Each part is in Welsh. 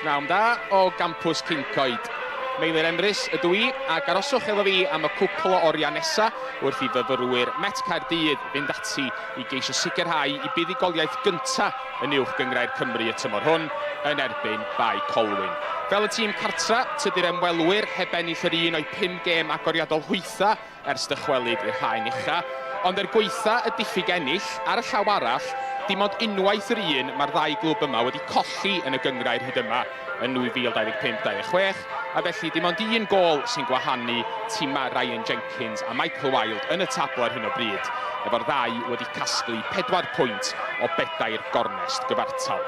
Pnawn da o gampws Cyncoed. Meilir Emrys ydw I, ac aroswch efo fi am y cwpl o oriau nesa wrth i fyfyrwyr Met Caerdydd fynd ati i geisio sicrhau i buddigoliaeth gyntaf yn uwch gyngrair Cymru y tymor hwn yn erbyn Bae Colwyn. Fel y tîm cartra, tydi'r ymwelwyr heb ennill yr un o'i 5 gêm agoriadol hwytha ers dychwelyd i'r haen ucha, ond er gweitha y diffyg ennill ar y llaw arall, dim ond unwaith yr un mae'r ddau glwb yma wedi colli yn y gyngrair hyd yma yn 2025-26, a felly dim ond un gôl sy'n gwahanu tîmau Ryan Jenkins a Michael Wilde yn y tabl ar hyn o bryd, efo'r ddau wedi casglu 4 pwynt o 4 gornest gyfartal.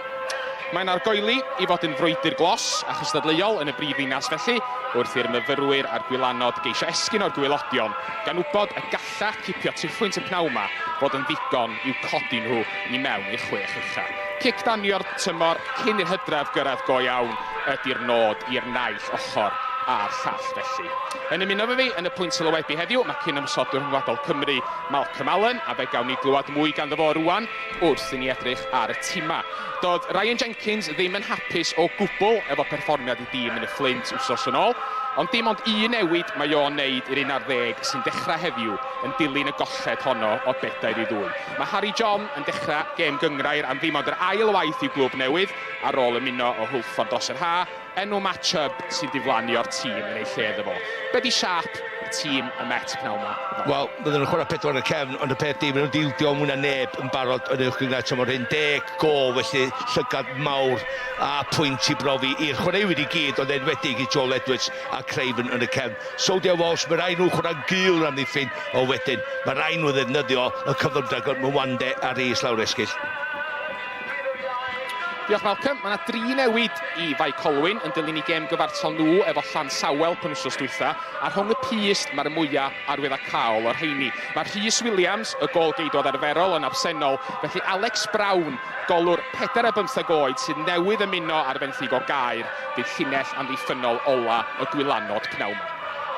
Mae'n argoeli i fod yn frwydr glos a chystadleuol yn y brifddinas felly, wrth i'r myfyrwyr a'r gwylanod geisio esgyn o'r gwylodion, gan wybod y gallach cipio triphwynt y pnawn yma fod yn ddigon i'w codi nhw i mewn i'r 6 ucha. Cic danio'r tymor cyn i'r hydref gyrraedd go iawn ydy'r nod i'r naill ochr a'r llall felly. Yn ymuno efo fi yn y pwynt sylwebu heddiw, mae cyn ymosodwr rhyngwladol Cymru Malcolm Allen, a fe gawn ni glywed mwy ganddo fo rwan wrth i ni edrych ar y tîmau. Doedd Ryan Jenkins ddim yn hapus o gwbl efo perfformiad i dîm yn y Flint wsos yn ôl, ond dim ond un newid mae o'n neud i'r 11 sy'n dechrau heddiw yn dilyn y golled honno o 4-2. Mae Harry John yn dechrau gêm gyngrair am ddim ond yr ail waith i'w glwb newydd ar ôl ymuno o Hwlffordd dros yr ha, enw match-up sy'n diflannu o'r tîm yn ei lle iddo fo. Be di siap y tîm y Met pnawn yma? Wel, bydden nhw'n chwarae 4 yn y cefn, ond y peth dim, nhw'n dildio mwy na neb yn barod yn uwch gyngrair tymor hyn. 10 gol, felly llygad mawr a pwynt i brofi i'r chwaraewyr i gyd, ond enwedig i Joel Edwards a Craven yn y cefn. Sodia Walsh, mae rai nhw chwarae gil am ddiffyn o wedyn. Mae rai nhw ddefnyddio y cyflymdrag o'r Mwande a Rhys lawr esgyll. Diolch Malcolm. Mae yna 3 newid i Bae Colwyn yn dilyn i gêm gyfartal nhw efo Llan Sawel penwythnos dwytha, a rhwng y pyst mae'r mwyaf arwydd â cael o'r rheini. Mae Rhys Williams, y gol geidwad arferol, yn absennol, felly Alex Brown, golwr 45 oed sydd newydd ymuno ar fenthyg o Gaer, fydd llinell amddiffynol ola y gwylanod pnawn yma.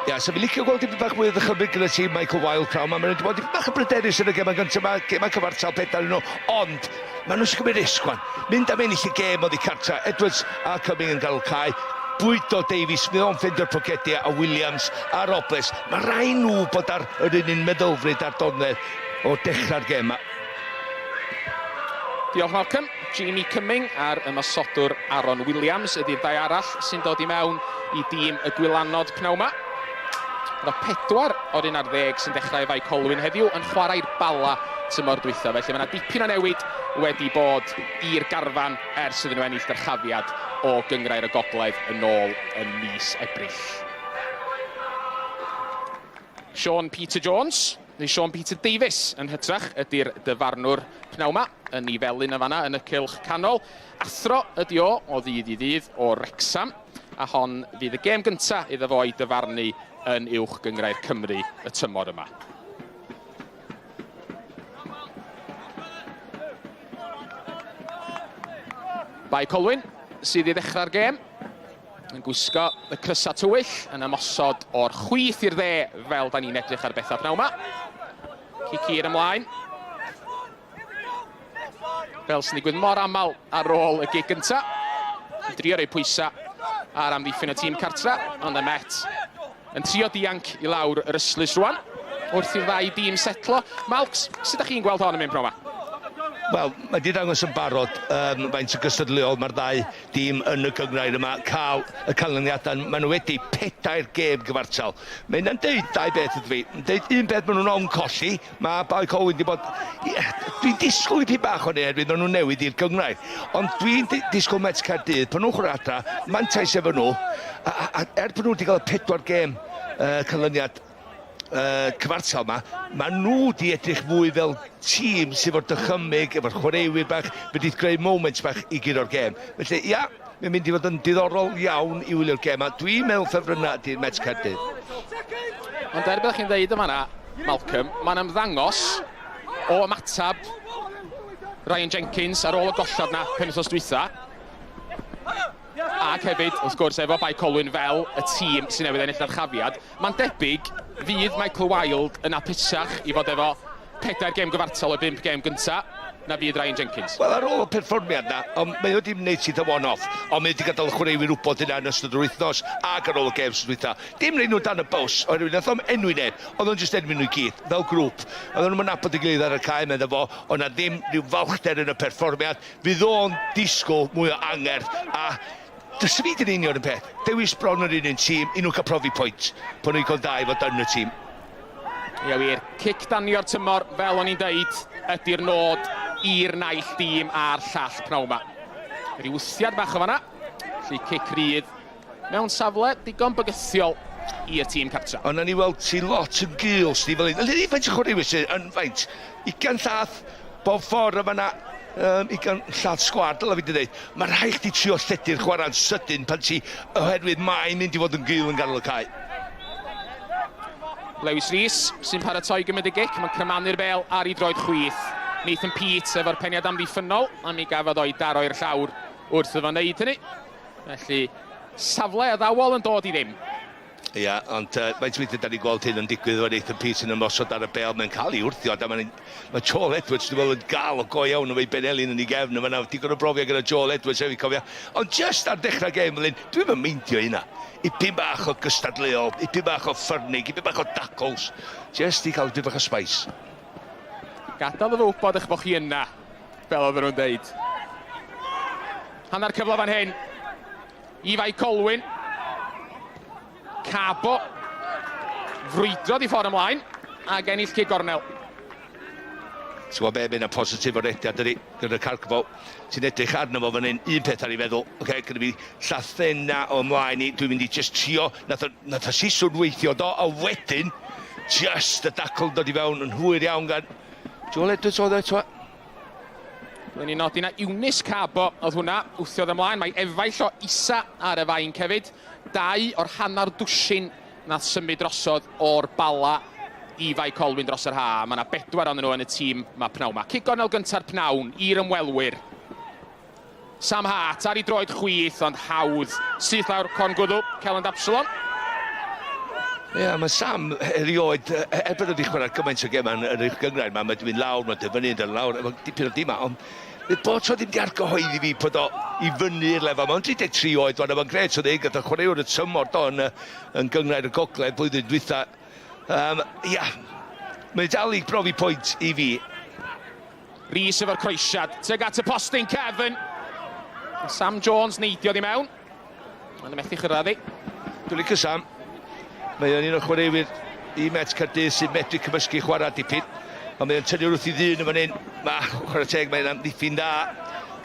Ia, so fi licio gweld i bach mwy o ddychymyg gyda tîm Michael Wilde pnawn yma. Maen nhw wedi bod i bach yn bryderus yn y gêm gyntaf yma, gemau cyfartal 4 nhw, ond maen nhw'n sgymryd risg wan. Mynd am ennill y gêm oddi cartra, Edwards a Cumming yn cael cae, bwydo Davies, fydd o'n ffeindo'r pogedia a Williams a Robles. Mae rai nhw bod ar yr un meddylfryd ar donnedd o dechrau'r gêm yma. Diolch Malcolm. Jamie Cumming a'r ymosodwr Aaron Williams ydy'r ddau arall sy'n dod i mewn i dîm y gwylanod pnawn yma. Mae 4 o'r 11 sy'n dechrau Bae Colwyn heddiw yn chwarae'r bala tymor dwytha, felly mae yna dipyn o newid wedi bod i'r garfan ers iddyn nhw ennill dyrchafiad o gyngrair y gogledd yn ôl yn mis Ebrill. Sean Peter Jones, neu Sean Peter Davies yn hytrach ydy'r dyfarnwr pnawn yma yn ei felyn y fanna yn y cylch canol. Athro ydi o ddydd i ddydd o Wrecsam, a hon fydd y gêm gyntaf iddo fo i dyfarnu yn uwch gyngrair Cymru y tymor yma. Bae Colwyn sydd i ddechrau'r gêm yn gwisgo y crysa tywyll yn ymosod o'r chwith i'r dde fel da ni'n edrych ar bethau pnawn yma. Cic ymlaen. Fel sy'n digwydd mor aml ar ôl y gig gyntaf. Drio roi pwysau ar amddiffyn y tîm cartra, ond y Met yn trio dianc i lawr yr yslys rwan wrth i'r ddau dîm setlo. Malcs, sut ydych chi'n gweld hon yn mynd pnawn yma? Wel, mae wedi dangos yn barod faint o gystadleuol mae'r ddau dîm yn y gyngrair yma cael y canlyniadau. Maen nhw wedi 4 gêm gyfartal. Mae'n deud 2 beth ydw fi. Mae'n deud 1 beth maen nhw'n colli. Mae Bae Colwyn wedi bod... Dwi'n disgwyl i pi bach o'n erwydd nhw'n newid i'r gyngrair. Ond dwi'n disgwyl Met Caerdydd, pan nhw'n chwarae adra, mantais efo nhw. A bod nhw wedi cael 4 gêm canlyniad cyfartal yma, maen nhw wedi edrych fwy fel tîm sydd efo'r dychymyg, efo'r chwaraewyr bach, wedi greu moments bach i gyd o'r gêm. Felly, ia, mae'n mynd i fod yn diddorol iawn i wylio'r gêm, a dwi'n meddwl ffefrynnau di'r Met Caerdydd. Ond byddwch chi'n dweud yma na, Malcolm, mae'n ymddangos o ymatab Ryan Jenkins ar ôl y gollad na penwythnos dwytha. Ac hefyd, wrth gwrs, efo Bae Colwyn fel y tîm sy'n newydd ennill dyrchafiad, mae'n debyg fydd Michael Wilde yn apusach i fod efo 4 gêm gyfartal o 5 gêm gyntaf. na fydd Ryan Jenkins. Wel, ar ôl y perfformiad na, mae wedi wneud sydd y one-off, ond mae wedi gadael chwaraewyr wybod yna yn ystod yr wythnos ac ar ôl y games dwytha. Dim rhaid nhw dan y bws, oherwydd nath o'n enwi neb, oedd o'n jyst enwi nhw i gyd, fel grŵp. Oedd nhw'n nabod y gilydd ar y cae, meddwl fo, ond na ddim rhyw falchder yn y perfformiad. Fydd o'n disgwyl mwy o angerdd, a dys fi dyn union y peth. Dewis bron yr un tîm, un nhw'n cael profi pwynt, pan nhw'n cael dau fod yn y tîm. Ia wir, cic danio'r tymor, fel o'n i'n deud, ydy'r nod i'r naill dîm a'r llall pnawn yma. Ryw wthiad bach o fanna, lle cic rydd mewn safle digon bygythiol i'r tîm cartra. Ond na ni weld ti lot yn gul, Steve, fel un. Ydy faint o chwaraewyr sy'n yn faint? 20 llath, bob ffordd o fanna, 20 llath sgward, dyle fi wedi dweud. Mae rhaid chdi trio lledu'r chwarae'n sydyn pan ti oherwydd mae'n mynd i fod yn gul yn ganol y cae. Lewis Rhys sy'n paratoi gymryd y gic, mae'n cymanu'r bel ar ei droed chwith. Nathan Peat efo'r peniad amddiffynol, a mi gafodd o'i daroi'r llawr wrth iddo wneud hynny. Felly, safle addawol yn dod i ddim. Ia, ond mae'n weithio da ni gweld hyn yn digwydd o'r Nathan Peat yn ymosod ar y bel, mae'n cael ei wrthio, a mae Joel Edwards, dwi'n meddwl, yn gael o go iawn o fe Benelin yn ei gefn, a mae'n digon o brofiad gyda Joel Edwards hefyd, cofia. Ond just ar dechrau gêm fel un, dwi'n mynd meindio hynna. Ipyn bach o gystadleuol, ipyn bach o ffyrnig, ipyn bach o dacls, just i cael ipyn bach o spais. Gadael y wybod eich bod chi yna, fel oedd nhw'n deud. Hanner cyfle fan hyn, i Bae Colwyn. Cabo, frwydrodd i ffordd ymlaen, ac ennill cig gornel. Ti'n gwybod be, mae'n positif o'r ediad ydy, gyda'r Carcfo. Ti'n edrych arno fo fan hyn, un peth ar ei feddwl. Oce, gyda fi llathen na o ymlaen i, dwi'n mynd i just trio, nath o siswrn weithio do, a wedyn, just y dacl dod i fewn yn hwyr iawn gan Joel Edwards oedd eto. Byddwn ni'n nodi na Eunice Cabo oedd hwnna, wthiodd ymlaen, mae efaill o isa ar y fain cefyd. 2 o'r hanner dwsin nath symud drosodd o'r bala i Bae Colwyn dros yr ha. Mae yna 4 ond nhw yn y tîm mae pnawn yma. Cig gornel gynta'r pnawn i'r ymwelwyr. Sam Hart ar ei droed chwith, ond hawdd syth lawr con gwddw, Celyn Absalon. Ie, mae Sam erioed, erbyn wedi chwarae gymaint o gemau yn yr gyngrair yma, mae wedi mynd lawr, mae wedi fyny yn lawr, mae dipyn o dima, ond bod tro ddim wedi argyhoeddi fi bod o i fyny'r lefel. Mae'n 33 oed, ond mae'n gred o ddeg, gyda chwaraewr y tymor do yn gyngrair y gogledd blwyddyn dwytha. Ia, mae'n dal i brofi pwynt i fi. Rhys efo'r croesiad, teg at y postyn Kevin. Sam Jones neidio di mewn. Mae'n methu chyrraedd i. Dwi'n licio Sam. Mae o'n un o'r chwaraewyr i Met Caerdydd sy'n medru cymysgu chwarae dipyn. Ond mae'n tynnu wrth i ddyn yn fan hyn. Mae chwarae teg, mae'n amddiffyn da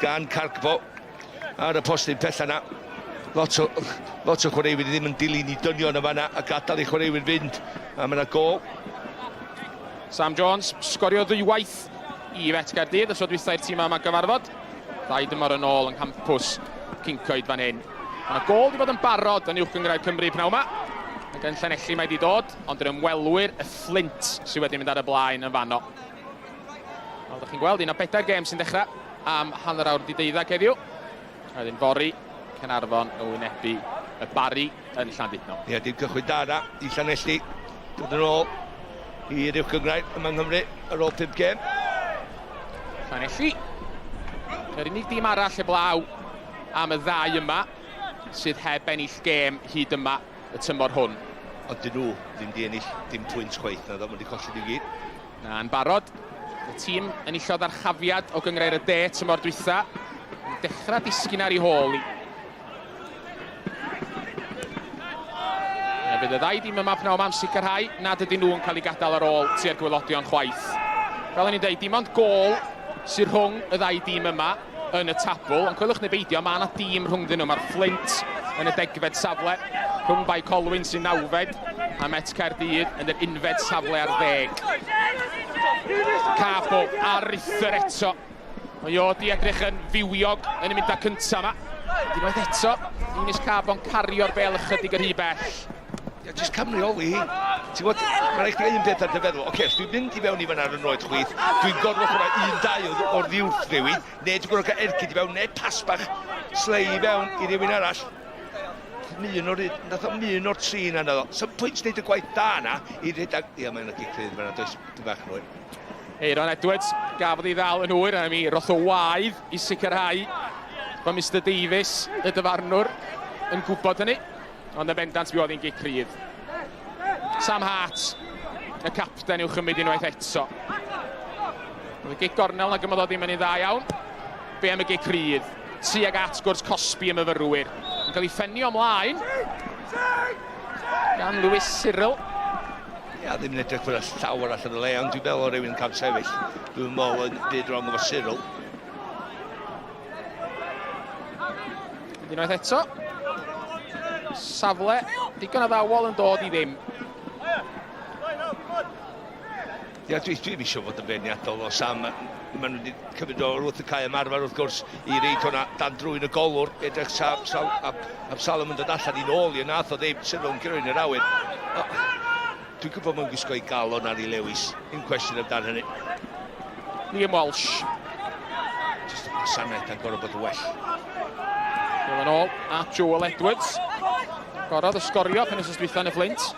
gan Carcfo ar y postyn pell yna. Lot o chwaraewyr ddim yn dilyn i dynion yma yna a gadael i chwaraewyr fynd. A mae yna gol. Sam Jones sgorio ddwywaith i Met Caerdydd, y tro dwythau'r tîm yma gyfarfod. 2 dymor yn ôl yng nghampws Cincoed fan hyn. Mae yna gol wedi bod yn barod yn uwch gyngrair Cymru pnawn yma. Ac yn Llanelli mae wedi dod, ond yr ymwelwyr y Flint sydd wedi mynd ar y blaen yn fanno. Fel ydych chi'n gweld, un o 4 gêm sy'n dechrau am hanner awr 12 heddiw. A wedyn fori, Caernarfon yn wynebu y Bari yn Llandudno. Ie, dim cychwyn da yna i Llanelli. Dod yn ôl i'r uwch gyngrair yma yng Nghymru ar ôl 5 gêm. Llanelli, yr unig dîm arall heblaw am y 2 yma sydd heb ennill gêm hyd yma y tymor hwn. Ond dyn nhw ddim di ennill dim pwynt chwaith na ddo, mae wedi colli i gyd. Na'n barod, y tîm enillodd ar chafiad o gyngrair y de tymor dwytha. Yn dechrau disgyn ar ei hôl i. Fydd y 2 dîm yma pnawn am sicrhau nad ydyn nhw'n cael ei gadael ar ôl tua'r gwelodion chwaith. Fel o'n i'n dweud, dim ond gol sy'n rhwng y 2 dîm yma yn y tabl, ond coelwch neu beidio, mae yna dîm rhwngddyn nhw. Mae'r Flint yn y 10fed safle, rhwng Bae Colwyn sy'n 9fed, a Met Caerdydd yn yr 11fed safle ar 10. Cabo ar Rither eto. Mae o di edrych yn fiwiog yn y mynd â cynta yma. Unwaith eto, Eunice Cabo'n cario'r bel ychydig yr hy bell. Just camrioli hi. Ti'n gwybod, mae'n rhaid un peth ar dy feddwl. Oce, os dwi'n mynd i fewn i fan ar y noed chwith, dwi'n gorfod chwarae 1-2 o'r ddiwrth rhywun, neu dwi'n gorfod cael ergyd i fewn, neu pasbach slei i fewn i rhywun arall. Nath o'n 1 o'r 3 na naddo. Sa'n pwynt wneud y gwaith da na i redag... Ia, mae'n gicrydd fan'na, does dim bach yn oed. Aaron Edwards, gafodd ei ddal yn hwyr, a mi roth o waedd I sicrhau bod Mr Davies, y dyfarnwr, yn gwybod hynny, ond y bendant mi oedd hi'n gic cryf. Sam Hart, y capten i'w chymryd unwaith eto. Oedd y gic gornel na gymodd o ddim yn ei dda iawn. Be am y gic cryf? Tuag at gwrs Cosby y myfyrwyr. Yn cael ei ffenio ymlaen gan Lewis Cyril. Ia, ddim yn edrych fod y llawer allan y le, ond dwi'n meddwl o rywun cael sefyll. Dwi'n meddwl yn byd rong efo Cyril. Unwaith eto. Safle, digon o ddawol yn dod I ddim. Ia, dwi'n eisiau fod yn beirniadol o Sam. Maen nhw wedi cymryd o wrth y cae ymarfer wrth gwrs I reid hwnna dan drwy'n y golwr. Edrych Absalom yn dod allan I nôl I nath o ddim sy'n nhw'n gyrwy'n yr awyr. Dwi'n gwybod mae'n gwisgo I galon ar I Lewis. Un cwestiwn amdan hynny. Liam Walsh. Just y gwasanaeth a'n gorau bod yn well. Dyl yn ôl at Joel Edwards. Gorodd ysgorio pen ys ysdwytha yn y Flint.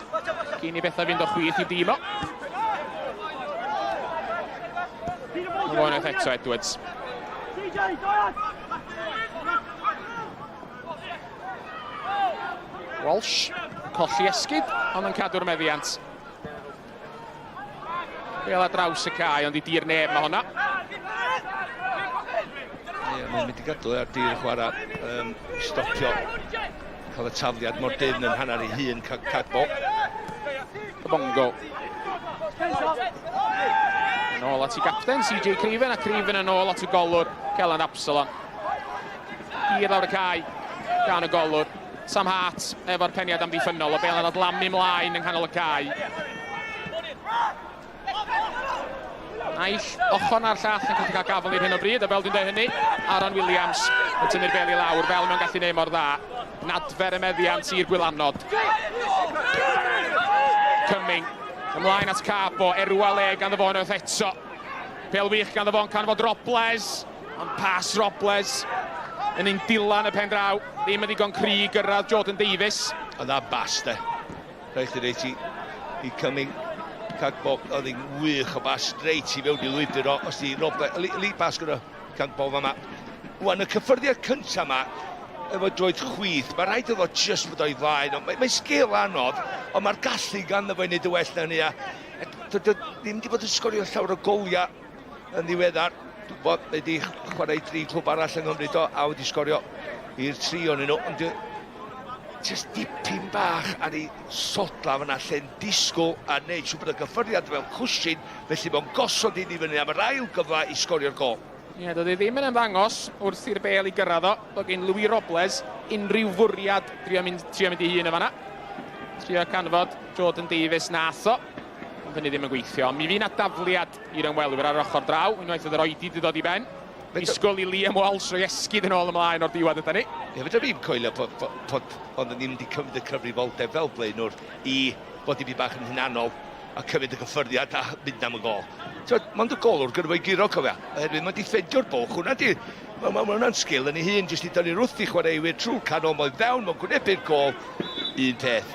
Gyn I bethau fynd o chwith I dîm o. Unwaith eto Edwards. Walsh, colli esgyd, ond yn cadw'r meddiant. Bel ar draws y cae, ond I dir neb ma honna. Ie, mae'n mynd I gadw ar dir y chwarae, stopio, cael y tafliad mor dyn yn hanner ei hun, Cagbo. Y bongo. Yn ôl at I gapten, CJ Criven, a Criven yn ôl at y golwr, Celyn Absalon. Ir lawr y cae, gan y golwr. Sam Hart, efo'r peniad amddiffynol, o Bel yn adlamu mlaen yng nghanol y cae. Naill, ochon ar llall yn gallu cael gafel i'r hyn o bryd, a fel dwi'n dweud hynny, Aaron Williams yn tynnu'r Bel I lawr, Bel mewn gallu neud mor dda. Nadfer y meddiant i'r gwylanod. Cumming, ymlaen at Carbo, erwa le ganddo fo unwaith eto. Bel wych ganddo fo'n canfod Robles, ond pas Robles. Yn un dilan y pen draw, ddim yn ddigon cry gyrraedd Jordan Davies. Ond a bas, de. Rhaid I reit I Cumming. Cagbo, oedd hi'n wych o bas, reit I fewn I lwybr o, os di Robles, li bas gyda Cagbo fa ma. Wan, y cyffyrddiad cyntaf ma, efo droed chwith, mae rhaid iddo just bod o'i flaen, mae'n sgil anodd, ond mae'r gallu ganddo fo I wneud y well na hynny. Ddim wedi bod yn sgorio llawer o goliau yn ddiweddar. Dwi'n bod wedi chwarae 3 clwb arall yng Nghymru do, a wedi sgorio i'r 3 o'n nhw, ond just dipyn bach ar ei sodla fyna lle'n disgwyl a wneud siw bod y gyffyrddiad fel chwsyn, felly mae'n gosod I ni fyny am yr ail gyfle I sgorio'r gol. Ie, doedd ei ddim yn ymddangos wrth i'r Bel I gyrraedd o, bod gen Louis Robles unrhyw fwriad trio mynd I hun y fanna. Trio canfod Jordan Davies nath o. Ond hynny ddim yn gweithio. Mi fydd na dafliad i'r ymwelwyr ar ochr draw, unwaith oedd yr oedi wedi dod I ben. Disgwyl I Liam Walsh roi esgyd yn ôl ymlaen o'r diwedd ydyn ni. Ie, fydda fi'n coelio bod ond ddim wedi cymryd y cyfrifoldeb fel blaenwr I bod I fi bach yn hunanol a cymryd y gyffyrddiad a mynd am y gol. Mae'n y golwr gyda fo'i giro cofia, oherwydd mae wedi ffendio'r bwch, hwnna di, mae hwnna'n sgil yn ei hun, jyst I dynnu'r wrth I chwaraewyr trwy'r canol, mae'n fewn, mae'n gwynebu'r gol. Un peth,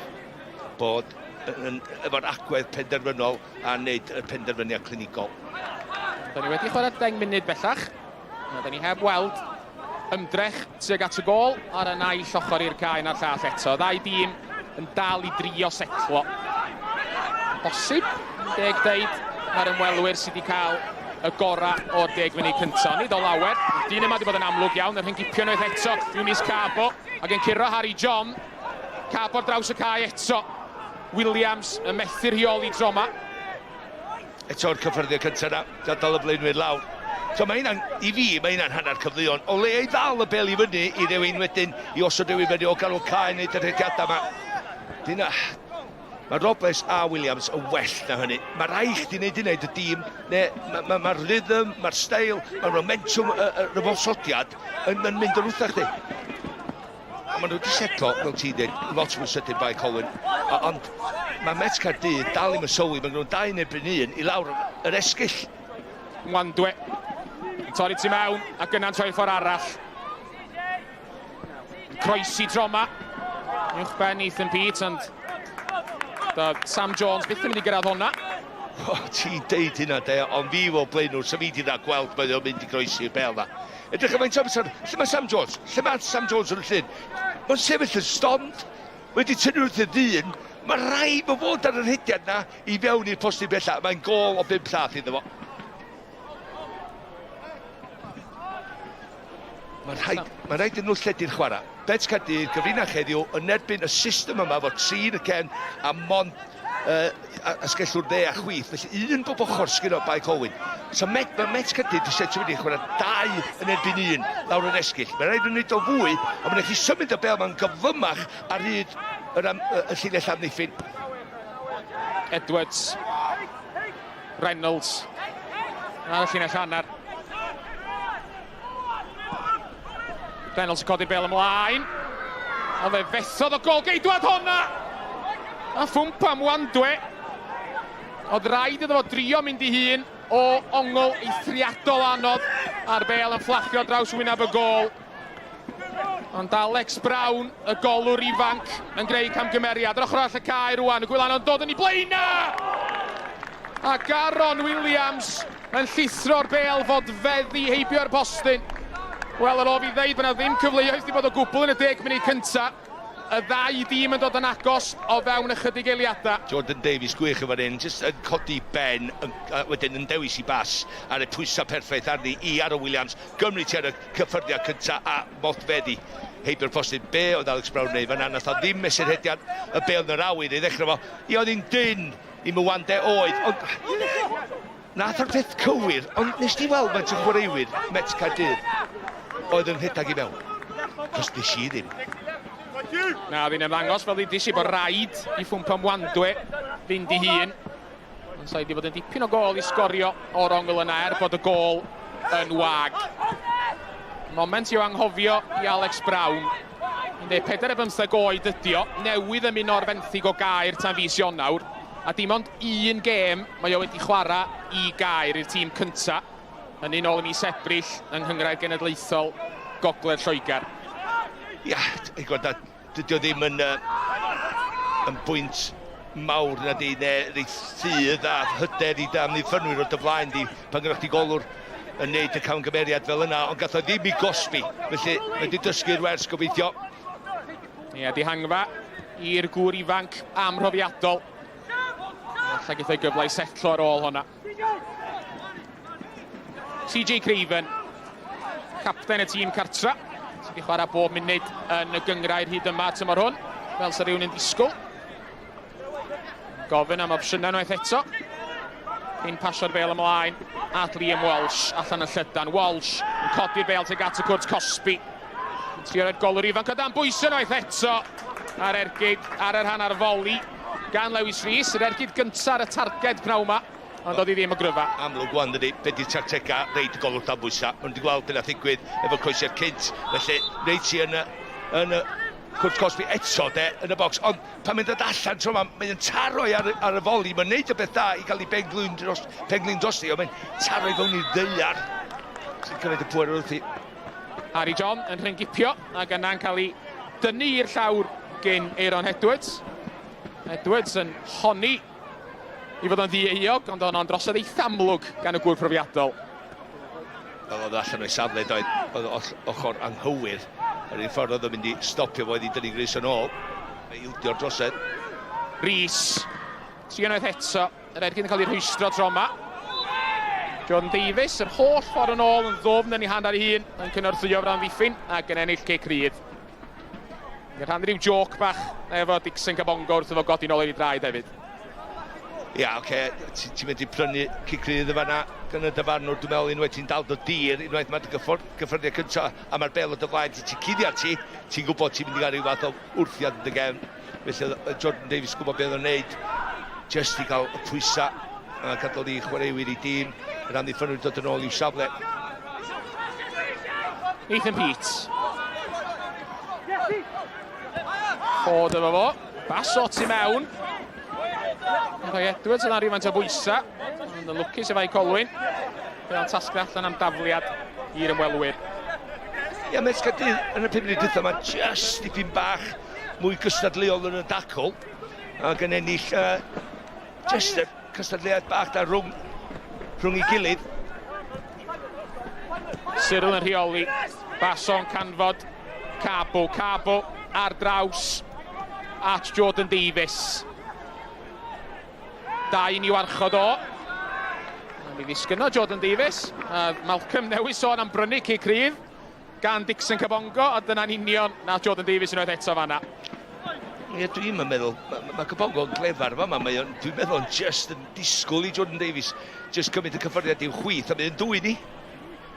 bod efo'r agwedd penderfynol a wneud y penderfyniad clinigol. Da ni wedi chwarae 10 munud bellach. Da ni heb weld ymdrech tuag at y gol ar y naill ochr i'r cae na'r llall eto. Ddau dîm yn dal I drio setlo. Bosib, deg deud, mae'r ymwelwyr sydd wedi cael y gora o'r 10 munud cyntaf. Nid o lawer, dyn yma wedi bod yn amlwg iawn, yr hyn gipio unwaith eto, Eunice Carbo, ac yn curo Harry John. Carbo draws y cae eto. Williams yn methu rheoli droma. Eto'r cyffyrddiad cyntaf yna, gadael y blaenwyr lawr. So mae hynna'n, I fi, mae hynna'n hanner cyfleon. O le ei ddal y Bel I fyny I ddewin wedyn, I osod rywun fyny o ganol cae wneud y rhediadau yma. Dyna, mae Robles a Williams yn well na hynny. Mae rhaid I wneud y dîm, mae'r rhythm, mae'r steil, mae'r momentum, y rhywosodiad yn mynd yn wrthach di. Maen nhw wedi setlo, fel ti dweud, lot mwy sydyn Bae Colwyn. Ond mae Met Caerdydd dal I'm y sylwi, maen nhw'n 2 neu 1 I lawr yr esgyll. Mwandwe. Torri ti mewn, ac yna'n troi ffordd arall. Croesi droma. Uwch ben Ethan Pete, ond Sam Jones byth yn mynd I gyrraedd hwnna. Ti'n deud hynna de, ond fi fel blaenwr, sy'n fi di na gweld mae o'n mynd i groesi'r bel na. Edrych am ein amser, lle mae Sam Jones? Lle mae Sam Jones yn y llyn? Mae'n sefyll yn stond, wedi tynnu wrth y ddyn. Mae rai mae fod ar yr hediad na i fewn i'r posti bella. Mae'n gol o 5 llath iddo fo. Mae'n rhaid yn nhw lledu'r chwarae. Bet Caerdydd, gyfrinach heddiw, yn erbyn y system yma fod 3 yn y cen a mond asgellwr 10 a chwith. Felly un bob ochr sgyn o Bae Colwyn. So mae Met Caerdydd i setio wedi chwarae 2 yn erbyn 1 lawr yn esgyll. Mae'n rhaid yn neud o fwy, a mae'n eich symud y bel mae'n gyflymach ar hyd y llinell amddiffyn. Edwards. Reynolds. Ar y llinell hanner. Reynolds yn codi'r bel ymlaen. O fe fethodd o gol geidwad honna. A ffwmp am Wandwe. Oedd rhaid iddo fo drio mynd i hun o ongl eithriadol anodd a'r bel yn fflachio draws wynaf y gol. Ond Alex Brown, y golwr ifanc, yn greu camgymeriad. Yr ochr all y cae rwan, y gwylan o'n dod yn ei blaena! A Garon Williams yn llithro'r bel fod feddi heibio'r postyn. Wel, ar ôl fi ddeud, bydd ddim cyfleoedd wedi bod o gwbl yn y 10 munud cynta. Y 2 dîm yn dod yn agos o fewn ychydig eiliadau. Jordan Davies gwych yn fan hyn, jyst yn codi ben, wedyn yn dewis i bas ar y pwysau perffaith arni i Aaron Williams. Gymru ti ar y cyffyrddiad cynta a mothfeddi heibio'r postyn. Be oedd Alex Brown neu fan'na, nath o ddim mesur hediad y bel yn yr awyr i ddechrau fo. I oedd hi'n dyn i mwande oed, ond nath o'r peth cywir, ond nes ti weld mae'n chwaraewyr Met Caerdydd oedd yn rhedag i mewn. Cos nes i ddim. Na, fi'n ymddangos fel ddys i bod rhaid i ffwmp am Wandwe fynd i hun. Ond sa'i wedi bod yn dipyn o gol i sgorio o'r ongl yna bod y gol yn wag. Moment i'w anghofio i Alex Brown. 14-15 oed ydi o, newydd ymuno o'r fenthyg o Gaer tan fis Ionawr. A dim ond 1 gêm mae o wedi chwarae i Gaer i'r tîm cynta. Yn un ôl yn mis Ebrill yng Nghyngrair Genedlaethol Gogledd Lloegr. Ia, ei gwrdd, dydy o ddim yn bwynt mawr na di, neu reith sydd a hyder i amddiffynwyr o dy flaen di pan gyda chdi golwr yn neud y camgymeriad fel yna, ond gath o ddim i gosbi, felly mae wedi dysgu'r wers gobeithio. Ie, dihangfa i'r gŵr ifanc amhrofiadol. Alla gaeth o'i gyfle i setlo ar ôl honna. CJ Craven, capten y tîm cartra. Sydd wedi chwarae bob munud yn y gyngrair hyd yma tymor hwn, fel sy'n rhywun yn disgwyl. Gofyn am opsiynau unwaith eto. Un pasio'r bel ymlaen at Liam Walsh allan y llydan. Walsh yn codi'r bel tuag at y cwrt Cosby. Trio roed golwr ifanc o dan bwysau unwaith eto ar ergyd ar yr hanner foli gan Lewis Rhys. Yr ergyd gyntaf ar y targed pnawn yma. Ond oedd hi ddim o gryfa. Amlwg wan dydi, be di tactega reid y golwr dan bwysau. Ond wedi gweld beth a ddigwydd efo coesiau'r cynt. Felly, reid si yn y cwrt Cosby eto de, yn y bocs. Ond pan mynd dod allan tro yma, mae'n taroi ar y foli. Mae'n neud y beth da i gael ei penglin drosti. Ond mae'n taroi fewn i'r ddeiar. Sy'n cymryd y pwer wrth i. Harry John yn rhyngipio, ac yna'n cael ei dynnu i'r llawr gen Aaron Edwards. Edwards yn honni i fod o'n ddi-eog, ond o'n drosodd eitha amlwg gan y gŵr profiadol. Wel, oedd allan o'i safle, oedd ochr anghywir. Yr un ffordd oedd o'n mynd i stopio fo i dynnu Rhys yn ôl. Mae ildio'r drosedd. Rhys, tri unwaith eto, yr ergyd yn cael ei rhwystro tro yma. Jordan Davies, yr holl ffordd yn ôl yn ddofn yn ei hanner ei hun, yn cynorthwyo fran ddiffyn, ac yn ennill cic rydd. Yn rhan rhyw joc bach efo Dixon Cabongo wrth efo godi nôl i'r draed hefyd. Ia, oce, ti'n mynd i prynu cicrydd y fanna gan y dyfarnwr, dwi'n meddwl unwaith ti'n dal do dir, unwaith mae'r gyffyrddiad cyntaf a mae'r bel o dy flaen, ti'n cuddio ti, ti'n gwybod ti'n mynd i gael rhyw fath o wrthiad yn dy gefn. Felly Jordan Davies gwybod beth o'n neud, jyst i gael y pwysau a gadael i chwaraewyr i dîm, yn amddiffynwyr dod yn ôl i'w safle. Ethan Peets. Fod efo fo, bas o tu mewn. Rhoi Edwards yn arifant o bwysa, ond yn lwcus efo Bae Colwyn. Fe o'n tasgu allan am dafliad i'r ymwelwyr. Ia, Met Caerdydd yn y 5 munud dwytha yma jyst dipyn bach mwy gystadleol yn y dacl, ac yn ennill jyst cystadleuaeth bach da rhwng ei gilydd. Cyril yn rheoli, Bason canfod, Cabo ar draws at Jordan Davies. Da i ni warchod o. Mi ddisgyno Jordan Davies. Malcolm newydd sôn am brynu cic rhydd gan Dixon Cabongo, a dyna'n union na Jordan Davies yn oedd eto fanna. Ie, dwi'n meddwl, mae Cabongo yn glefar fama, dwi'n meddwl yn just yn disgwyl i Jordan Davies just cymryd y cyffyrddiad i'w chwith, a mynd yn dwy ni.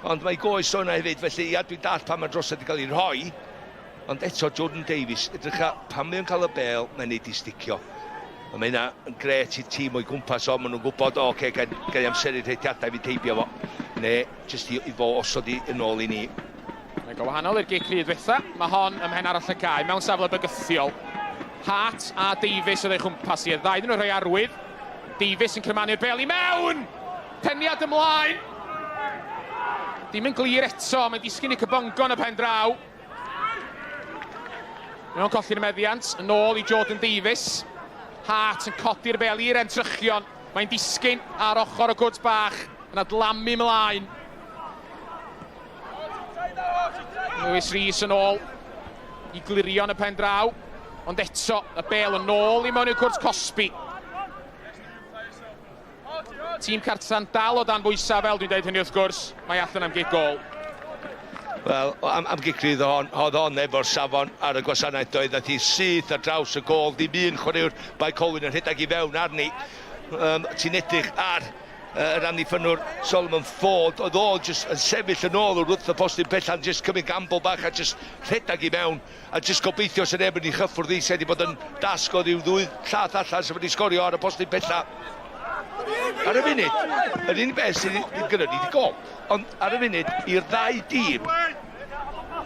Ond mae goes o'na hefyd, felly ia, dwi'n dall pan mae drosod wedi cael ei rhoi. Ond eto Jordan Davies, edrych pan mae'n cael y bel, mae'n neud i sticio. A mae hynna yn gret i'r tîm o'i gwmpas o, maen nhw'n gwybod, oce, gan i amseru rheithiadau fi teibio fo. Neu, jyst i fo osod i yn ôl i ni. Mae'n go wahanol i'r gic rhydd ddiwetha. Mae hon ym mhen arall y cae, mewn safle bygythiol. Hart a Davies oedd ei chwmpas i'r ddau. Dyn nhw'n rhoi arwydd. Davies yn cymanu'r bel i mewn! Peniad ymlaen! Dim yn glir eto, mae'n disgyn i Cabongo yn y pen draw. Mae'n colli'r meddiant, yn ôl i Jordan Davies. Hart yn codi'r bel i'r entrychion. Mae'n disgyn ar ochr y gwrdd bach yn adlamu ymlaen. Lewis Rhys yn ôl i glirio yn y pen draw. Ond eto, y bel yn ôl i mewn i'r gwrdd Cosby. Tîm Cartran dal o dan bwysa fel dwi'n dweud hynny wrth gwrs. Mae allan am gig gol. Wel, am gicrydd oedd hon efo'r safon ar y gwasanaeth doedd, nath hi syth ar draws y gol, dim un chwaraewr Bae Colwyn yn rhedeg i fewn arni. Ti'n edrych ar yr amddiffynwr Solomon Ford, oedd o jyst yn sefyll yn ôl wrth y postyn pellan, jyst cymryd gamble bach a jyst rhedeg i mewn, a jyst gobeithio sy'n ebyn i chyffwrdd i, sydd wedi bod yn dasgodd i'w ddwy llath allan sydd wedi sgorio ar y postyn pellan. Ar y funud, yr unig beth sydd gyda ni wedi gol, ond ar y funud, i'r ddau dîm,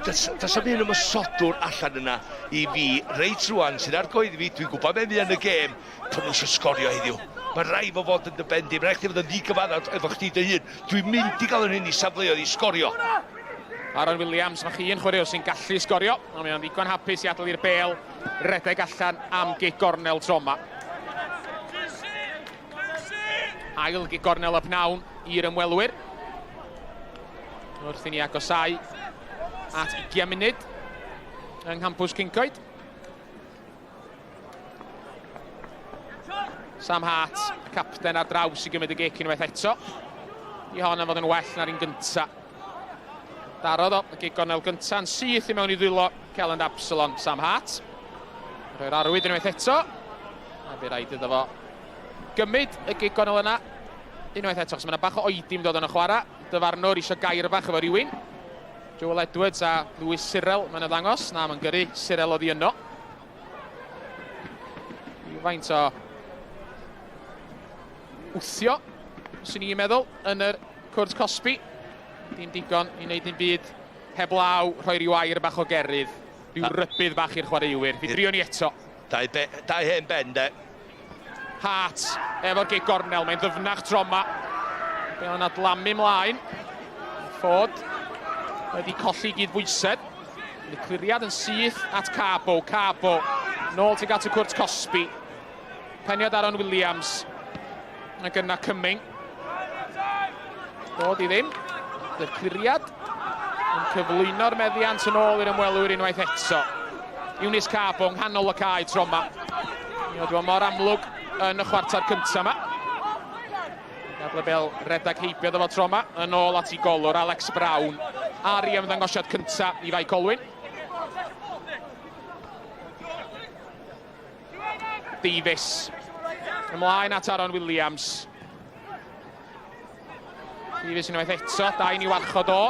tas am un ymysodwr allan yna i fi, reit rwan, sy'n argoedd i fi, dwi'n gwybod mewn yn y gêm, pan nhw eisiau sgorio heddiw. Mae rai fo fod yn dybendu, mae'n rhaid i fod yn ddigyfaddau efo chdi dy hun. Dwi'n mynd i gael yn hyn i safleoedd i sgorio. Aaron Williams, mae chi yn chwaraewr sy'n gallu sgorio, ond mae'n ddigon hapus i adael i'r bel redeg allan am gig gornel tro yma. Ail gig gornel y pnawn i'r ymwelwyr. Wrth i ni agosau at 20 munud yng nghampws Cyncoed. Sam Hart, capten ar draws i gymryd y gic unwaith eto. I hon am fod yn well na'r un gynta. Darodd o, y gig gornel gynta yn syth i mewn i ddwylo Celyn Absalon, Sam Hart. Rhoi'r arwydd unwaith eto. A bydd rhaid iddo fo gymryd y gig gornel yna unwaith eto, achos mae yna bach o oedi'n dod yn y chwarae. Dyfarnwr eisiau gair bach efo rhywun. Joel Edwards a Lewis Cyril mae'n ddangos. Na, mae'n gyrru Cyril oddi yno. Faint o wthio, sy'n ni'n meddwl, yn yr cwrdd Cosby. Dim digon i wneud un byd heblaw rhoi ryw air bach o gerydd. Rhyw rybydd bach i'r chwaraewyr. Fi drio ni eto. Dau hen ben, de. Hart efo'r gig gornel, mae'n ddyfnach tro yma. Bel yn adlamu mlaen. Ford wedi colli gyd fwysedd. Y cliriad yn syth at Cabo. Nôl tuag at y cwrt Cosby. Peniad Aaron Williams. Ac yna Cyming. Dod i ddim. Dy'r cliriad yn cyflwyno'r meddiant yn ôl i'r ymwelwyr unwaith eto. Eunice Cabo yng nghanol y cae tro yma. Dwi'n mor amlwg yn y chwarter cyntaf yma. Gadle bel redag heibio efo tro yma. Yn ôl at ei golwr Alex Brown. Ari am ddangosiad cyntaf i Bae Colwyn. Davies. Ymlaen at Aaron Williams. Davies unwaith eto. Da i ni warchod o.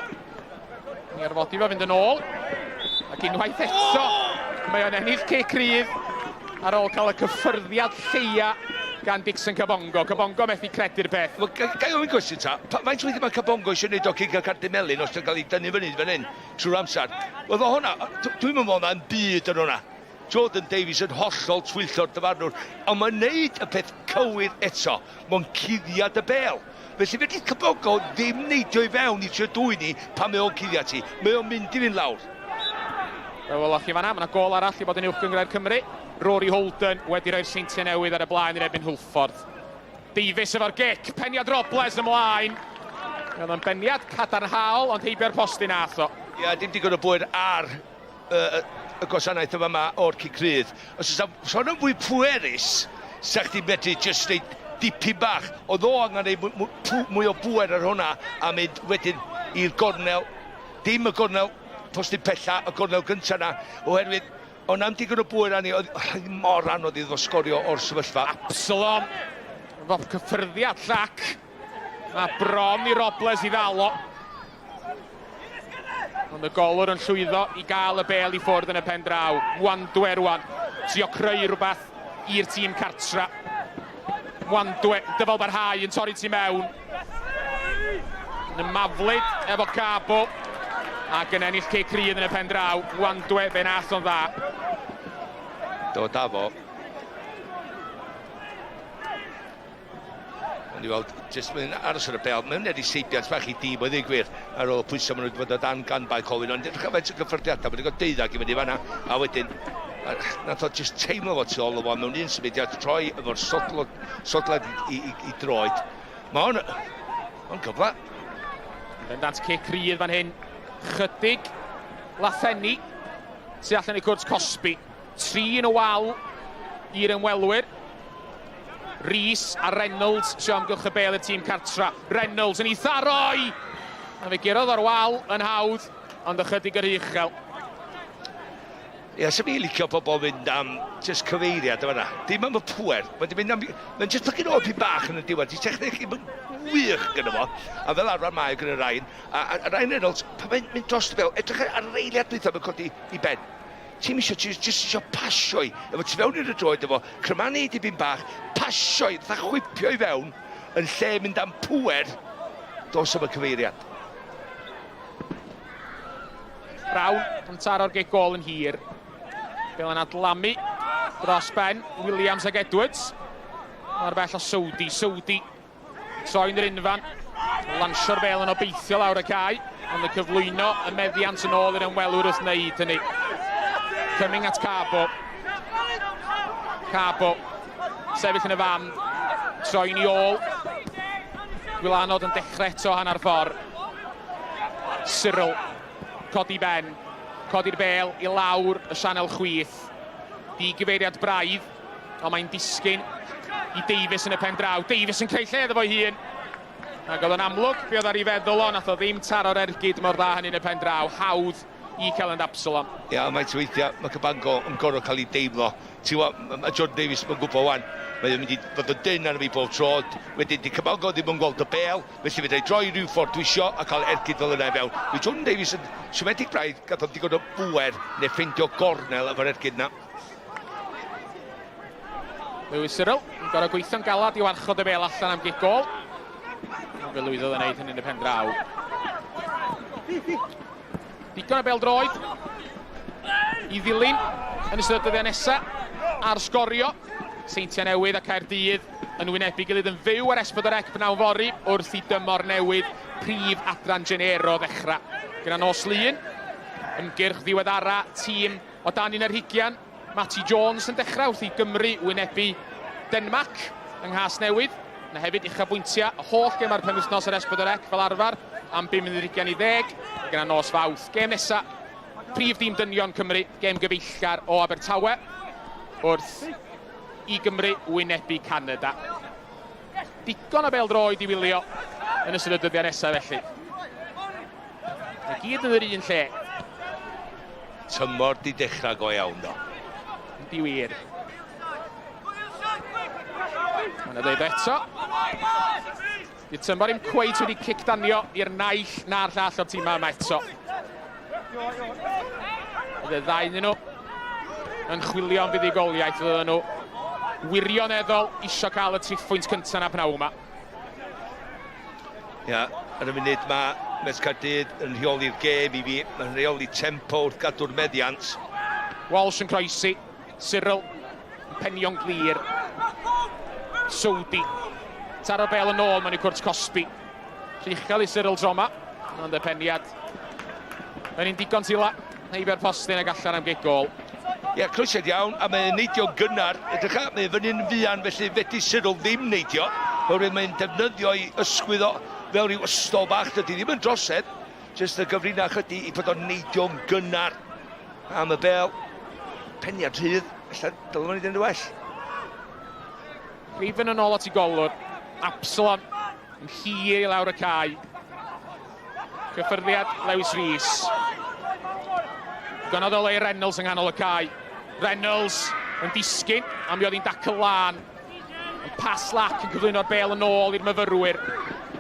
Ni arfodi fo fynd yn ôl. Ac unwaith eto. Mae o'n ennill cic rhydd ar ôl cael y cyffyrddiad lleia gan Dixon Cabongo. Cabongo methu credu'r peth. Gai ofyn cwestiwn ta, faint wedi mae Cabongo eisiau gwneud o cig a Cardiff Melyn os ti'n cael ei dynnu fyny fan hyn trwy'r amser? Oedd o hwnna, dwi'n meddwl hwnna yn byd yn hwnna. Jordan Davies yn hollol twyllo'r dyfarnwr, ond mae'n neud y peth cywir eto. Mae'n cuddiad y bel. Felly fe gyd Cabongo ddim neidio i fewn i trio dwy ni pan mae o'n cuddiad ti. Mae o'n mynd i fynd lawr. Welwch chi fanna, mae yna gol arall i bod yn uwch gyngred Cymru. Rory Holden wedi rhoi'r seintiau newydd ar y blaen i'r ebyn Hwlffordd. Davies efo'r gic, peniad Robles ymlaen. Oedd yn beniad cadarnhaol, ond heibio'r posti nath o. Ia, dim digon o bwyr ar y gwasanaeth yma o'r Caerdydd. Os oes o'n fwy pwerus, sa chdi medru jyst neud dipyn bach. Oedd o angen neud mwy o bwyr ar hwnna a mynd wedyn i'r gornel. Dim y gornel posti pella, y gornel gyntaf na, oherwydd o'n am digon o bwyr arni, oedd mor anodd iddo sgorio o'r sefyllfa. Absalom, efo cyffyrddiad llac. Mae bron i Robles i ddalo. Ond y golwr yn llwyddo i gael y bel i ffwrdd yn y pen draw. Wandwe rwan, trio creu rhywbeth i'r tîm cartra. Wandwe, dyfal barhau yn torri ti mewn. Yn maflyd efo Cabo. Ac yn ennill Caerdydd yn y pen draw. Wandwe, fe nath o'n dda. Do, da fo. Ond i weld, jyst mynd aros ar y bel, mae'n edrych seibiant bach i dîm, oedd ei gwir, ar ôl pwysau maen nhw wedi bod o dan gan Bae Colwyn, ond edrych am faint o gyffyrddiadau, mae'n dweud deuddag i fynd i fanna, a wedyn, nath o jyst teimlo fod tu ôl o fo, mewn un symudiad, troi efo'r sodled i droed. Mae o'n gyfle. Bendant Caerdydd fan hyn, chydig lathenni, sydd allan i cwrs Cosby. 3 yn y wal i'r ymwelwyr. Rhys a Reynolds sy'n amgylch y bel y tîm cartra. Reynolds yn ei tharoi! A fe girodd o'r wal yn hawdd, ond ychydig yr uchel. Ia, sy'n mi licio pobl fynd am jyst cyfeiriad yma na. Dim am y pwer. Mae'n jyst plygu'n opi bach yn y diwedd. Di technic yn wych gyda fo. A fel arfer mae gyda Ryan. A Ryan Reynolds, pan mae'n mynd dros y bel, edrych ar reiliad dwytha mae'n codi i ben. Ti'n jyst isio pasioi, efo ti fewn i'r droed efo, crymanu dipyn bach, pasioi, dda chwipio i fewn, yn lle mynd am pwer, dos am y cyfeiriad. Brown yn taro'r gig gol yn hir. Bel yn adlamu dros ben, Williams ag Edwards. Ar bell o Sowdi, troi'n yr unfan, lansio'r bel yn obeithio lawr y cae, ond y cyflwyno y meddiant yn ôl i'r ymwelwr wrth wneud hynny. Coming at Cabo, sefyll yn y fan, troi'n i ôl. Gwylanod yn dechrau eto hanner ffordd. Cyril, codi ben, codi'r bel i lawr y sianel chwith. Di gyfeiriad braidd, ond mae'n disgyn i Davies yn y pen draw. Davies yn creu lle iddo fo'i hun. Ac oedd yn amlwg, be oedd ar ei feddwl o, nath o ddim taro'r ergyd mor dda hynny yn y pen draw. Hawdd i Celyn Absalom. Ia, mae'n weithiau, mae Cabango yn gorau cael ei deimlo. Mae Jordan Davies yn gwybod wan. Mae'n mynd i fod yn dyn ar y fi bob trod. Wedyn, di Cabango ddim yn gweld y bel, felly fydd ei droi rhyw ffordd dwisio a cael ergyd fel yna i fewn. Mae Jordan Davies yn siomedig braidd, gath o'n digon o bwer neu ffeindio gornel efo'r ergyd na. Lewis Cyril yn gorau gweithio'n galad i warchod y bel allan am gig gol. Fe lwyddodd yn neud hynny yn y pen draw. Digon o Pêl-droed i ddilyn yn ystod y dyddiau nesaf ar sgorio. Seintiau newydd a Caerdydd yn wynebu gilydd yn fyw ar Esbydorec Bnawn Fori wrth i dymor newydd prif adran Genero ddechrau. Gyda nos lun, ymgyrch ddiweddara tîm o dan un ar hugian. Matty Jones yn dechrau wrth i Gymru wynebu Denmarc yng Nghas Newydd. Na hefyd uchafbwyntiau y holl gem ar penwythnos ar Esbydorec fel arfer am 5:20 gyda nos Fawrth. Gem nesa, prif dîm dynion Cymru, gem gyfeillgar o Abertawe wrth i Gymru wynebu Canada. Digon o Pêl-droed i wylio yn ystod y dyddiau nesaf felly. I gyd yn yr un lle. Tymor di dechrau go iawn do. Di wir. Mae'n dweud eto. Di tymor im cweith wedi cicdanio i'r naill na'r llall o'r tîm yma eto. Bydd y ddau nhw yn chwilio am fuddugoliaeth, fydden nhw wirioneddol isio cael y triphwynt cyntaf na pnawn yma. Ia, ar y munud mae Caerdydd yn rheoli'r gêm i fi, mae'n rheoli tempo wrth gadw'r meddiant. Walsh yn croesi, Cyril yn penio'n glir. Sowdi, taro'r bel yn ôl, mae'n i cwrt Cosby. Rhichel i Cyril Droma, ond y peniad. Mae'n un digon tila, heibio'r postyn ag allan am gig gol. Ia, crwysiad iawn, a mae'n neidio gynnar. Edrych a, mae'n fyny'n fuan, felly fedi Cyril ddim neidio. Oherwydd mae'n defnyddio i ysgwydd o fel rhyw ystol bach, dydy ddim yn drosedd. Jyst y gyfrinach ydy i bod o'n neidio'n gynnar am y bel. Peniad rhydd, allan dylwn ni ddim yn well. Rifyn yn ôl at ei golwr. Absalom yn hir i lawr y cae. Cyffyrddiad Lewis Rhys. Gynodd o le Reynolds yng nghanol y cae. Reynolds yn disgyn, a mi oedd hi'n dacl lan. Yn pas lac yn cyflwyno'r bel yn ôl i'r myfyrwyr.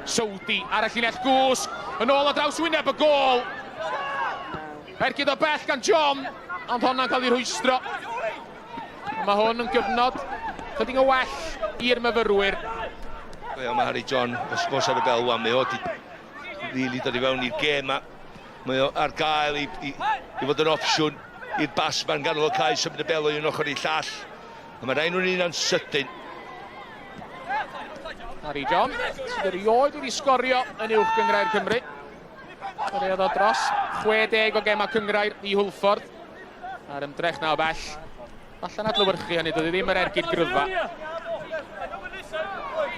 Sowdi ar y llinell gwsg, yn ôl a draws wyneb y gôl. Ergyd o bell gan John, ond hwnna'n cael ei rhwystro. Mae hwn yn gyfnod chydig o well i'r myfyrwyr. Mae Harry John, ysgwrs ar y bel wan, mae o wedi dod i fewn i'r gêm. Mae o ar gael i fod yn opsiwn i'r bas ma'n ganol y cae symud y bel o un ochr i llall. A mae'r ein nhw'n un yn sydyn. Harry John, sydd erioed wedi sgorio yn uwch gyngrair Cymru. Cyrraedd o dros 60 o gemau cyngrair i Hwlffordd. A'r ymdrech na o bell. Allan adlewyrchu hynny, doedd ddim yr ergyd gryfa.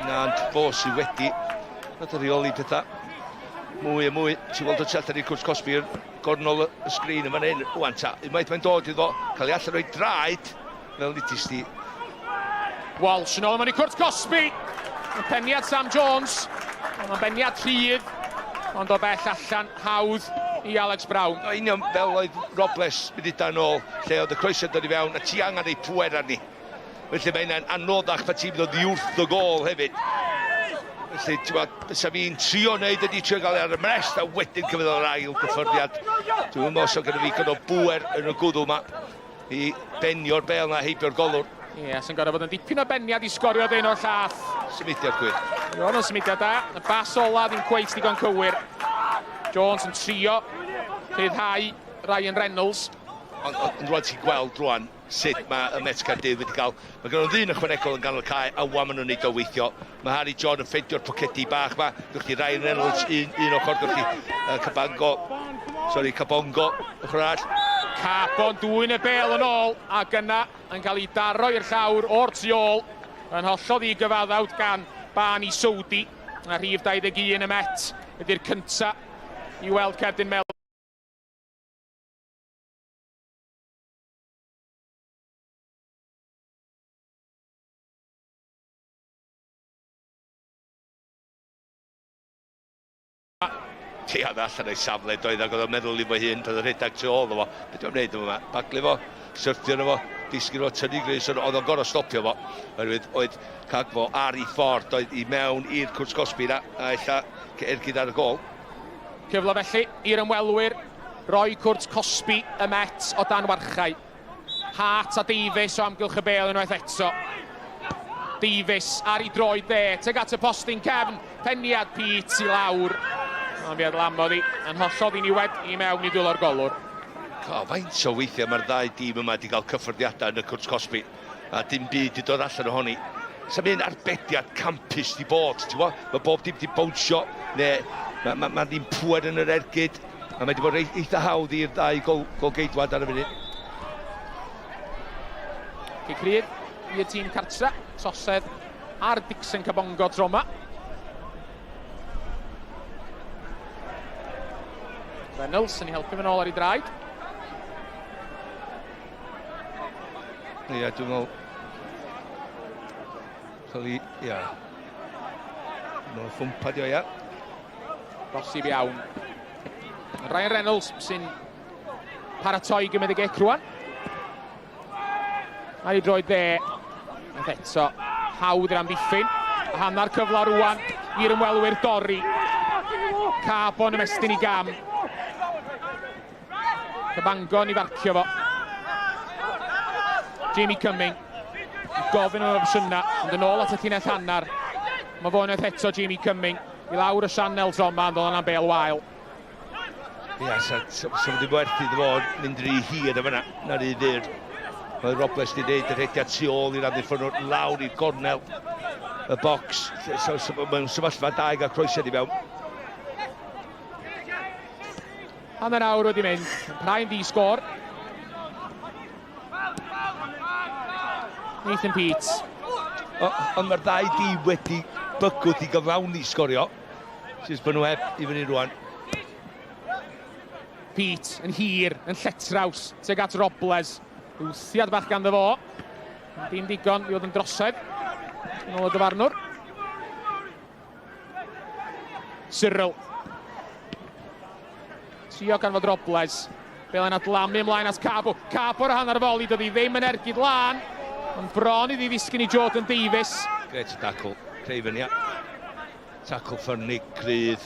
Na'n fo sydd wedi nad y reoli pethau. Mwy a mwy, ti'n gweld o tu allan i'r cwrs Cosby yn gornol y sgrin yma'n hyn. Wan ta, unwaith mae'n dod iddo, cael ei allan o'i draed, fel nidys ti. Walsh yn ôl yma'n i cwrs Cosby. Yn peniad Sam Jones. Mae'n beniad rhydd. Ond o bell allan hawdd i Alex Brown. O union fel oedd Robles mynd i dan ôl, lle oedd y croesiad dod i fewn, a ti angen ei pwer arni. Felly mae'n anoddach pa ti'n dod i wrth y gôl hefyd. Felly, ti'n gwybod, bysa fi'n trio wneud ydi trio gael ar y mrest a wedyn cyfyd o'r ail gyffyrddiad. Dwi'n meddwl os o gyda fi gyda bwer yn y gwddw yma i benio'r bel na heibio'r golwr. Ie, sy'n gorau bod yn dipyn o beniad i sgorio dyn o'r llath. Symudiad gwir. Iwan yn symudiad da. Y bas ola ddim cweit digon cywir. Jones yn trio rhyddhau Ryan Reynolds. Ond rwan ti'n gweld rwan sut mae y Met Caerdydd wedi cael. Mae gen nhw ddyn ychwanegol yn ganol y cae a wan maen nhw'n neud o weithio. Mae Harry John yn ffeindio'r pocedi bach ma. Gwch chi Ryan Reynolds un ochr, gwch chi Cabongo ochr all. Capon dwy'n y bel yn ôl ac yna yn cael ei daro i'r llawr o'r tu ôl. Yn hollol i gyfaddawd gan Bani Sowdi. A rhif 21 y Met ydy'r cynta i weld Cardiff Met. Ti oedd allan o'i safle doedd ac oedd o'n meddwl i fo hun bydd y rhedag tu ôl o fo. Beth o'n wneud yma? Baglu fo, syrthio yna fo, disgyn fo, tynnu gris, oedd o'n gorau stopio fo. Oedd Cagfo ar ei ffordd oedd i mewn i'r cwrs Cosby na a ella ergyd ar y gol. Cyfle felly i'r ymwelwyr, roi cwrs Cosby y Met o dan warchau. Hart a Davies o amgylch y bel unwaith eto. Davies ar ei droed dde, teg at y postyn cefn, peniad Pete i lawr. Ond fi adlamodd hi yn hollol ddiniwed i mewn i dwylo'r golwr. Faint o weithiau mae'r ddau dîm yma wedi cael cyffyrddiadau yn y cwrs Cosby a dim byd i dod allan ohoni. Sa'n mynd arbediad campus di bod, ti'n gwybod? Mae bob dim di bownsio, neu mae ddim pwer yn yr ergyd a mae wedi bod eitha hawdd i'r ddau golgeidwad ar y funud. Cycrydd i'r tîm cartra, Tosedd ar Dixon Cabongo tro yma. Reynolds yn ei helpu fy'n ôl ar ei draed. Ie, dwi'n meddwl... Ie. Mae'n ffwmpad o, ia. Bosib iawn. Ryan Reynolds sy'n paratoi gymryd y gec rwan. Ar ei droed dde. Ond eto, hawdd i'r amddiffyn. A hannar cyfla rwan i'r ymwelwyr dorri. Carbon ymestyn i gam. Cabangon i farcio fo. Jamie Cumming. Gofyn o'r opsiyna, ond yn ôl at y llinell hannar. Mae fo'n eto Jamie Cumming. I lawr y sianel tro yma, ond o'n bel wael. Ia, sa'n wedi werth iddo fo mynd rhy hir am yna, na'r un ddyr. Mae Robles wedi gwneud y rhediad tu ôl i'r amddiffynwr lawr i'r gornel y bocs. Mae'n sefyllfa da i gael croesiad i fewn. Hanner awr wedi mynd, Rhaen di sgôr. Nathan Peets. Ond mae'r ddau di wedi bygwth i gyflawni sgorio. Sy'n bod nhw heb i fyny rwan. Pete yn hir, yn lletraws, teg at Robles. Wthiad bach ganddo fo. Dim digon i fod yn drosedd. Yn ôl y dyfarnwr. Cyril. Trio gan fod Robles. Bel yn adlamu ymlaen at Cabo. Cabo ar hanner foli, doedd hi ddim yn ergyd lan. Ond bron iddi ddisgyn i Jordan Davies. Gret tackle, Craven, ia. Tackle ffyrnig, crydd.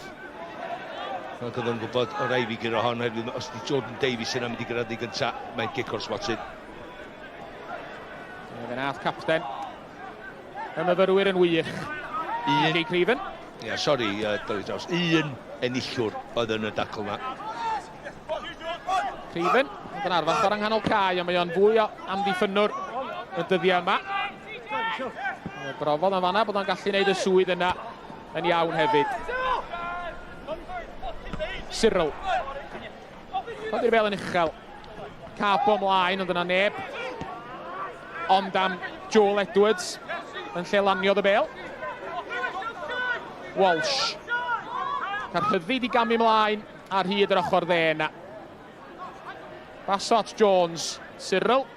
Ac oedd yn gwybod o rai fi gyda hon, os di Jordan Davies yna mynd i gyrraedd i gynta, mae'n gic o'r smotin. Fe nath capten. Y myfyrwyr yn wych. Un i Craven. Ia, sori, Dori Draws. Un enillwr oedd yn y tackle yma. Craven, yn arfach ar anghanol cae, ond mae o'n fwy o amddiffynwr y dyddiau yma. Brofodd yn fanna bod o'n gallu gwneud y swydd yna yn iawn hefyd. Cyril. Oedd i'r bel yn uchel. Cabo ymlaen, ond yna neb. Ond am Joel Edwards yn lle laniodd y bel. Walsh. Carhyddid i gamu ymlaen ar hyd yr ochr dde yna. Basot Jones, Cyril.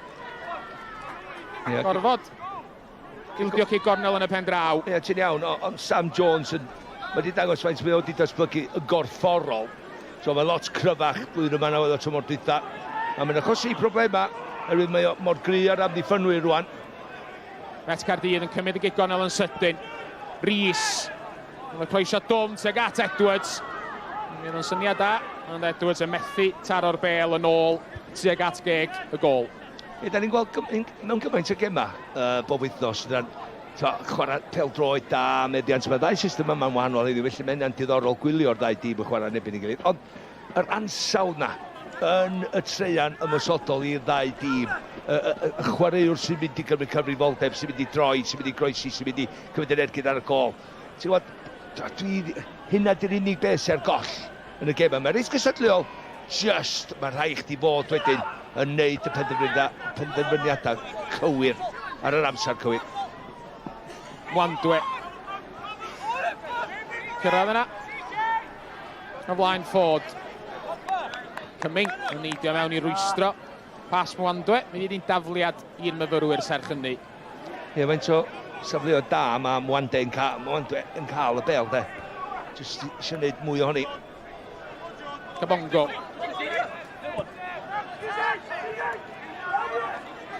Gorfod ildio ci gornel yn y pen draw. Ie, ti'n iawn, ond Sam Jones mae wedi dangos faint mae wedi datblygu y gorfforol. So mae lot cryfach blwyddyn yma na oedd o tymor dwytha. A mae'n achosi problema, oherwydd mae o mor gry ar amddiffynwyr rwan. Met Caerdydd yn cymryd y gig gornel yn sydyn. Rhys. Mae'n croesio dwm teg at Edwards. Mae'n yn syniad da, ond Edwards yn methu taro'r bel yn ôl teg at geg y gol. Da ni'n gweld mewn gymaint o gema bob wythnos, chwarae pêl-droed da, meddiant, mae ddau system yma'n wahanol iddi, felly mae'n diddorol gwylio'r ddau dîm yn chwarae nebyn i gilydd. Ond yr ansawdd na yn y treian ymwysodol i'r ddau dîm, y chwaraewr sy'n mynd i gymryd cyfrifoldeb, sy'n mynd i droi, sy'n mynd i groesi, sy'n mynd i cymryd yn ergyd ar y gol. Ti'n gwybod, hynna di'r unig beth sy'n goll yn y gema. Mae'r reis gysadleol, mae rhai chdi fod wedyn yn neud y penderfyniadau cywir ar yr amser cywir. Wandwe. Cyrraedd yna. O flaen Ford. Cyming yn neidio mewn i rwystro. Pas Wandwe. Mynd i'n dafliad i'r myfyrwyr serch hynny. Ie, faint o safleoedd da mae Wandwe yn cael y bel, de. Just eisiau gwneud mwy ohoni. Cabongo.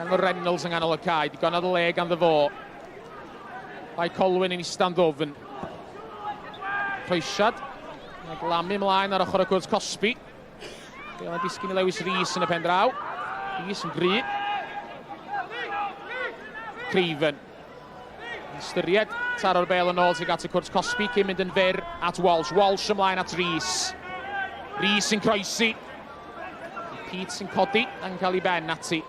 Gan o'r Reynolds yng nghanol y cae, digonad y le ganddo fo. Bae Colwyn yn istan ddofn. Croesiad. Glamu ymlaen ar ochr y cwrs Cosby. Gael yn disgyn i Lewis Rhys yn y pen draw. Rhys yn gry. Craven. Ystyried taro'r bel yn ôl sy'n at y cwrs Cosby cyn mynd yn fyr at Walsh. Walsh ymlaen at Rhys. Rhys yn croesi. Pete sy'n codi yn cael ei ben ati.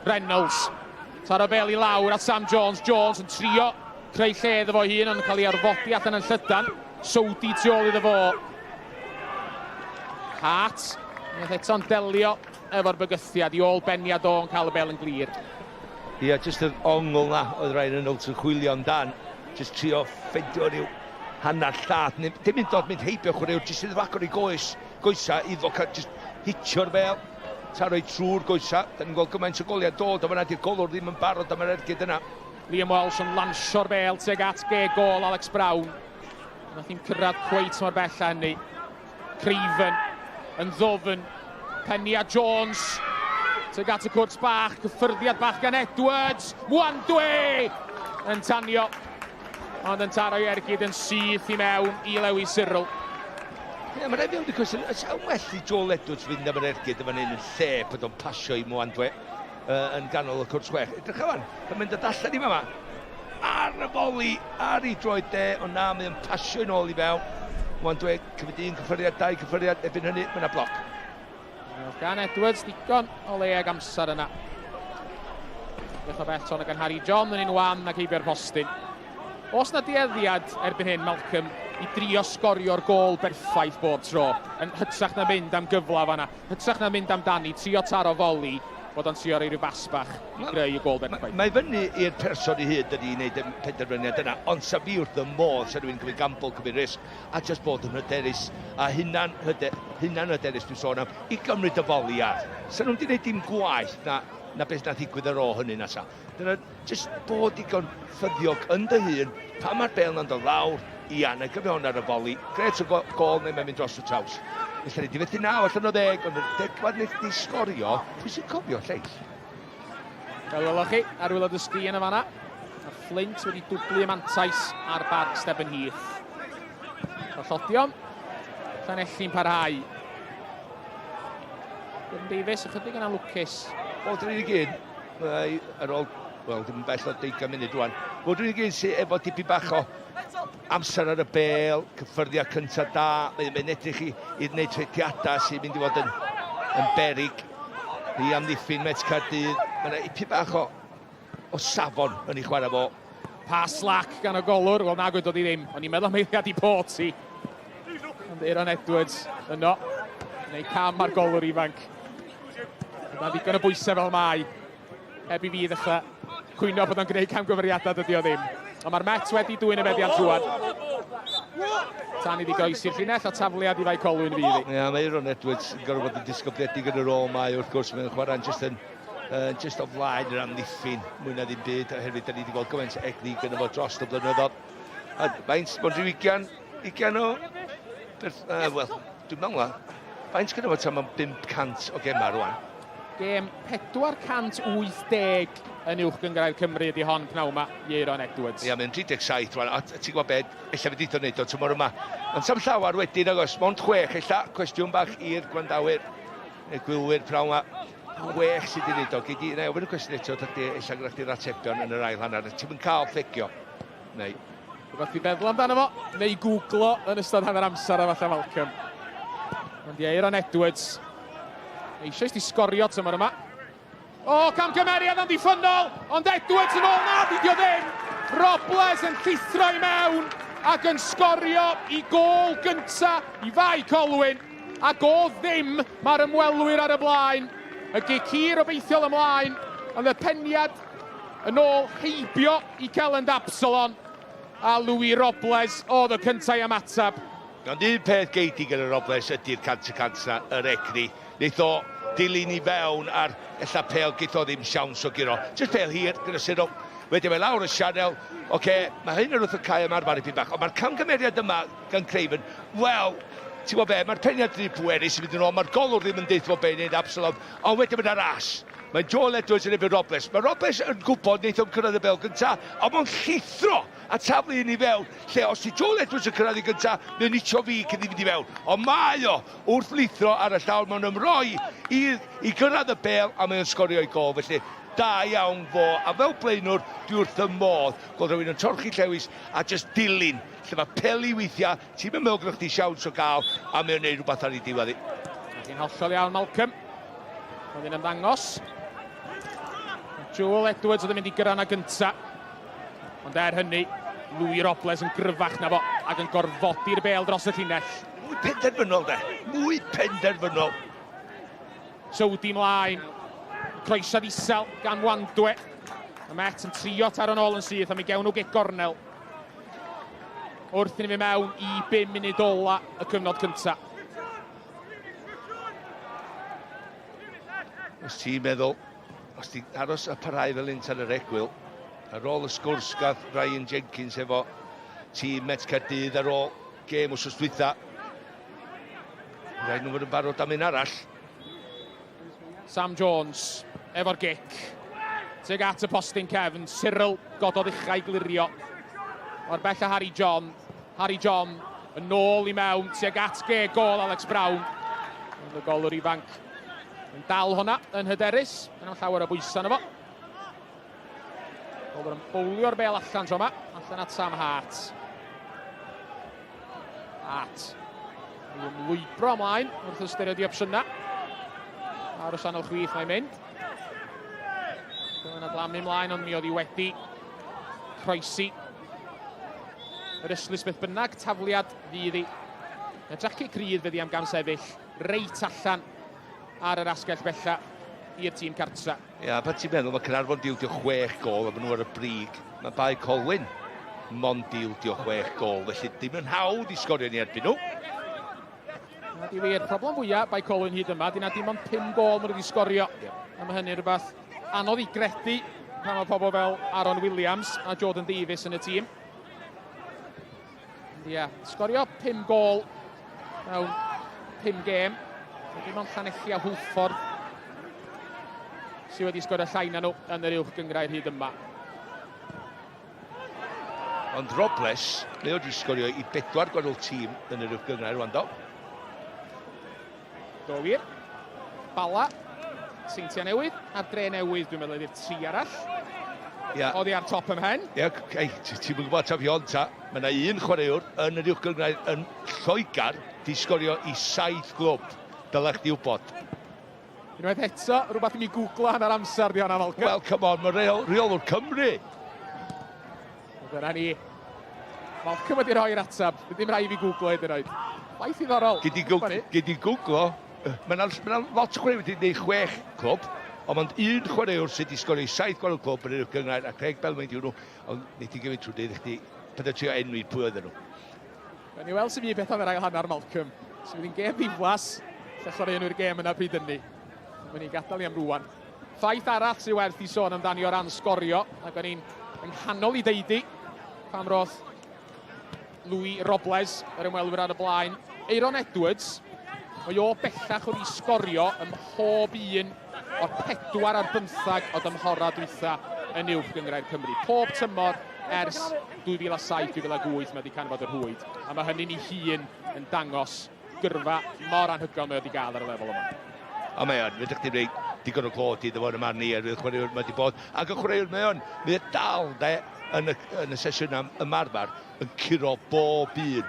Reynolds. Taro'r bel i lawr at Sam Jones. Jones yn trio creu lle iddo fo hun ond yn cael ei arfodi allan yn llydan. Sowdi tu ôl iddo fo. Hart. Nath eto'n delio efo'r bygythiad i ôl beniad o'n cael y bel yn glir. Ia, jyst yr ongl na oedd Reynolds yn chwilio amdan. Jyst trio ffeindio rhyw hanner lladd. Dim yn dod mynd heibio chwaraewr, jyst iddo facor i goesa iddo cael jyst hitio'r bel. Taro i trwy'r goesa. Da ni'n gweld gymaint o goliau dod, a fyna di'r golwr ddim yn barod am yr ergyd yna. Liam Walsh yn lansio'r bel teg at geg gol Alex Brown. Nath hi'n cyrraedd cweit mor bell a hynny. Craven yn ddofn. Penny a Jones. Teg at y cwrs bach, cyffyrddiad bach gan Edwards. Wandwe! Yn tanio. Ond yn taro i ergyd yn syth i mewn i Lewis Cyril. Ie, mae'n rhaid i wedi cwestiwn, ysa'n well i Joel Edwards fynd am yr ergyd yma'n un yn lle bod o'n pasio i Wandwe yn ganol y cwrs chwech. Edrych awan, pan mynd o dallan i yma. Ar y boli, ar ei droed de, ond na, mae'n pasio yn ôl i fewn. Wandwe, cyfyd un cyffyriad, dau cyffyriad, ebyn hynny, mae'n bloc. Gan Edwards, digon o leeg amser yna. Beth o beth o'n gan Harry John yn un wan ac eibio'r postyn. Os na dieddiad erbyn hyn, Malcolm, i drio sgorio'r gol berffaith bob tro, yn hytrach na mynd am gyfla fanna, hytrach na mynd amdani, trio taro foli, bod o'n trio roi rhyw bas bach i greu y gol berffaith. Mae fyny i'r person i hyd ydy i wneud y penderfyniad yna, ond sa fi wrth y modd sa rhywun cymryd gamble, cymryd risg, a just bod yn hyderus, a hynna'n hyderus dwi'n sôn am, i gymryd y foli ar. Sa nhw'n di wneud dim gwaith na beth na ddigwydd ar ôl hynny nasa. Dyna just bod digon ffyddiog yn dy hun, pan mae'r bel na'n dod lawr, i aneg y fewn ar y foli, gret o gol neu mae'n mynd dros y traws. Felly, di fethu 9 allan o 10, ond y degfad wneud ni sgorio, pwy sy'n cofio lleill? Fel welwch chi, ar wylod y sgrin y fanna. A Flint wedi dwblu y mantais ar barc Steben Heath. Gollodion, Llanelli'n parhau. Gordon Davies, ychydig yna lwcus. Bod rydyn ni gyn, ar ôl, wel, dim yn bell o 20 munud rwan. Bod rydyn ni gyn sy'n efo dipyn bach o amser ar y bel, cyffyrddiad cyntaf da, mae'n edrych i wneud trediadau sy'n mynd i fod yn berig i amddiffyn Met Caerdydd. Mae'n ipyn bach o safon yn ei chwarae fo. Pas lac gan y golwr, wel na gwydodd i ddim, ond i'n meddwl meiliad i Porty. Ond Aaron Edwards yno, neu cam ar golwr ifanc. Yna ddigon o bwysau fel mai, heb i fi ddechrau cwyno bod o'n gwneud camgyfriadau dydy o ddim. Ond mae'r Met wedi dwy'n y meddiant rwan. Tan iddi goesi'r llinell o tafliad i Bae Colwyn fydd. Ie, mae Aaron Edwards yn gorfod bod yn disgobliedig yn yr ôl mae, wrth gwrs, mae'n chwarae'n just o flaen yr amddiffyn, mwy na ddim byd, oherwydd da ni wedi gweld gymaint egni gyda fo dros y blynyddoedd. A faint, bod rhyw 20 o... Wel, dwi'n meddwl, faint gyda fo tam am 500 o gemau rwan. Gem 480 yn uwch gyngrair Cymru ydi hon pnaw yma i Aaron Edwards. Ie, mae'n 37 rwan, a ti'n gwybod beth, ella fe dito wneud o tymor yma. Ond sam llawar wedyn agos, mond 6, ella cwestiwn bach i'r gwandawyr, neu gwylwyr prawn yma. 6 sydd wedi wneud o, gei di, neu ofyn y cwestiwn eto, ella gyda chdi'r atebion yn yr ail hanner, ti'n mynd cael ffegio, neu. Rhywbeth i feddwl amdano fo, neu googlo yn ystod hanner amser a falle Malcolm. Ond ie, Aaron Edwards, eisiau di sgorio tymor yma. O, camgymeriad yn ddiffynol, ond Edwards yn ôl na, didio ddim. Robles yn llithro i mewn ac yn sgorio i gol gynta i Bae Colwyn. Ac o ddim mae'r ymwelwyr ar y blaen. Y gic hir obeithiol ymlaen, ond y peniad yn ôl heibio i Celyn Absalon. A Louis Robles oedd y cyntaf i ymatab. Ond un peth geidi gyda Robles ydy'r 100% na, yr egni. Neith o dilyn i fewn ar ella pêl geith o ddim siawns o giro. Just pêl hir gyda Cyril. Wedyn mae lawr y sianel. Mae hyn yn wrth y cae ymarfer i byd bach. Ond mae'r camgymeriad yma gan Craven, wel, ti'n gwybod be, mae'r peniad yn ei pwerus i fynd yn ôl. Mae'r golwr ddim yn deithio be wneud Absalom. Ond wedyn mae'n ras. Mae Joel Edwards yn efo Robles. Mae Robles yn gwybod wneud o'n cyrraedd y bel gyntaf. Ond mae'n llithro a taflu yn ei fewn. Lle os di Joel Edwards yn cyrraedd i gyntaf, mae'n nitio fi cyn i fynd i fewn. Ond mae o wrth lithro ar y llawr. Mae'n ymroi i gyrraedd y bel a mae'n sgorio i gol. Felly da iawn fo. A fel blaenwr, dwi wrth y modd. Gweld rhywun yn torchi llewis a just dilyn. Lle mae peli weithiau, ti'n mynd mewn gyda chdi siawns o gael a mae'n neud rhywbeth ar ei diwedd i. Mae'n hollol iawn Malcolm. Mae'n ymddangos. Joel Edwards oedd yn mynd i gyrra'n a gynta. Ond hynny, Louis Robles yn gryfach na fo ac yn gorfodi'r bel dros y llinell. Mwy penderfynol de, mwy penderfynol. Sowdi mlaen, croesad isel gan Wandwe. Y Met yn trio taro nôl yn syth am ei gewn nhw gig gornel. Wrth i ni fi mewn i 5 munud ola y cyfnod cynta. Os ti'n meddwl, os ti aros y parhau fel un tan yr egwyl, ar ôl y sgwrs gath Ryan Jenkins efo tîm Met Caerdydd ar ôl gêm wrth dwytha. Rhaid nhw fod yn barod am un arall. Sam Jones efo'r gic. Teg at y postyn cefn, Cyril gododd uchau glirio. O'r bell a Harry John. Harry John yn ôl i mewn, teg at gol Alex Brown. Ond y golwr ifanc yn dal hwnna yn hyderus. Yn am llawer o bwysau yna fo. Golwr yn bowlio'r bel allan tro yma. Allan at Sam Hart. Hart. Yn lwybro ymlaen wrth ystyried i opsiynau. Ar y sanol chwith mae'n mynd. Yn adlamu ymlaen, ond mi oedd hi wedi croesi. Yr yslys beth bynnag, tafliad fydd hi. Edrych i Caerdydd fyddi am gam sefyll reit allan ar yr asgell bella. i'r tîm cartra. Ia, pa ti'n meddwl, mae Caernarfon dildio 6 gol a maen nhw ar y brig. Mae Bae Colwyn mond dildio 6 gol, felly dim yn hawdd i sgorio ni erbyn nhw. Na di wir, problem fwyaf Bae Colwyn hyd yma, dyna dim ond 5 gol maen nhw wedi sgorio. A mae hynny rhywbeth anodd i gredu pan mae pobl fel Aaron Williams a Jordan Davies yn y tîm. Ia, sgorio 5 gol mewn 5 gêm. Dim ond Llanelli a Hwlffordd sydd wedi sgorio llai na nhw yn yr uwch gyngrair hyd yma. Ond Robles, mae wedi sgorio i 4 gwahanol tîm yn yr uwch gyngrair rwan do. Do wir. Bala, Seintia Newydd, a Dre Newydd, dwi'n meddwl ydy'r 3 arall. Oddi ar top ymhen. Ia, ti'n mynd gwybod tafion ta. Mae yna un chwaraewr yn yr uwch gyngrair yn Lloegar di sgorio i 7 glwb. Dylech di wybod. Unwaith eto, rhywbeth i mi googlo hanner amser di hwnna, Malcolm. Wel, come on, mae reolwr Cymru. Dyna ni. Malcolm wedi rhoi'r atab. Ddim rhaid i fi googlo hyd yn oed. Faith i ddorol. Gyd i googlo. Mae yna lot o chwaraewr wedi gwneud 6 clwb. Ond mae'n un chwaraewr sydd wedi sgorio i 7 gwahanol clwb yn yr uwch gyngrair, a Craig Belmain diw nhw. Ond nid i gyfyd trwy dweud i chdi, pan ydych chi'n enwi pwy oedden nhw. Fe ni weld sy'n fi beth am yr ail hanner, Malcolm. Sy'n fydd yn gêm ddiflas, lle chwarae nhw'r gêm yna pryd ynni. Mae'n ni'n gadael i am rwan. Ffaith arall sy'n werth i sôn amdani o ran sgorio, ac o'n i'n nghanol i deudi, pam roedd Louis Robles, yr ymwelwyr ar y blaen. Aaron Edwards, mae o bellach oedd i sgorio ym mhob un o'r 4 ar 15 o dymhora dwytha yn uwch gyngrair Cymru. Pob tymor ers 2007-2008 mae wedi canfod yr hwyd. A mae hynny'n ei hun yn dangos gyrfa mor anhygoel mae wedi gael ar y lefel yma. A mae o'n, fydych chi'n rhaid digon o glod i ddefod yma ni, ar y chwaraewr mae wedi bod. Ac y chwaraewr mae o'n, mae dal de, yn y sesiwn ymarfer yn curo bob un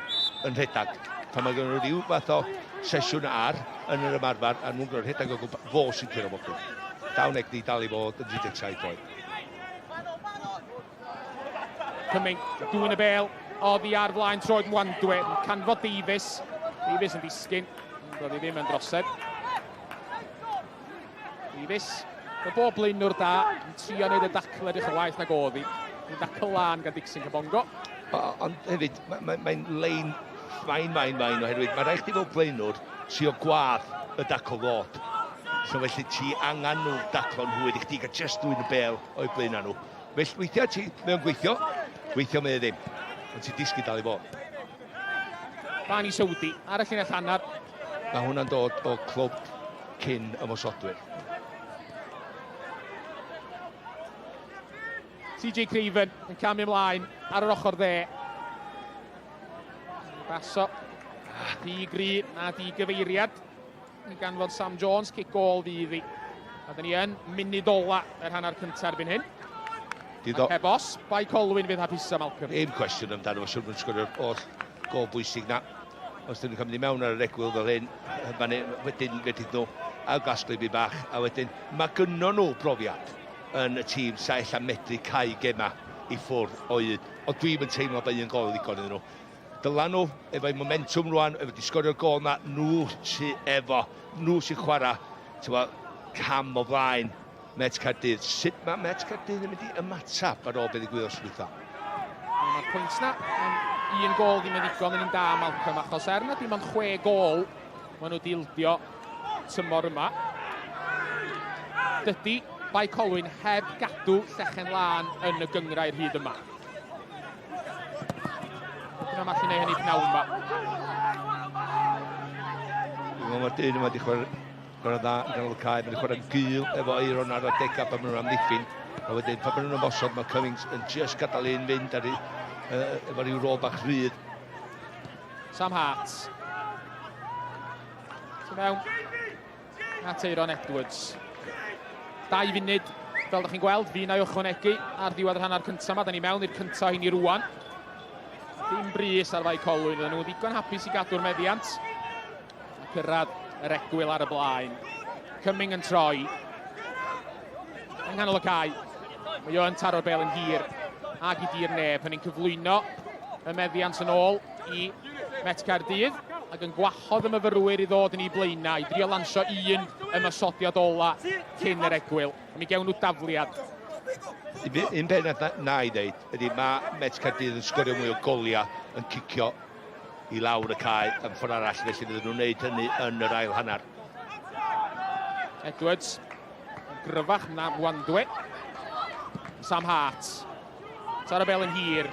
yn rhedag. Pan mae gen nhw rhyw fath o sesiwn ar yn yr ymarfer, a nhw'n gwneud rhedag o gwmpa, fo sy'n curo bob un. Dawneg di dal i fod yn 37 oed. Cyming, dŵn y bel, oddi ar flaen troed Mwandwe, canfod Davies. Davies yn disgyn, doedd hi ddim yn drosedd. Davies, y bob blaenwr da, yn trio wneud y dacl edrych y waith nag oddi. Yn dacl lan gan Dixon Cabongo. Ond hefyd, mae'n lein fain oherwydd mae rhaid chi fel blaenwr sy'n o gwadd y dacl ddod. So felly ti angen nhw daclo'n hwyd i chdi gael just dwi'n y bel o'i blaen nhw. Felly weithiau ti, mae'n gweithio mae ddim. Ond ti'n disgu dal i fod. Bani Sowdi, ar y llinell hanner. Mae hwnna'n dod o clwb cyn ymosodwyr. TJ Craven yn camu ymlaen ar yr ochr dde. Baso, di gri a di gyfeiriad. Yn ganfod Sam Jones, kick goal fydd hi. A dyn ni yn munud ola yr hanner cyntaf erbyn hyn. Ac ebos, Bae Colwyn fydd hapusa, Malcolm. Ein cwestiwn amdano fo, siwr yn sgwrio'r oll gol bwysig na. Os dyn nhw'n cymryd mewn ar y regwyl fel hyn, wedyn wedyn nhw a gasglu bach, a wedyn mae gynno nhw brofiad yn y tîm sa ella medru cau gema i ffwrdd o un. Ond dwi'n teimlo bod un gol ddigon iddyn nhw. Dyla nhw, efo'i momentum rwan, efo di sgorio'r gol na, nhw sy'n chwarae, cam o flaen Met Caerdydd. Sut mae Met Caerdydd yn mynd i ymatab ar ôl beth i gwylio'r switha? Mae'r pwynt na, un gol ddim yn ddigon yn un da, Malcolm, achos na dim ond 6 gol maen nhw dildio tymor yma. Dydy Bae Colwyn heb gadw llechen lan yn y gyngrair hyd yma. Dyna mae allu neud hynny pnawn yma. Mae'r dyn yma wedi chwarae dda yn ganol y cae, mae'n chwarae'n gul efo Eiron ar y degau pan maen nhw'n amddiffyn. A wedyn, pan maen nhw'n ymosod, mae Cummings yn just gadael un fynd efo rhyw rôl bach rhydd. Sam Hart. Ti'n mewn at Aaron Edwards. 2 funud, fel ydych chi'n gweld, fi na i ychwanegu ar ddiwedd yr hanner cyntaf yma. Da ni mewn i'r cyntaf hyn i rwan. Dim brys ar Bae Colwyn, oedden nhw ddigon hapus i gadw'r meddiant. A cyrraedd yr egwyl ar y blaen. Cumming yn troi. Yng nghanol y cae. Mae o yn taro'r bel yn hir. Ag i dir neb. Hynny'n cyflwyno y meddiant yn ôl i Met Caerdydd. ac yn gwahodd y myfyrwyr i ddod yn ei blaenau, i drio lansio un ymysodiad ola cyn yr egwyl. Mi gewn nhw dafliad. Un peth na i ddeud ydy mae Met Caerdydd yn sgorio mwy o goliau yn cicio i lawr y cae am ffordd arall, felly ydyn nhw'n gwneud hynny yn yr ail hanner. Edwards yn gryfach na Wandwe. Sam Hart. Taro bel yn hir.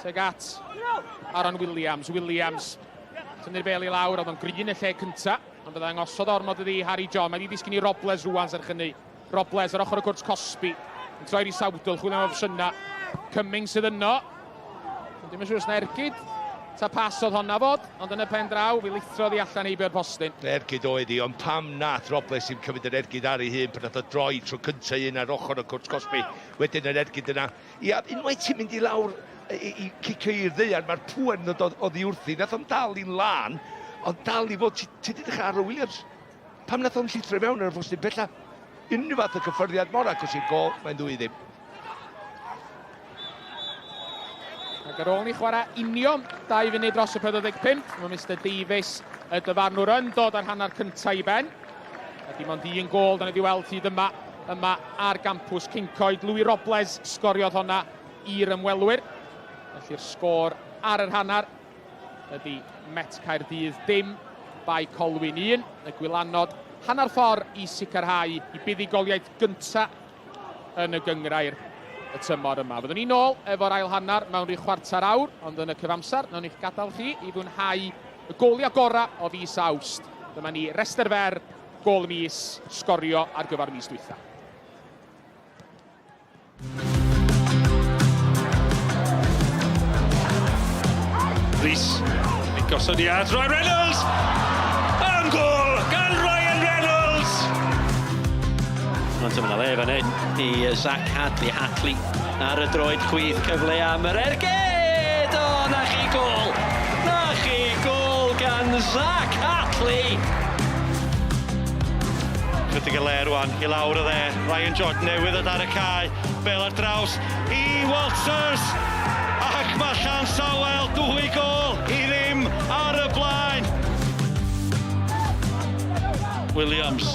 Teg at Aaron Williams. Williams tynnu'r bel i lawr, oedd o'n grin y lle cynta, ond byddai'n ngosod ormod ydi Harry John. Mae wedi disgyn i Robles rwan serch hynny. Robles ar ochr y cwrs Cosby. Yn troi'r i Sawdl, chwilio am opsiyna. Cummings sydd yno. Dim yn siŵr os na ergyd. Ta pas oedd honna fod, ond yn y pen draw, fi lithrodd i allan i byrd postyn. Ergyd oedd hi, ond pam nath Robles sy'n cymryd yr ergyd ar ei hun pan nath o droi tro cyntaf un ar ochr y cwrs Cosby. Wedyn yr ergyd yna. Ia, unwaith ti'n mynd i lawr i cicio i'r ddeiar, mae'r pwen oedd i wrthi. Nath o'n dal i'n lan, ond dal i fod, ti wedi dechrau Aaron Williams. Pam nath o'n llithro mewn ar y postyn bella? Unrhyw fath o cyffyrddiad mor ac os i'n gol, mae'n dwi ddim. Ac ar ôl ni chwarae union 2 funud dros y 45, mae Mr Davies y dyfarnwr yn dod ar hanner cyntaf i ben. A dim ond un gol, da ni wedi weld hyd yma ar gampws Cyncoed. Louis Robles sgoriodd honna i'r ymwelwyr. Felly'r sgôr ar yr hanner ydy Met Caerdydd dim, Bae Colwyn 1. Y gwylanod hanner ffordd i sicrhau i buddigoliaeth gyntaf yn y gyngrair y tymor yma. Fyddwn ni nôl efo'r ail hanner mewn rhyw chwarter awr, ond yn y cyfamser, nawn ni'ch gadael chi i fwynhau y goliau gorau o fis Awst. Dyma ni rester fer, gol mis, sgorio ar gyfer mis dwytha. Rhys, yn gosodiad, Ryan Reynolds! Yn gol gan Ryan Reynolds! Ond dyma na le fan hyn i Zach Hadley ar y droed chwydd cyfle am yr ergyd! O, na chi gol! Na chi gol gan Zach Hadley! Chydig y le rwan, i lawr y dde, Ryan Jordan newydd ar y cae, bel ar draws i Walters! Ac mae Llan Sawel, 2 gol i ddim ar y blaen! Williams.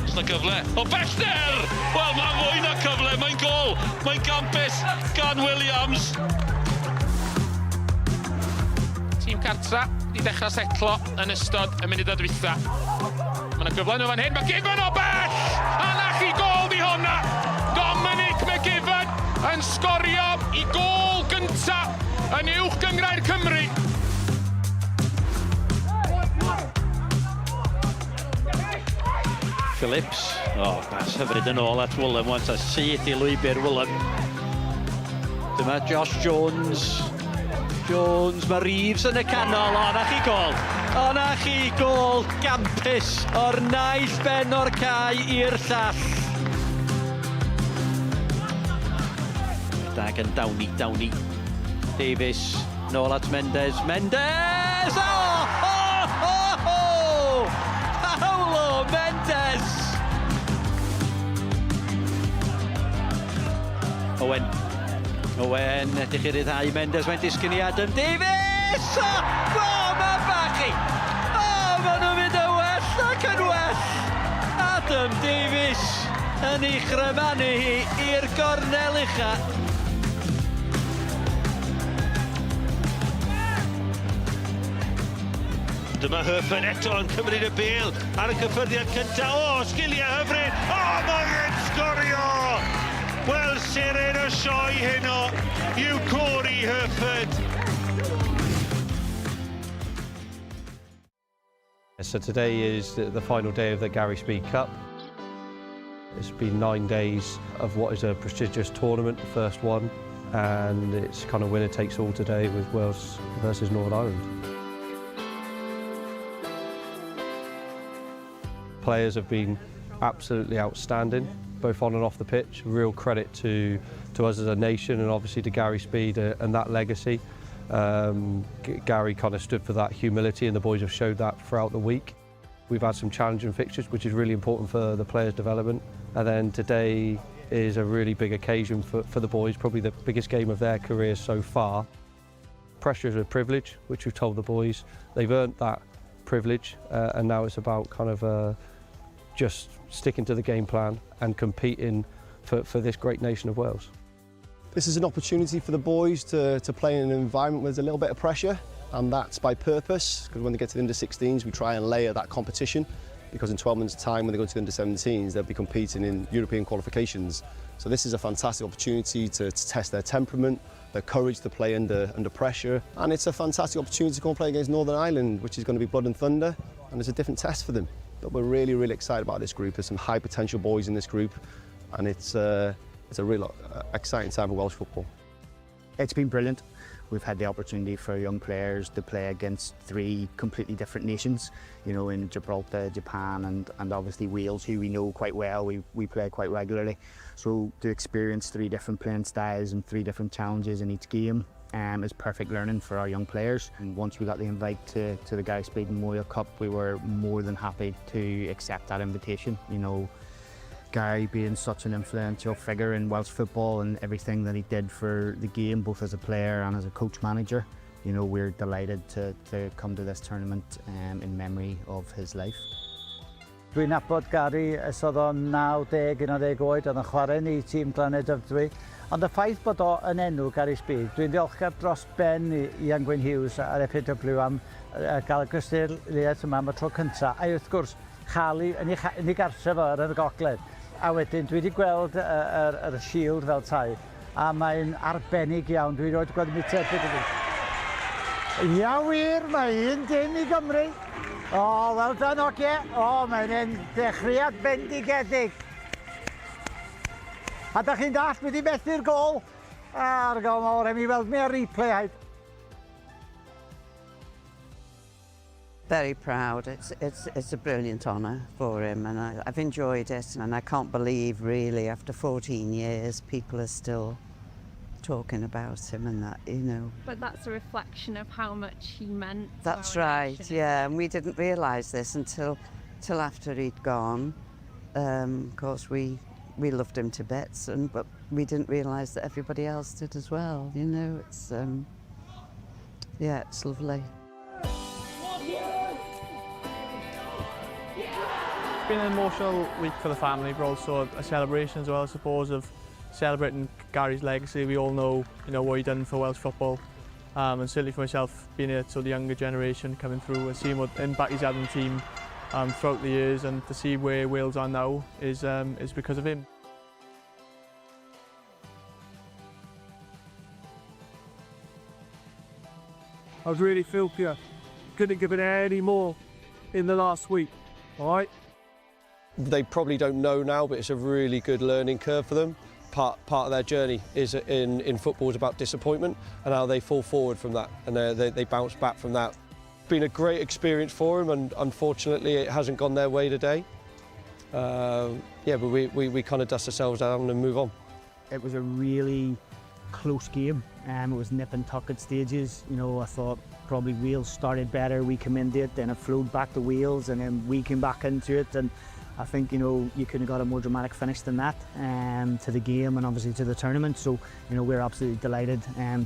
Oes na gyfle? O bellter! Wel, mae'n fwy na cyfle, mae'n gol! Mae'n gampus gan Williams! Tîm cartra wedi dechrau setlo yn ystod y munudau dwytha. Mae yna gyfle nhw fan hyn, mae Given o bell! A na chi gol di honna! Dominic McGiven yn sgorio i gol gynta yn uwch gyngrair Cymru. Phillips, bas hyfryd yn ôl at Woolham, wan ta syth i lwybr Woolham. Dyma Josh Jones. Mae Reeves yn y canol, o na chi gol. O na chi gol, gampus o'r naill ben o'r cae i'r llall. Dag yn Downey. Davies, nôl at Mendes. Paulo Mendes! Owen, edrych i'r ddau Mendes, mae'n disgyn i Adam Davies! Mae bachu! Maen nhw'n mynd yn well ac yn well! Adam Davies yn ei chrymanu hi i'r gornel ucha. Dyma Hurford eto yn cymryd y bêl ar y cyffyrddiad cyntaf. O, sgiliau hyfryd! O, mae'n sgorio! Wel, seren y sioe heno yw Corey Hurford. So today is the final day of the Gary Speed Cup. It's been 9 days of what is a prestigious tournament, the first one, and it's kind of winner takes all today with Wales versus Northern Ireland. Players have been absolutely outstanding, both on and off the pitch. Real credit to us as a nation and obviously to Gary Speed and that legacy. Gary kind of stood for that humility and the boys have showed that throughout the week. We've had some challenging fixtures, which is really important for the players' development. And then today is a really big occasion for the boys, probably the biggest game of their careers so far. pressure is a privilege, which we've told the boys. They've earned that privilege, and now it's about kind of just sticking to the game plan and competing for this great nation of Wales. This is an opportunity for the boys to play in an environment where there's a little bit of pressure, and that's by purpose, because when they get to the under-16s we try and layer that competition, because in 12 months' time when they go to the under-17s they'll be competing in European qualifications. So this is a fantastic opportunity to test their temperament, their courage to play under pressure, and it's a fantastic opportunity to go and play against Northern Ireland, which is going to be blood and thunder, and it's a different test for them. But we're really, really excited about this group. There's some high potential boys in this group, and it's a real exciting time for Welsh football. It's been brilliant. We've had the opportunity for young players to play against 3 completely different nations, you know, in Gibraltar, Japan and obviously Wales, who we know quite well, we play quite regularly. So to experience 3 different playing styles and 3 different challenges in each game is perfect learning for our young players. And once we got the invite to the Gary Speed Memorial Cup, we were more than happy to accept that invitation. You know, Gary being such an influential figure in Welsh football and everything that he did for the game, both as a player and as a coach manager, you know, we're delighted to come to this tournament in memory of his life. Dwi'n nabod Gary ers oedd o'n 90-11 oed, oedd yn chwarae ni tîm Glaned Dyfrdwy. Ond y ffaith bod o yn enw Gary Speed, dwi'n ddiolchgar dros ben i Ian Gwyn Hughes a'r FAW am gael y gystadleuaeth yma am y tro cyntaf. A wrth gwrs, chael yn ei gartref ar y gogledd. A wedyn, dwi wedi gweld yr shield fel tai, a mae'n arbennig iawn. Dwi wedi gweld mi tebyg ydy. Ia wir, mae un dim i Gymru. O, wel dan oce. O, mae'n dechreuad bendigedig. A da chi'n dall, wedi methu'r gol. A'r gol mawr, mi weld mi ar replay haid. Very proud. It's a brilliant honour for him, and I've enjoyed it, and I can't believe really after 14 years people are still talking about him and that, you know. But that's a reflection of how much he meant. That's right, yeah, and we didn't realise this until after he'd gone. Of course we loved him to bits, but we didn't realise that everybody else did as well, you know. It's yeah, it's lovely. It's been an emotional week for the family, but also a celebration as well, I suppose, of celebrating Gary's legacy. We all know, you know, what he done for Welsh football, and certainly for myself, being here to the younger generation coming through and seeing what impact he's had on the team throughout the years, and to see where Wales are now is because of him. I was really feel for you. Couldn't give it any more in the last week, all right? They probably don't know now, but it's a really good learning curve for them. Part of their journey is in football is about disappointment and how they fall forward from that, and they bounce back from that. It's been a great experience for them, and unfortunately it hasn't gone their way today. Yeah, but we kind of dust ourselves down and move on. It was a really close game. It was nip and tuck at stages. You know, I thought probably Wales started better, we came into it, then it flowed back to Wales, and then we came back into it. And I think, you know, you couldn't have got a more dramatic finish than that to the game and obviously to the tournament. So, you know, we're absolutely delighted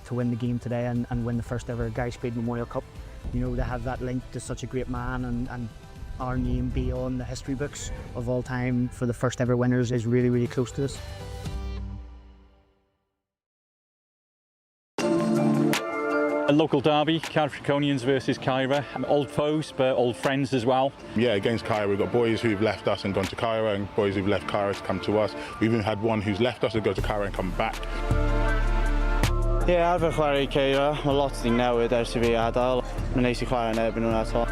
to win the game today and win the first ever Gary Speed Memorial Cup. You know, to have that link to such a great man and our name be on the history books of all time for the first ever winners is really, really close to us. A local derby, Cardiff versus Caerdydd. Old foes, but old friends as well. Yeah, against Caerdydd, we've got boys who've left us and gone to Caerdydd, and boys who've left Caerdydd to come to us. We've even had one who's left us and go to Caerdydd and come back. Yeah, arfer chwarae i Caerdydd. Mae lot ni'n newid ers I fi adael. Mae'n neis I chwarae yn erbyn hwnna eto.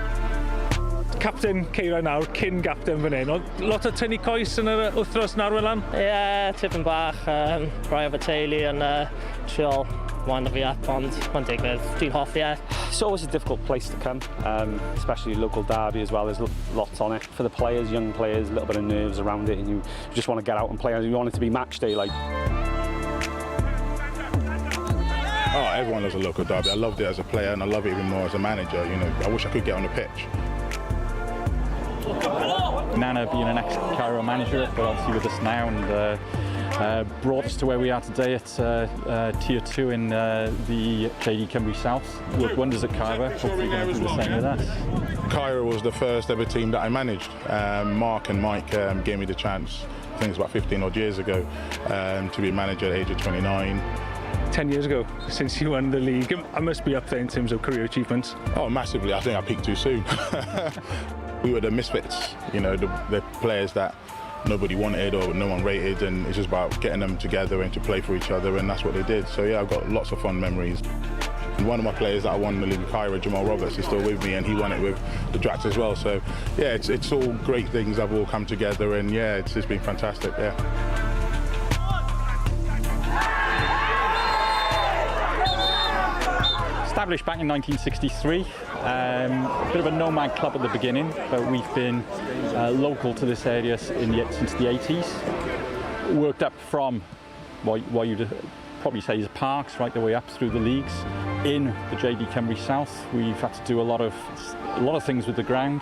Captain Caerdydd nawr, cyn captain fan hyn. Lot o tynnu coes yn yr wythnos nawr welan? Ie, tipyn bach, rhai o'r teulu yn triol wind fi up, ond mae'n digwydd. Dwi'n hoffi e. It's always a difficult place to come, especially local derby as well. There's lots on it. For the players, young players, a little bit of nerves around it, and you just want to get out and play. You want it to be match day, like. Oh, everyone loves a local derby. I loved it as a player, and I love it even more as a manager. You know, I wish I could get on the pitch. Nana being an ex-Caerdydd manager, but obviously with us now, and brought us to where we are today at Tier 2 in the JD Cymru South. Worked wonders at Caerdydd. Hopefully going to do the same with us. Caerdydd was the first ever team that I managed. Mark and Mike gave me the chance, I think it's about 15 odd years ago, to be manager at the age of 29. 10 years ago, since you won the league, I must be up there in terms of career achievements. Oh, massively. I think I peaked too soon. We were the misfits, you know, the players that nobody wanted or no one rated, and it's just about getting them together and to play for each other, and that's what they did. So yeah, I've got lots of fun memories. And one of my players that I won the league with Caerdydd, Jamal Roberts, is still with me, and he won it with the Drats as well. So yeah, it's all great things that have all come together, and yeah, it's been fantastic, yeah. Established back in 1963, a bit of a nomad club at the beginning, but we've been local to this area since the 80s. Worked up from what you'd probably say is parks, right the way up through the leagues. In the JD Cymru South, we've had to do a lot of things with the ground.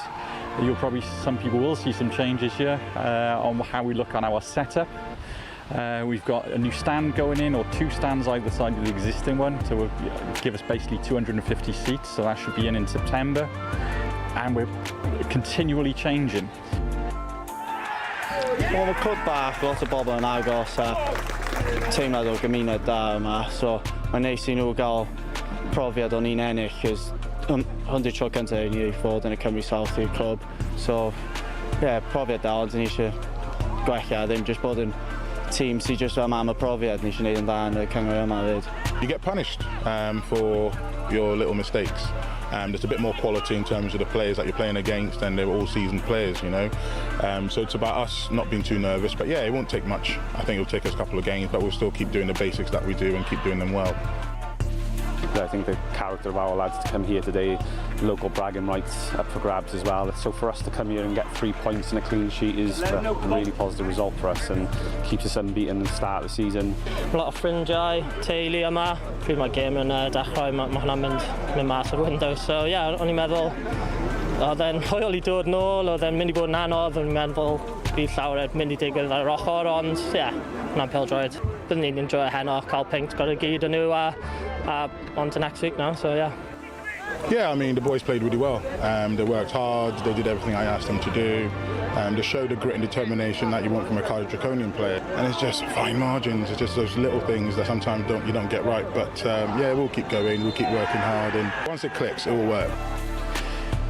Some people will see some changes here on how we look on our setup. We've got a new stand going in, or 2 stands either side of the existing one, to give us basically 250 seats, so that should be in September. And we're continually changing. Wel, mae clwb bach, lot o bobl yn agos a teimlad o gymuned da yma, so mae'n neis I nhw gael profiad o'n ni'n ennill, cos 100 tro cyntaf I ni fod yn y Cymru South i'r clwb. So, yeah, profiad da, ond ni eisiau gwella, ddim just bod yn team sydd just am y profiad, ni eisiau gwneud yn dda yn y cyngor yma fyd. You get punished for your little mistakes. There's a bit more quality in terms of the players that you're playing against, and they're all seasoned players, you know. So it's about us not being too nervous, but yeah, it won't take much. I think it'll take us a couple of games, but we'll still keep doing the basics that we do and keep doing them well. I think the character of our lads to come here today, local bragging rights up for grabs as well. So for us to come here and get 3 points and a clean sheet is a really positive result for us, and keeps us unbeaten at the start of the season. A lot of ffrindiau, teulu yma. Pryd mae'r gêm yn dechrau, mae hwnna'n mynd mas o'r window. So yeah, o'n i'n meddwl, oedd e'n hwyl I dod nôl, oedd e'n mynd I bod yn anodd, o'n i'n meddwl bydd llawer mynd I digwydd ar yr ochr, ond yeah, hwnna'n pêl-droed. Byddwn ni'n enjoy heno, cael pinc, got y gyd yn nhw, on to next week now, so yeah. Yeah, I mean, the boys played really well. They worked hard, they did everything I asked them to do. They showed the grit and determination that you want from a Cardiff Draconian player. And it's just fine margins, it's just those little things that sometimes you don't get right. But yeah, we'll keep going, we'll keep working hard, and once it clicks, it will work.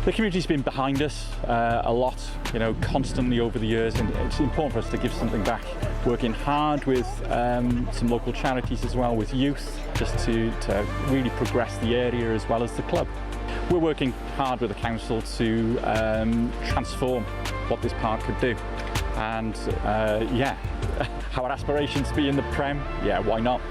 The community's been behind us a lot, you know, constantly over the years, and it's important for us to give something back. Working hard with some local charities as well, with youth, just to really progress the area as well as the club. We're working hard with the council to transform what this park could do. And yeah, our aspirations to be in the Prem, yeah, why not?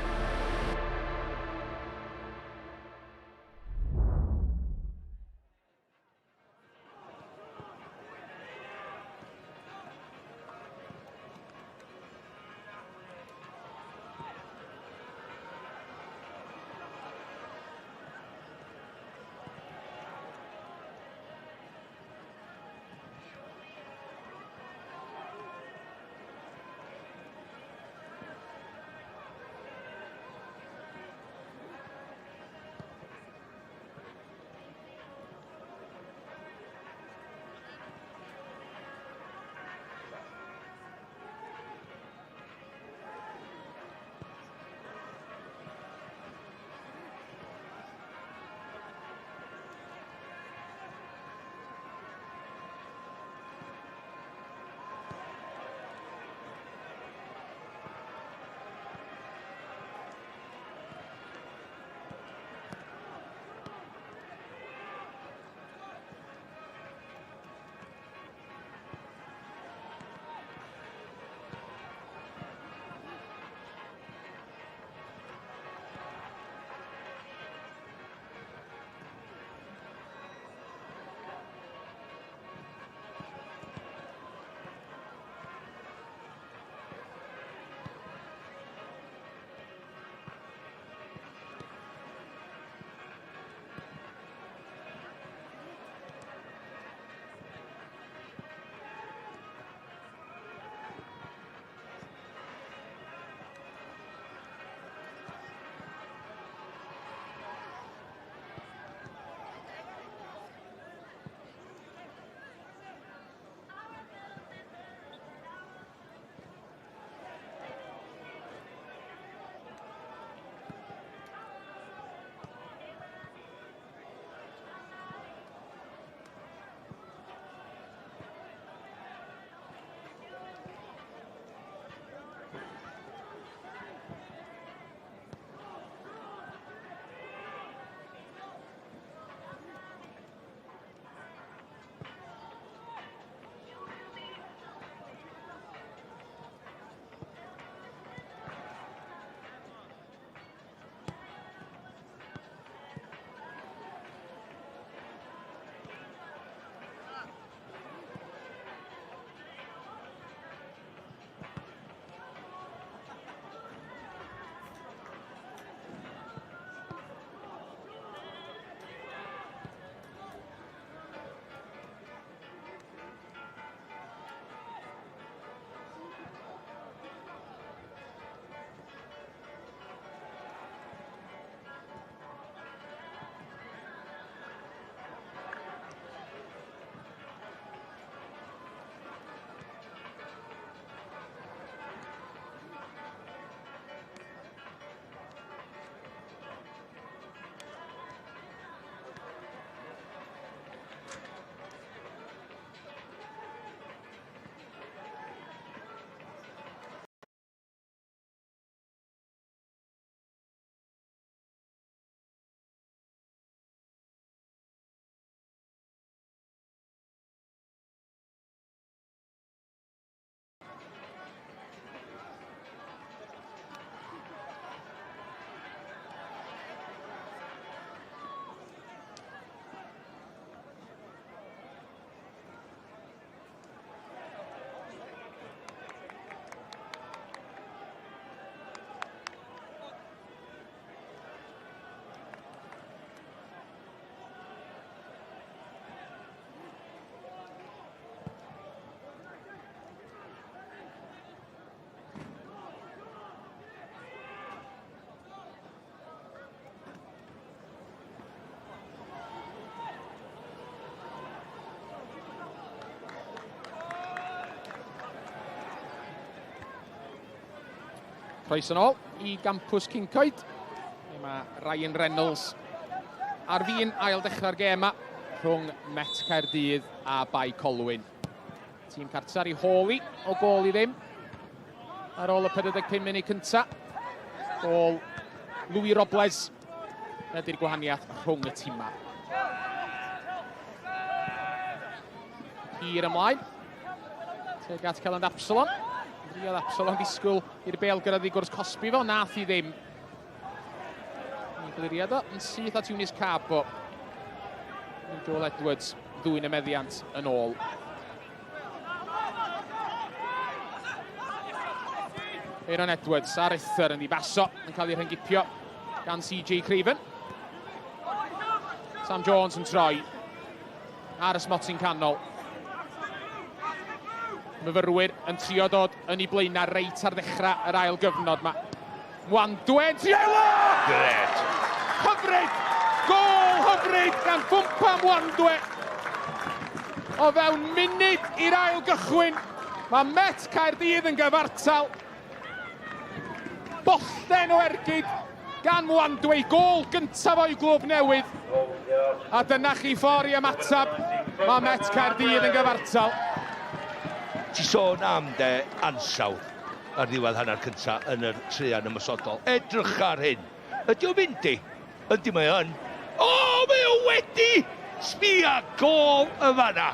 Croes yn ôl I gampws Cyncoed. Mae Ryan Reynolds ar fin ail dechrau'r gema rhwng Met Caerdydd a Bae Colwyn. Tîm cartra I holi o gol I ddim ar ôl y 45 munud cynta. Gol Louis Robles. Ydy'r gwahaniaeth rhwng y tîma. Hir ymlaen. Teg at Celyn Absalon. Riodd Absalon disgwyl i'r bêl gyrraedd I gwrs Cosby fel nath I ddim. Gliriad o yn syth at Eunice Cabo. Joel Edwards ddwyn y meddiant yn ôl. Aaron Edwards ar Uther yn ddibaso yn cael ei rhengipio gan CJ Craven. Sam Jones yn troi ar y smotin canol. Myfyrwyr yn trio dod yn ei blaenau reit ar ddechrau yr ail gyfnod yma. Mwandwe yn trio! Gret! Hyfryd! Gol hyfryd gan Fwmpa Mwandwe. O fewn munud i'r ail gychwyn. Mae Met Caerdydd yn gyfartal. Bollen o ergyd gan Mwandwe. Gol gyntaf o'i glwb newydd. A dyna chi ffordd I ymatab. Mae Met Caerdydd yn gyfartal. Ti sôn am de ansawdd ar ddiwedd hanner cynta yn y treian ymysodol. Edrych ar hyn. Ydy o'n mynd I? Ydy mae yn. O, mae o wedi! Sbia gol y fanna.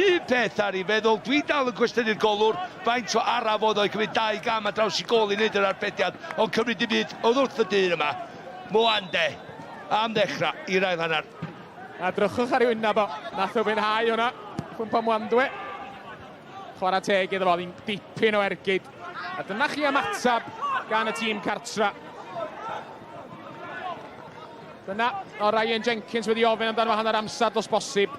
Un peth ar ei feddwl, dwi dal yn cwestiynnu'r golwr, faint o araf oedd o'i cymryd 2 gam a draws I gol I wneud yr arbediad, ond cymryd I byd oedd wrth y dyn yma. Mwande, am ddechrau i'r ail hanner. A drychwch ar ei wynaf o. Nath o fwynhau hwnna. Fwmpa Mwandwe. Chwarae teg iddo fo, ddim dipyn o ergyd. A dyna chi ymatab gan y tîm cartra. Dyna o Ryan Jenkins wedi ofyn amdano fo hanner amser dos bosib.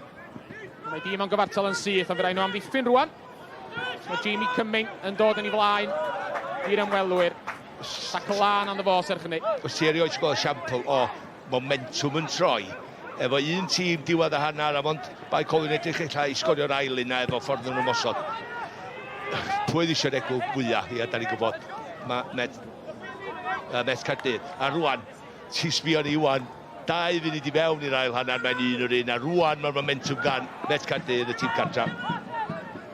Mae dîm o'n gyfartal yn syth, ond fe rai nhw amddiffyn rwan. Mae Jamie Cumming yn dod yn ei flaen i'r ymwelwyr. Tackle lan ond y fos erch hynny. Os ti erioed gweld esiampl o momentum yn troi, efo un tîm diwedd y hanner, a fond Bae Colwyn edrych eich I sgorio'r ail yna efo ffordd yn ymosod. Pwy eisiau egw fwyaf, ia, da ni'n gwybod. Mae Met Caerdydd. A rwan, ti sbio ni wan, 2 funud I fewn i'r ail hanner mewn un o'r un, a rwan mae'r momentum gan Met Caerdydd, y tîm cartra.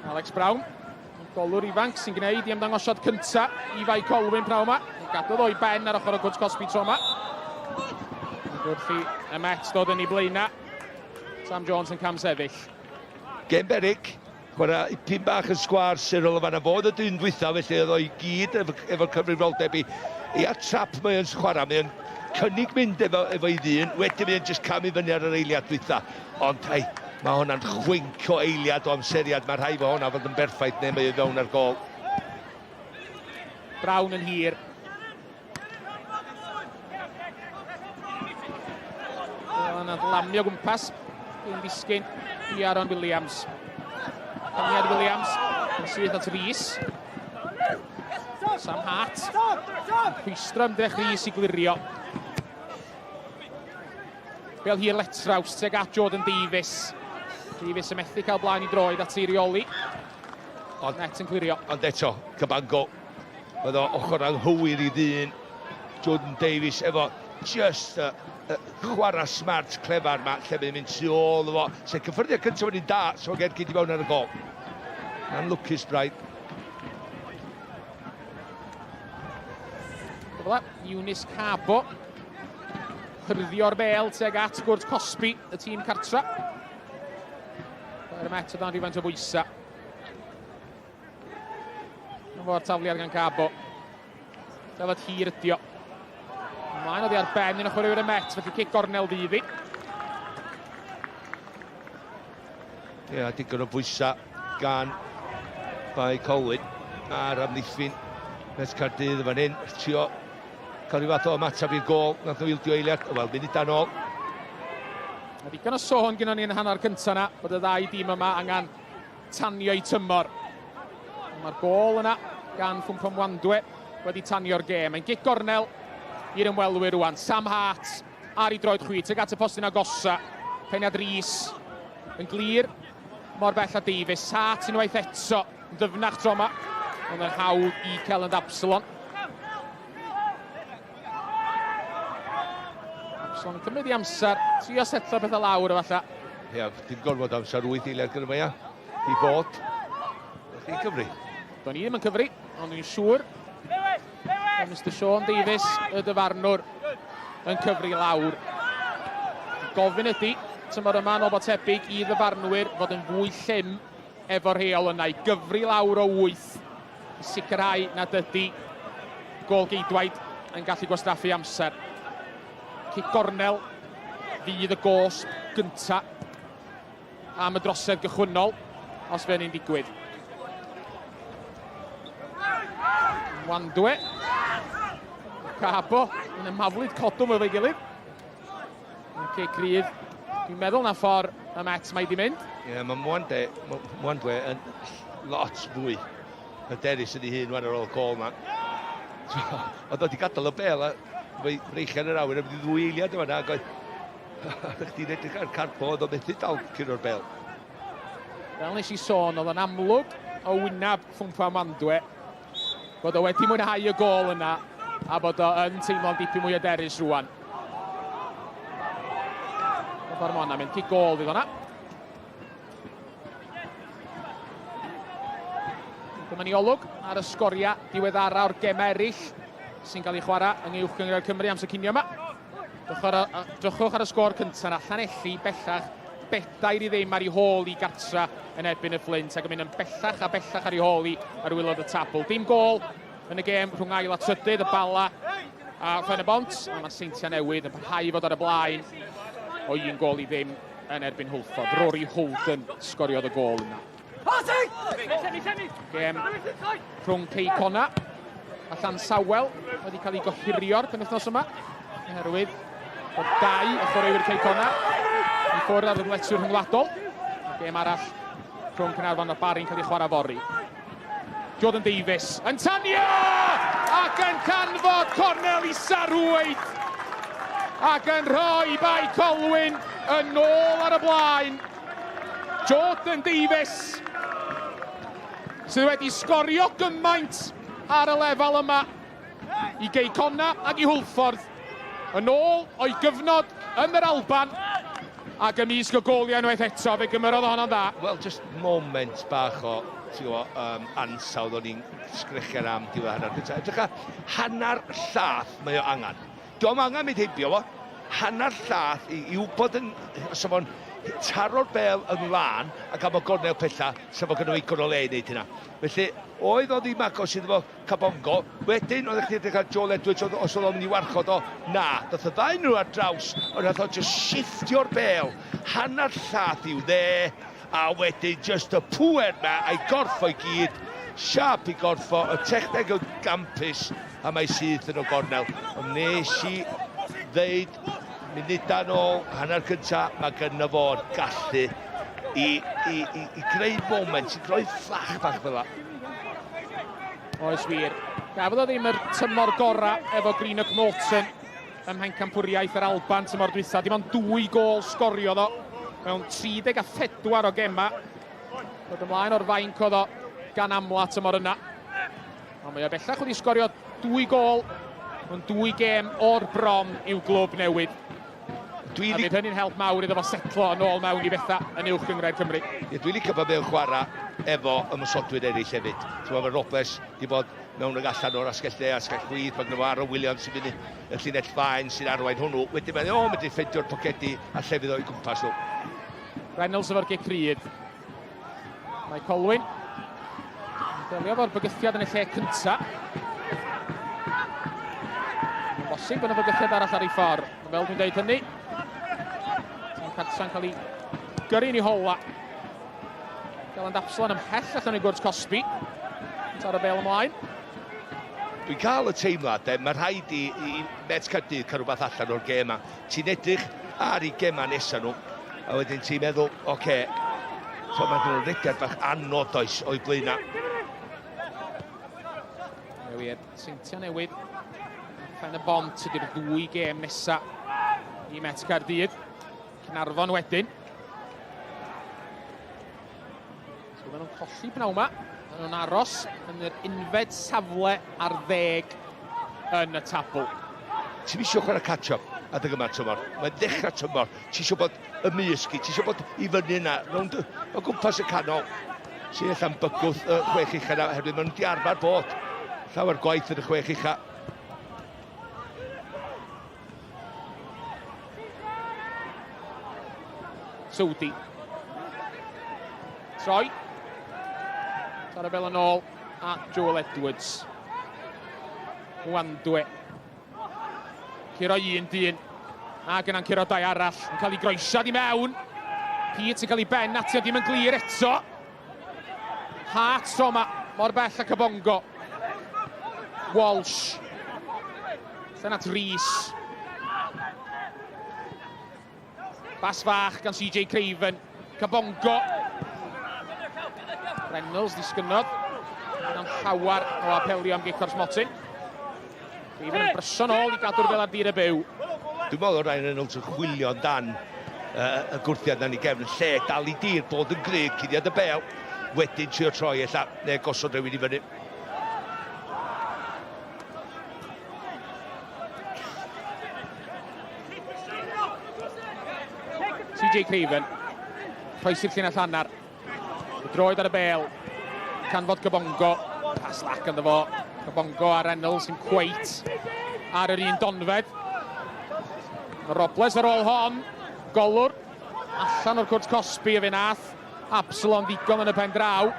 Alex Brown, golwr ifanc sy'n gwneud I ymddangosiad cynta I Bae Colwyn praw yma. Gadodd o'i ben ar ochr o Gwrs Cosby tro yma. Wrth I Met dod yn ei blaenau. Sam Jones yn cam sefyll. Gen berig, chwarae ipyn bach yn sgwar Cyril o fanna fod y dyn dwytha, felly oedd o'i gyd efo'r cyfrifoldeb I atrap mae yn chwarae, mae yn cynnig mynd efo I ddyn, wedyn mae yn just camu fyny ar yr eiliad dwytha. Ond hei, mae hwnna'n chwink o eiliad o amseriad, mae rhai fo hwnna fod yn berffaith neu mae I fewn ar gol. Brown yn hir. Yna'n lamio gwmpas. Yn disgyn I Aaron Williams. Caniad Williams yn syth at Rhys. Sam Hart. Rhwystro ymdrech Rhys I glirio. Bel hir Letraws teg at Jordan Davies. Davies yn methu cael blaen I droed at eirioli. Net yn glirio. Ond eto, Cabango. Oedd o ochr anghywir I ddyn. Jordan Davies efo just chwarae smart, clefar yma, lle mae'n mynd tu ôl efo. Sef cyffyrddiad cyntaf wedi'n da, so gyd I fewn ar y gol. Na'n lwcus braidd. Dyfla, Eunice Cabo. Hyrdio'r bêl teg at Gwrs Cosby, y tîm cartra. Yr Met o dan rhywfaint o bwysa. Yn fawr tafliad gan Cabo. Dyfod hir ydio. Ymlaen oddi ar ben yn ochr i'r Met, felly cic gornel ddydd I. Ie, digon o bwysa gan Bae Colwyn ar amddiffyn Met Caerdydd fan hyn. Trio cael rhyw fath o ymatab i'r gol, nath o wildio eiliad, wel, munud dan ôl. Mae digon o sôn gyda ni yn hanner cyntaf yna, bod y 2 dîm yma angen tanio I tymor. Mae'r gol yna gan Fwmpa Mwandwe wedi tanio'r gêm. Mae'n gic gornel i'r ymwelwyr rwan. Sam Hart ar I droed chwyd, teg at y postyn agosa. Peniad Rhys yn glir, mor bell a Davies. Hart unwaith eto, yn dyfnach tro yma. Ond yn hawdd I Celyn Absalon. So yn cymryd i amser, trio setlo bethau lawr efalla. Ie, dim gorfod amser 8 eiliad gyda mae i fod. Wrth i Cymru. Do'n i ddim yn cyfri, ond dwi'n siŵr. Mr Sean Davies, y dyfarnwr, yn cyfri lawr. Gofyn ydy, tymor yma yn obo tebyg i ddyfarnwyr fod yn fwy llym efo'r rheol yna. I gyfri lawr o 8. I sicrhau nad ydy gol geidwaid yn gallu gwastraffu amser. Cic gornel fydd y gosb gynta am y drosedd gychwynnol os fe'n ein digwydd. Wandwe. Cabo yn ymaflyd codwm efo'i gilydd. Caerdydd. Dwi'n meddwl na ffordd y Met mae di mynd. Ie, mae Mwandwe yn lot fwy hyderus yn ei hun wan ar ôl col yma. Oedd wedi gadael y bel a reichian yr awyr, a wedi 2 eiliad yma na. Ydych chi'n edrych ar carpo, oedd o methu dal cyn o'r bel. Fel nes i sôn, oedd yn amlwg o wynab Ffwmpa Mwandwe bod o wedi mwynhau y gol yna a bod o yn teimlo'n dipyn mwy hyderus rwan. Ffordd mona mynd cic gol fydd hwnna. Dyma ni olwg ar y sgoria diweddara o'r gemau eraill sy'n cael ei chwarae yng Nghylch Gyngor Cymru am sy'n cinio yma. Drychwch ar y sgôr cyntaf na Llanelli bellach 4 i ddim ar ei hôl i gartra yn erbyn y Flint ac yn mynd yn bellach a bellach ar ei hôl i ar wylod y tabl. Dim gol yn y gêm rhwng ail a trydydd, y Bala a Ffen y Bont, a mae Seintiau Newydd yn parhau fod ar y blaen o 1 gol i ddim yn erbyn Hwlffordd. Rory Holden sgoriodd y gol yna. Gêm rhwng Ceicona a Llansawel wedi cael ei gohirio'r penwythnos yma oherwydd bod 2 y chwaraewyr Ceicona i ffwrdd ar y ddyletswyr rhyngwladol. Gêm arall rhwng Caernarfon a Bari'n cael ei chwarae fori. Jordan Davies yn tanio ac yn canfod cornel i Sarwyd ac yn rhoi Bae Colwyn yn ôl ar y blaen. Jordan Davies sydd wedi sgorio gymaint ar y lefel yma i Ceicona ac i Hwlffordd yn ôl o'i gyfnod yn yr Alban ac ymysg y goliau unwaith eto fe gymerodd honno'n dda. Wel, just moment bach o ansawdd o'n i'n sgrechian am diwedd hanner gyntaf. Edrych ar hanner llath mae o angen. Diolch angen mynd heibio fo. Hanner llath i wybod yn safon taro'r bel yn lan ac am o gornel pella sef o gynnwyr igon o le i wneud hynna. Felly, oedd oedd i magos iddo fo Cabongo, wedyn oedd eich edrych ar Joel Edwards os oedd o'n mynd i warchod o, na, doedd y ddau nhw ar draws, ond oedd o just shiftio'r bel, hanner llath i'w dde, a wedyn just y pwer na a'i gorffo i gyd, siap i gorffo, y techneg o gampus a mae sydd yn o gornel. Ond nes i ddeud munuda nôl, hanner cynta, mae gynno fo'r gallu i greu moment, i greu fflach bach fel la. Oes wir. Gafodd o ddim yr tymor gora efo Greenock Morton ym Mhencampwriaeth yr Alban tymor dwytha. Dim ond 2 gol sgorio ddo mewn 34 o gema. Dod ymlaen o'r fainc oedd o gan amla tymor yna. Ond mae o bellach wedi sgorio 2 gol mewn 2 gêm o'r bron i'w glwb newydd. A bydd hynny'n help mawr iddo fo setlo yn ôl mewn i bethau yn uwch gyngred Cymru. Dwi'n licio bod mewn chwarae efo ymysodwyr eraill hefyd. Mae Robles wedi bod mewn ag allan o'r asgellau a asgell chwydd. Mae gyda Aaron Williams sy'n mynd y llinell fain sy'n arwain hwnnw. Wedyn mae'n mynd i ffeindio'r pocedi a llefydd o'i gwmpas nhw. Reynolds efo'r Caerdydd. Mae Colwyn. Delio fo'r bygythiad yn y lle cynta. Mae'n bosib yn y bygythiad arall ar ei ffordd. Fel dwi'n dweud hynny. Cadsa'n cael ei gyrru'n i hola. Gael Apslon ymhell allan i gwrs Cosby. Tar y bel ymlaen. Dwi'n cael y teimlad, mae rhaid i Met Caerdydd cael rhywbeth allan o'r gema. Ti'n edrych ar ei gema nesaf nhw, a wedyn ti'n meddwl, oce, so mae'n gwneud regiad bach anod oes o'i blaena. Wir, Seintiau Newydd. Ffen y Bont ydy'r 2 gêm nesaf i Met Caerdydd. Caernarfon wedyn. So maen nhw'n colli bnaw yma. Maen nhw'n aros yn yr unfed safle ar 10 yn y tabl. Ti'n misio chwarae catch-up? adeg yma tymor. Mae'n dechrau tymor. Ti eisiau bod ymysgu, ti eisiau bod i fyny yna, rownd o gwmpas y canol. Sy'n allan bygwth y chwech ucha yna, herwydd maen nhw'n di arfer bod llawer gwaith yn y chwech ucha. Sowdi. Troi. Tara fel yn ôl a Joel Edwards. Wandwe. Curo un dyn. Ac yna'n curo dau arall. Yn cael ei groesiad i mewn. Pete yn cael ei ben ati ond dim yn glir eto. Hart o ma. Mor bell ac y bongo. Walsh. Dyna Rhys. Bas fach gan CJ Craven. Cabongo. Reynolds disgynnod. Yna'n llawar o apelio am Giccors Motin. Craven yn bryson ôl i gadw'r fel ar dir y byw. Dwi'n meddwl o Ryan Reynolds yn chwilio dan y gwrthiad na'n ei gefn lle dal i dir bod yn gryg cuddiad y bel. Wedyn trio troi ella, neu gosod rhywun i fyny. CJ Craven. Croesi'r llinell hannar. Droed ar y bel. Canfod Cabongo. Pas lac ynddo fo. Cabongo a Reynolds yn cweit ar yr un donfed. Robles ar ôl hon. Golwr. Allan o'r cwrt Cosby y fe nath. Absalon ddigon yn y pen draw.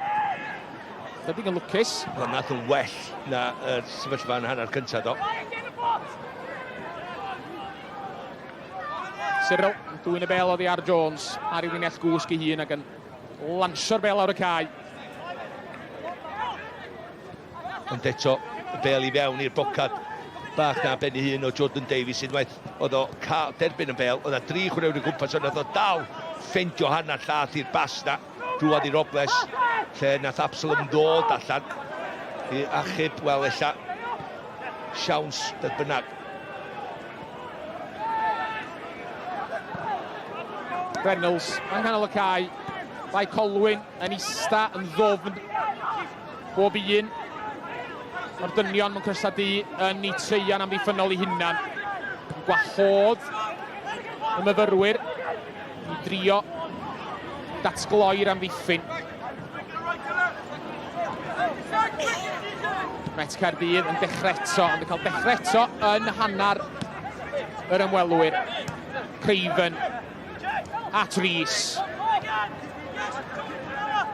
Dydig yn lwcus. Wel, nath yn well na sefyllfa yn hanner cyntaf do. Cyril yn dwy'n y bel oddi ar Jones. Ar ei linell gwsg ei hun ac yn lansio'r bel ar y cae. Ond eto, y bel i fewn i'r bocad bach na ben ei hun o Jordan Davies unwaith. Oedd o cael derbyn y bel, oedd o 3 chwaraewr i gwmpas, ond oedd o dal ffeindio hanner llath i'r bas na drwad i Robles, lle nath Absalom ddod allan i achub, wel, ella siawns beth bynnag. Reynolds yn canol y cae. Bae Colwyn yn ista yn ddofn bob un. Mae'r dynion mewn cystadu yn ei treian amddiffynol i hunan. Yn gwahodd y myfyrwyr i drio datgloi'r amddiffyn. Met Caerdydd yn dechrau eto, ond yn cael dechrau eto yn hannar yr ymwelwyr. Craven at Rhys.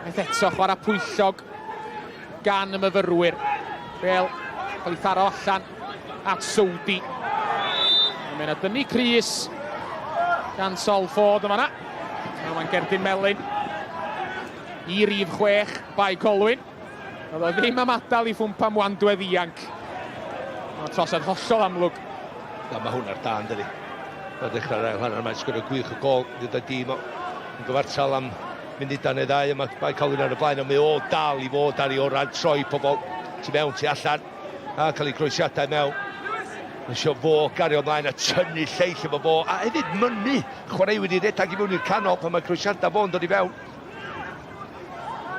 Met eto chwarae pwyllog gan y myfyrwyr. Fel cael ei tharo allan at Sowdi. Mae'n mynd a dynnu Crys gan Solford yma na. Mae'n Gerdyn Melyn i rif 6 Bae Colwyn. Oedd o ddim am adael i ffwmpa Mwandwedd ianc. Mae'n trosedd hollol amlwg. Na, mae hwnna'r dan, dydi. Mae'n dechrau'r ail hanner, mae'n sgwrdd gwych y gol. Gyda dîm yn gyfartal am munudau neu ddau. Mae Bae Colwyn ar y blaen, ond mae o dal i fod ar ei oran troi pobl. Tu mewn, tu allan, a cael ei groesiadau mewn. Eisiau fo gario ymlaen a tynnu lleill efo fo, a hefyd mynnu chwaraewyr i redag i mewn i'r canol pan mae groesiadau fo'n dod i fewn.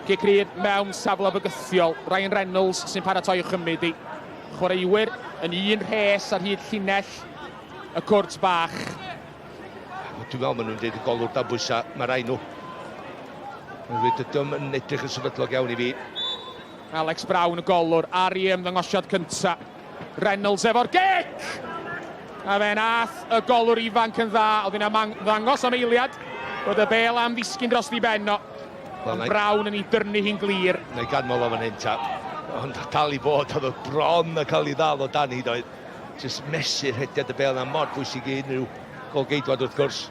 Gicrid mewn safle bygythiol. Ryan Reynolds sy'n paratoi o chymryd i. Chwaraewyr yn un rhes ar hyd llinell y cwrt bach. Dwi'n meddwl maen nhw'n dweud y golwr dan bwysa, mae rai nhw. Ydym yn edrych yn sefydlog iawn i fi. Alex Brown y golwr ar ei ymddangosiad cynta. Reynolds efo'r gic! A fe nath y golwr ifanc yn dda. Oedd yna'n ddangos am eiliad bod y bel am ddisgyn dros di benno. Brown yn ei dyrnu hi'n glir. Neu ganmol o fan hyn ta. Ond dal i bod, oedd y bron yn cael ei ddal o dan hyd oedd. Just mesur hediad y bel na mor bwysig i unrhyw golgeidwad wrth gwrs.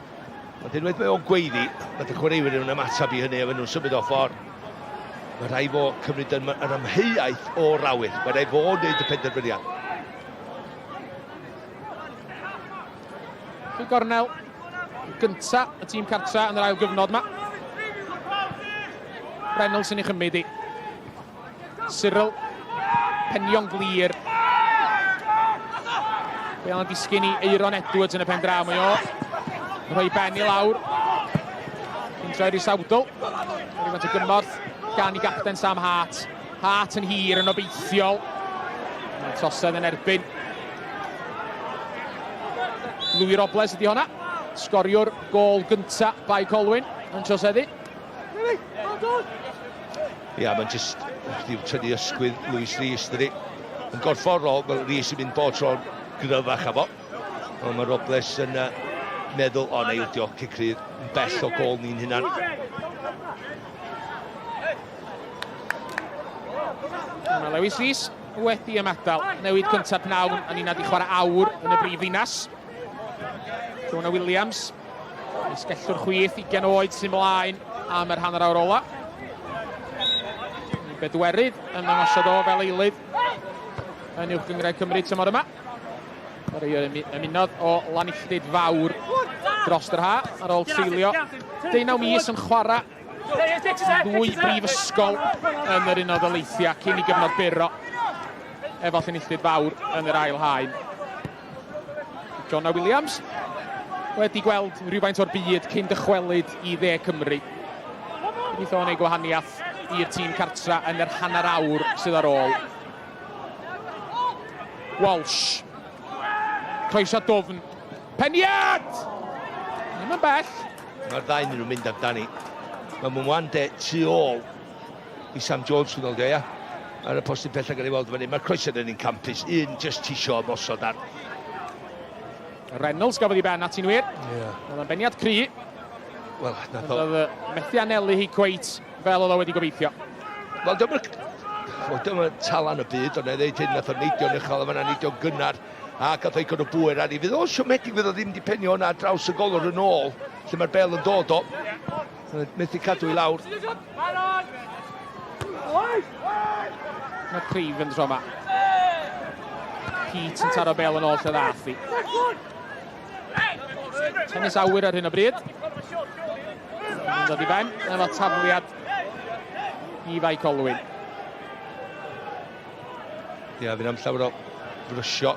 Ond unwaith mae o'n gweiddi, mae y chwaraewyr yn ymatab i hynny efo nhw'n symud o ffordd. Mae rhai fo cymryd yn amheuaeth o'r awyr. Mae rhai fo wneud y penderfyniad. Gornel, gynta y tîm cartra yn yr ail gyfnod yma. Reynolds yn ei chymryd i. Cyril, penion glir. Fel yn disgyn i Eiron Edwards yn y pen draw mae o. Yn rhoi ben i lawr. Yn troi Rhys-Awdl. Rwy'n faint o gymorth gan i gapten Sam Hart. Hart yn hir yn obeithiol. Mae'n tosedd yn erbyn Louis Robles ydi honna. Sgoriwr gol gynta Bae Colwyn yn troseddu. Ia, mae'n just diw tynnu ysgwydd Lewis Rhys, dydi. Yn gorfforol, mae Rhys yn mynd bod tro'n gryfach a fo. Ond mae Robles yn meddwl, o neu ydi o cicrydd yn bell o gol ni'n hynna'n. Mae Lewis Rhys wedi ymadael. Newid cyntaf pnawn, a ni'n nad i chwarae awr yn y brif ddinas. Jonah Williams, esgellwr chwith, 20 oed sy'n mlaen am yr hanner awr ola. Bedwerydd yn ymosod o fel eilydd yn uwch Gymraeg Cymru tymor yma. Ar ei ymunodd o lanilltid fawr dros yr ha ar ôl treulio 19 mis yn chwarae ddwy brifysgol yn yr Unol Daleithiau cyn i gyfnod byro efo llanilltid fawr yn yr ail haen. Jonah Williams wedi gweld rhywfaint o'r byd cyn dychwelyd i dde Cymru. Bydd o'n ei gwahaniaeth i'r tîm cartra yn yr hanner awr sydd ar ôl. Walsh. Croeso dofn. Peniad! Ddim yn bell. Mae'r ddau nhw'n mynd amdani. Mae Mwande tu ôl i Sam Jones yn ôl de, ia. Ar y postyn pellach ar ei weld fan hyn. Mae'r croeso yn un campus. Un just tisio mosod ar. Reynolds gafodd i ben at i'n wir. Oedd yn beniad cry. Wel, nath o. Oedd methu anelu hi cweit fel oedd o wedi gobeithio. Wel, dyma talan y byd, ond edrych hyn nath o neidio'n uchel, a fan'na neidio'n gynnar. A gath o'i gyd o bwyr ar ei. Fydd o siomedig fydd o ddim di penio hwnna draws y golwr yn ôl, lle mae'r bel yn dod o. Methu cadw i lawr. Mae Craven tro yma. Pete yn taro bel yn ôl lle ddath i. Tennis awyr ar hyn o bryd. Yn dod i ben, efo tafliad i Bae Colwyn. Ia, fi'n am llawer o brysio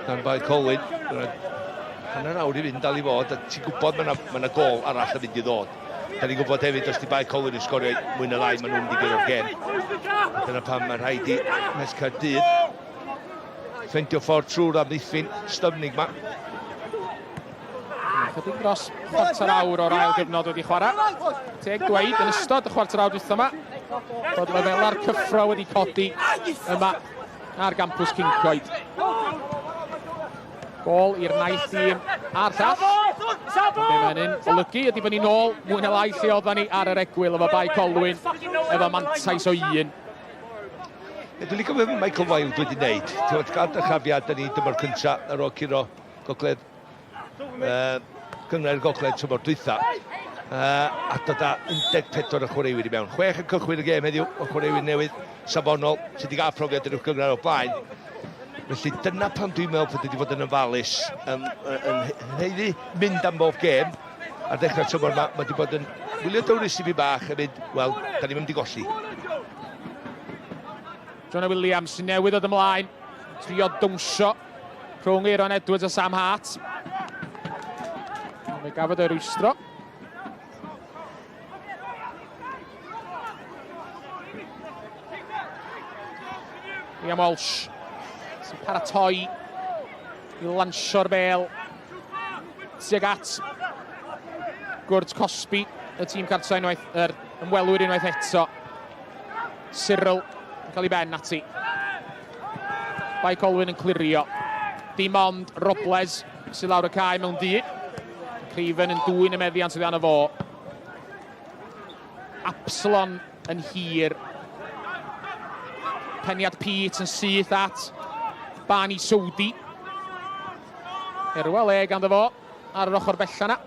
gan Bae Colwyn. Hanner awr i fynd dal i fod, a ti'n gwybod mae yna gol arall a fynd i ddod. Da ni'n gwybod hefyd, os di Bae Colwyn yn sgorio mwy na lai, maen nhw'n mynd i gyda'r gem. Dyna pam mae'n rhaid i nes Caerdydd ffendio ffordd trwy'r amddiffyn styfnig ma. Chydig dros chwarter awr o'r ail gyfnod wedi chwarae. Teg dweud yn ystod y chwarter awr dwytha yma. Bod lefelau'r cyffro wedi codi yma ar gampws Cyncoed. Gol i'r naill tîm a'r llall. Be mae'n un olygu ydy bod ni'n ôl mwy na lai lle oedden ni ar yr egwyl efo Bae Colwyn efo mantais o 1. Dwi'n licio beth Michael Wilde wedi wneud. Ti'n gad y chafiad ni dyma'r cynta ar ôl curo gogledd Gymraeg gogledd tymor dwytha. A dod â 14 y chwaraewyr i mewn. 6 yn cychwyn y gêm heddiw o chwaraewyr newydd safonol sydd wedi gael profiad yn Gymraeg o blaen. Felly dyna pam dwi'n meddwl bod wedi fod yn ofalus yn heiddi mynd am bob gêm ar ddechrau tymor yma. Mae wedi bod yn wylio dywrus i fi bach a mynd, wel, da ni'n mynd i golli. Jonah Williams sy'n newydd oedd ymlaen. Trio dwnsio rhwng Aaron Edwards a Sam Hart. Fe gafodd y rwystro. Liam Walsh sy'n paratoi i lansio'r bel tuag at gwrdd Cosby, y tîm cartra unwaith, ymwelwyr unwaith eto. Cyril yn cael ei ben ati. Bae Colwyn yn clirio. Dim ond Robles sy'n lawr y cae mewn di. Craven yn dwyn y meddiant sydd anna fo. Absalon yn hir. Peniad Pete yn syth at Bani Sowdi. Erwa le ganddo fo ar yr ochr bella na.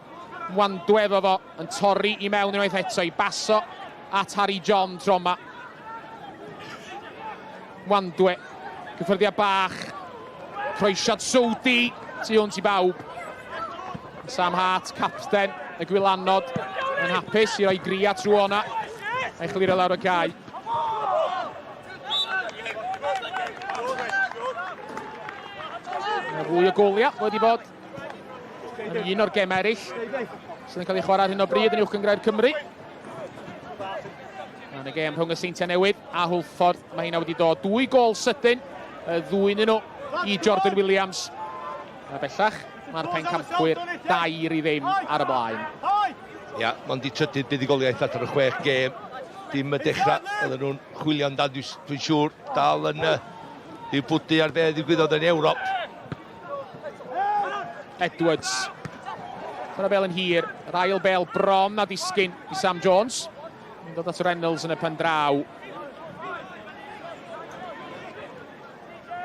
Mwandwe efo fo yn torri i mewn unwaith eto i baso at Harry John tro yma. Mwandwe, gyffyrddiad bach. Croesiad Sowdi tu hwnt i bawb. Sam Hart, capten y gwylanod, yn hapus i roi gria trwy hwnna. A'i chlirio lawr y cae. Fwy o goliau wedi bod yn un o'r gem eraill sydd yn cael ei chwarae ar hyn o bryd yn uwch Gymraeg Cymru. Yn y gem rhwng y Seintiau Newydd a Hwlffordd, mae hynna wedi dod 2 gol sydyn, y ddwy yn nhw i Jordan Williams. A bellach, Mae'r pencampwyr 2-0 ar y blaen. Ia, ond di trydydd buddigoliaeth at yr 6 gêm. Dim y dechrau, oedden nhw'n chwilio amdan, dwi'n siŵr, dal yn i'w bwdu ar be ddigwyddodd yn Ewrop. Edwards. Dyna bel yn hir, yr ail bel bron na disgyn i Sam Jones. Yn dod at Reynolds yn y pen draw.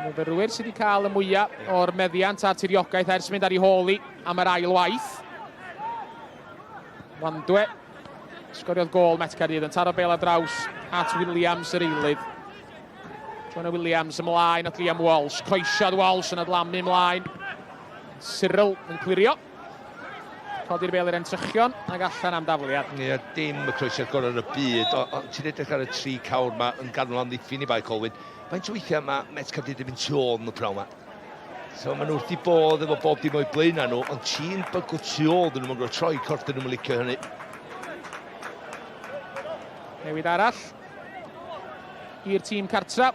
Myfyrwyr sydd wedi cael y mwyaf o'r meddiant a'r tiriogaeth ers mynd ar ei holi am yr ail waith. Wandwe. Sgoriodd gol Met Caerdydd yn taro bel ar draws at Williams yr eilydd. Jonah Williams ymlaen at Liam Walsh. Coesiad Walsh yn adlamu ymlaen. Cyril yn clirio. Codi'r bel i'r entrychion ac allan am dafliad. Ie, dim y croesiad gorau yn y byd. Ti'n edrych ar y 3 cawr yma yn ganol amddiffyn i Bae Colwyn. Faint o weithiau mae Met Caerdydd yn mynd tu ôl yn y prawn yma. So maen nhw wrth i bodd efo bob dim o'i blaen nhw, ond ti'n bygw tu ôl dyn nhw'n gwneud troi corff dyn nhw'n licio hynny. Newid arall i'r tîm cartra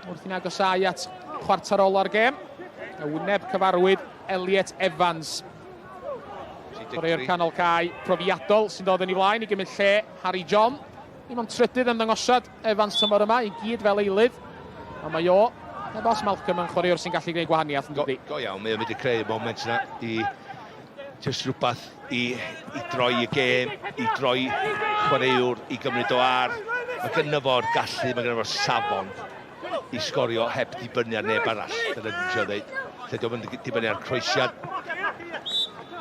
wrth i'n agosau at chwarter ola'r gêm. Y wyneb cyfarwydd Elliot Evans. Chwarae'r canol cae profiadol sy'n dod yn ei flaen i gymryd lle Harry John. Dim ond trydydd ymddangosiad Evans tymor yma i gyd fel eilydd. A mae o, neu bos Malcolm yn chwaraewr sy'n gallu gwneud gwahaniaeth yn dydi. Go iawn, mae o'n mynd i creu y moment yna i just rhywbeth i droi y gêm, i droi chwaraewr, i gymryd o ar. Mae gynno fo'r gallu, mae gynno fo'r safon i sgorio heb dibynnu ar neb arall. Dyna dwi'n siarad dweud. Lle diolch yn dibynnu ar croesiad.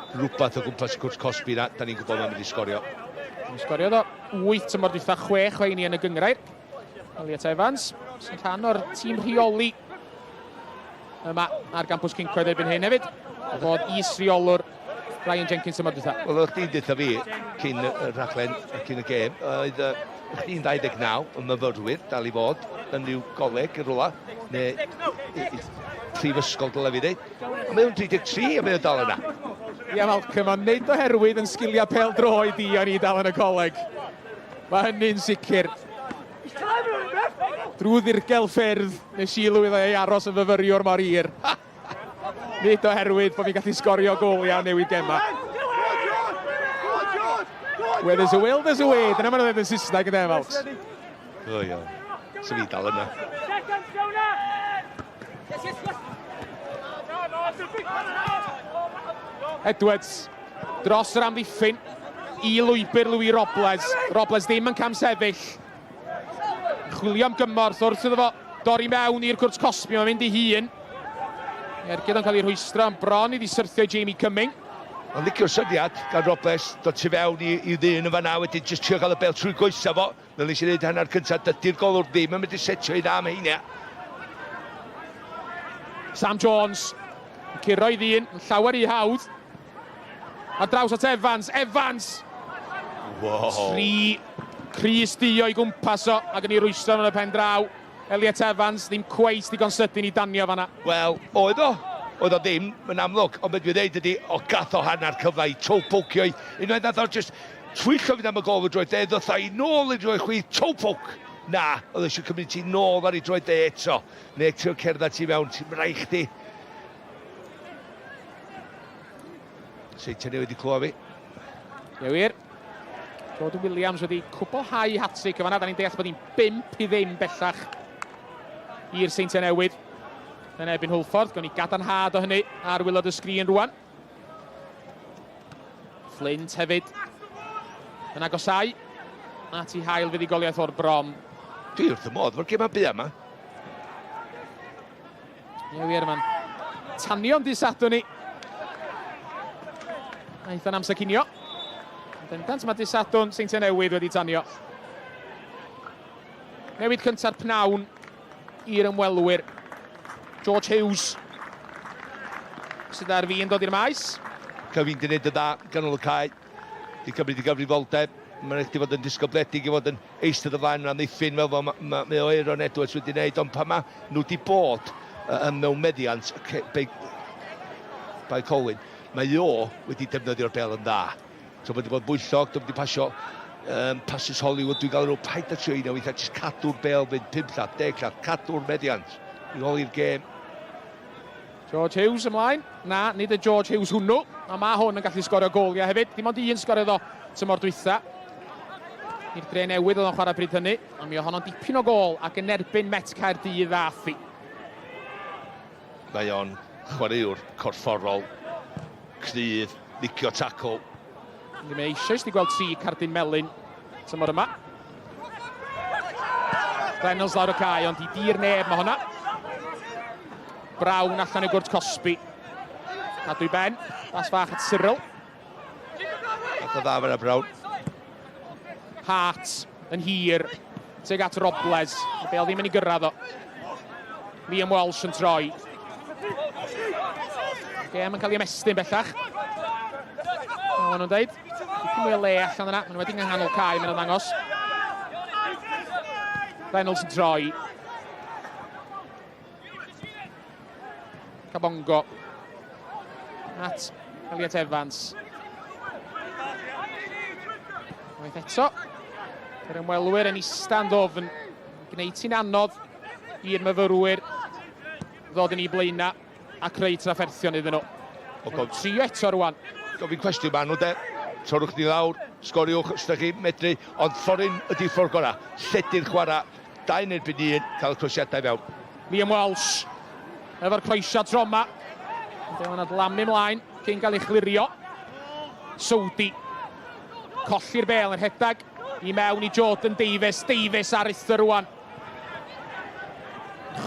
Rhywbeth o gwmpas cwrs Cosby na, da ni'n gwybod mae'n mynd i sgorio. Mae'n sgorio do 8 tymor dwytha 6 o heini yn y gyngrair. Elliot Evans, sy'n rhan o'r tîm rheoli yma ar gampws Cincoed erbyn hyn hefyd. Fod is-reolwr Ryan Jenkins tymor dwytha. Wel, oedd di'n dweud fi cyn y rhaglen, cyn y gêm, oedd chdi'n 29 yn myfyrwyr, dal i fod, yn rhyw goleg yn rhywle, neu prifysgol dyle fi dweud. A mae o'n 33 a mae o'n dal yna. Ia, Malcolm, ond nid oherwydd yn sgiliau pêl-droed i o'n i dal yn y coleg. Mae hynny'n sicr. Drwy ddirgel ffyrdd, nes i lwyd ei aros yn fyfyriwr mor hir. Nid oherwydd bod fi'n gallu sgorio goliau newid gema. Where there's a will, there's a way. Dyna ma'n dweud yn Saesneg yn Emalcs. O iawn, sy'n fi dal yna. Edwards, dros yr amddiffyn i lwybr Louis Robles. Robles ddim yn cam sefyll. Chwilio am gymorth wrth iddo fo dorri mewn i'r cwrs Cosby, mae'n mynd i hun. Ergyd o'n cael ei rhwystro am bron i ddisyrthio Jamie Cumming. Ond licio'r syniad gan Robles dod tu fewn i ddyn yn fanna wedyn jyst trio cael y bel trwy goesa fo. Fel nes i wneud hanner cyntaf, dydy'r golwr ddim yn mynd i setio i dda am heina. Sam Jones yn curo i ddyn, yn llawer i hawdd. A draws at Evans, Evans! Wow. 3 Crys dio i gwmpas o ac yn ei rwystro yn y pen draw. Elliot Evans ddim cweith digon sydyn i danio fanna. Wel, oedd o. Oedd o ddim, yn amlwg. Ond beth dwi'n dweud ydy, o gath o hanner cyfle i towpocio i. Unwaith nath o just twyllo fynd am y gol y droed e, ddoth i nôl i droed chwith towpoc. Na, oedd eisiau cymryd ti nôl ar ei droed e eto. Neu trio cerdded ti mewn, ti'n rai chdi. Seitan wedi clywed fi. Ie wir. Jordan Williams wedi cwblhau hat-trick y fanna. Da ni'n deall bod hi'n 5-0 bellach i'r Seintiau Newydd. Yn erbyn Hwlffordd, gawn ni gadarnhad o hynny ar wylod y sgrin rwan. Flint hefyd yn agosau at i hael fuddigoliaeth o'r brom. Dwi wrth y modd, fo'r gema bu yma. Ie wir, man. Tanio'n disadwn ni. Aethon amser cinio. Bendant mae disadwn Seintiau Newydd wedi tanio. Newid cynta'r pnawn i'r ymwelwyr. George Hughes sydd ar fi yn dod i'r maes. Cyfi'n gwneud y dda ganol y cae. Di cymryd i gyfrifoldeb. Mae'n eich di fod yn disgobledig i fod yn eistedd y flaen rhan ddiffyn fel fo mae o Aaron Edwards wedi wneud. Ond pa ma nhw wedi bod mewn meddiant Bae Colwyn, mae o wedi defnyddio'r bel yn dda. So wedi bod bwyllog, wedi pasio passes Hollywood, dwi'n gael nhw paid a trio un o weithiau, jyst cadw'r bel fynd 5 llad, 10 llad, cadw'r meddiant i ôl i'r gêm. George Hughes ymlaen. Na, nid y George Hughes hwnnw. A mae hwn yn gallu sgorio goliau hefyd. Dim ond un sgorio ddo tymor dwytha. I'r dre newydd oedd o'n chwarae bryd hynny. A mi o honno'n dipyn o gol ac yn erbyn Met Caerdydd ddath i. Mae o'n chwaraewr corfforol, cryf, licio tacl. Ddim eisoes di gweld 3 cardyn melyn tymor yma. Reynolds lawr o cae, ond i dir neb mae hwnna. Brown allan y gwrt Cosby. Cadw i ben, bas fach at Cyril. Nath o dda fan y Brown. Hart yn hir, teg at Robles. Bale ddim yn ei gyrraedd o. Liam Walsh yn troi. Gem yn cael ei ymestyn bellach. O, nhw'n dweud. Dipyn mwy o le allan yna. Maen nhw wedi nghanol cae, maen nhw'n ddangos. Reynolds yn troi. Cabongo. At Elliot Evans. Waith eto. Yr ymwelwyr yn ista'n ddofn. Gwneud hi'n anodd i'r myfyrwyr ddod yn ei blaena a creu trafferthion iddyn nhw. Trio eto rwan. Gofyn cwestiwn ma nhw de. Torwch ni lawr, sgoriwch os ydych chi medru, ond ffordd ydy'r ffordd gorau. Lledu'r chwarae, 2 yn erbyn 1, cael y crwysiadau fewn. Liam Walsh, efo'r croesiad troma. Dyma'n adlamu ymlaen, cyn cael ei chlirio. Sowdi, colli'r Bale yn rhedag, i mewn i Jordan Davies. Davies ar Uther rwan.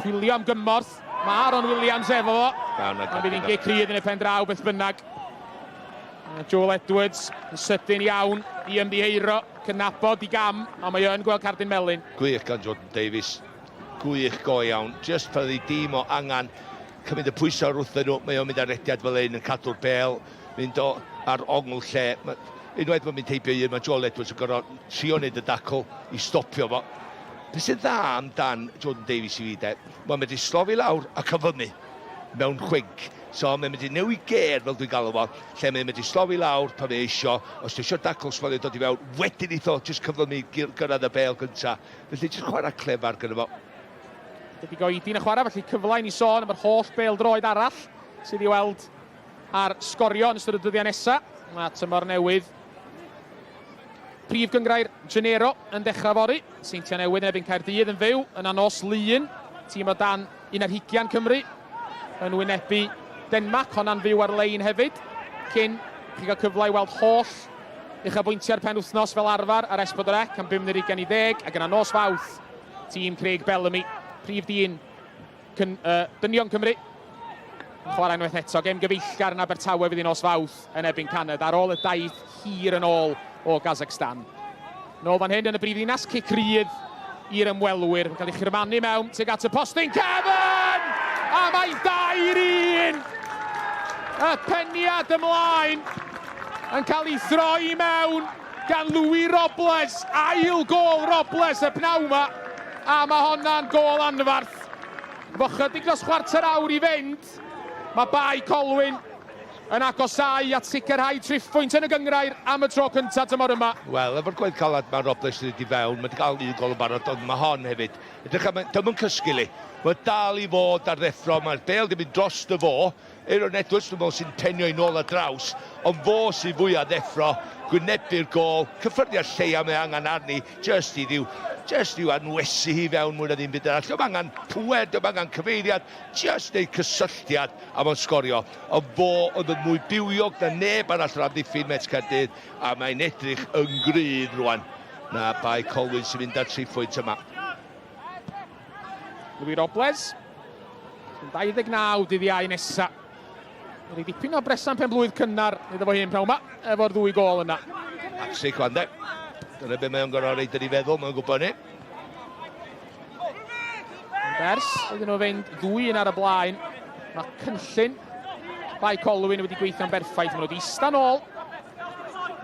Chwilio am gymorth, mae Aaron Williams efo fo. A bydd hi'n gei cryd yn y pen draw beth bynnag. Joel Edwards yn sydyn iawn i ymddiheiro, cynabod i gam, a mae yn gweld cardyn melyn. Gwych gan Jordan Davies, gwych go iawn, just pan i dîm o angen cymryd y pwysau o'r wrthyn nhw, mae o'n mynd ar rediad fel un yn cadw'r Bale, mynd ar ongl lle. Unwaith mae'n mynd heibio un, mae Joel Edwards yn gorfod trio wneud y dacl i stopio fo. Beth sy'n dda amdan Jordan Davies i fi de, mae'n mynd i slofi lawr a cyfymu mewn chwink. So mae'n mynd i newid ger fel dwi'n galw fo, lle mae'n mynd i slofi lawr pan mae eisio, os dwi'n eisiau dacl sfoddio dod i fewn, wedyn i tho, jyst cyflymu gyrraedd y Bale gynta. Felly jyst chwarae clefar gyda fo. Dydy goedin y chwarae, felly cyfle i ni sôn am yr holl Pêl-droed arall sydd i weld ar sgorio yn ystod y dyddiau nesaf. Mae tymor newydd. Prif gyngrair Gennaro yn dechrau fori. Seintiau newydd yn ebyn Caerdydd yn fyw yn Anos Lyn. Tîm o dan 11 Cymru yn wynebu Denmark, honna'n fyw ar-lein hefyd. Cyn chi gael cyfle i weld holl uchafbwyntiau'r penwythnos fel arfer ar S4C am 15-10 ac yn Anos Fawrth, tîm Craig Bellamy, prif dyn dynion Cymru. Yn chwarae unwaith eto, gem gyfeillgar yn Abertawe fydd i Nos Fawrth yn ebyn Canada ar ôl y daith hir yn ôl o Kazakhstan. Nôl fan hyn yn y brifddinas, cicrydd i'r ymwelwyr. Yn cael ei chyrmanu mewn, tuag at y postyn, Kevin! A mae'n 2-1! Y peniad ymlaen yn cael ei throi mewn gan Louis Robles. Ail gol Robles y pnaw ma. A mae honna'n gol anfarth. Fo chydig dros chwarter awr i fynd. Mae Bae Colwyn yn agosau at sicrhau triffwynt yn y gyngrair am y tro cyntaf tymor yma. Wel, efo'r gwaith calad mae Robles wedi fewn, mae wedi cael 1 gol yn barod, ond mae hon hefyd. Dim yn cysgu li. Mae dal i fod ar ddeffro, mae'r Bale wedi mynd dros dy fo. Aaron Edwards, dwi'n meddwl sy'n tenio i nôl a draws, ond fo sy'n fwy a ddeffro, gwynebu'r gol, cyffyrddiad lleia mae angen arni, just i'w anwesu hi fewn mwy na ddim byd arall. Dwi'n angen pwer, dwi'n angen cyfeiriad, just neu cysylltiad a mae'n sgorio. Ond fo oedd yn mwy bywiog na neb arall ar amddiffyn Met Caerdydd, a mae'n edrych yn gryf rwan. Na Bae Colwyn sy'n mynd ar 3 phwynt yma. Louis Robles, 29 dydd Iau nesa. Wedi dipyn o bresan pen blwydd cynnar iddo fo hyn pnawn yma, efo'r 2 gol yna. Acsi Gwande. Dyna be mae'n gorau reid yn ei feddwl, mae'n gwybod ni. Bers, ydyn nhw fynd 2-1 ar y blaen. Mae cynllun Bae Colwyn wedi gweithio'n berffaith. Mae nhw wedi ista nôl.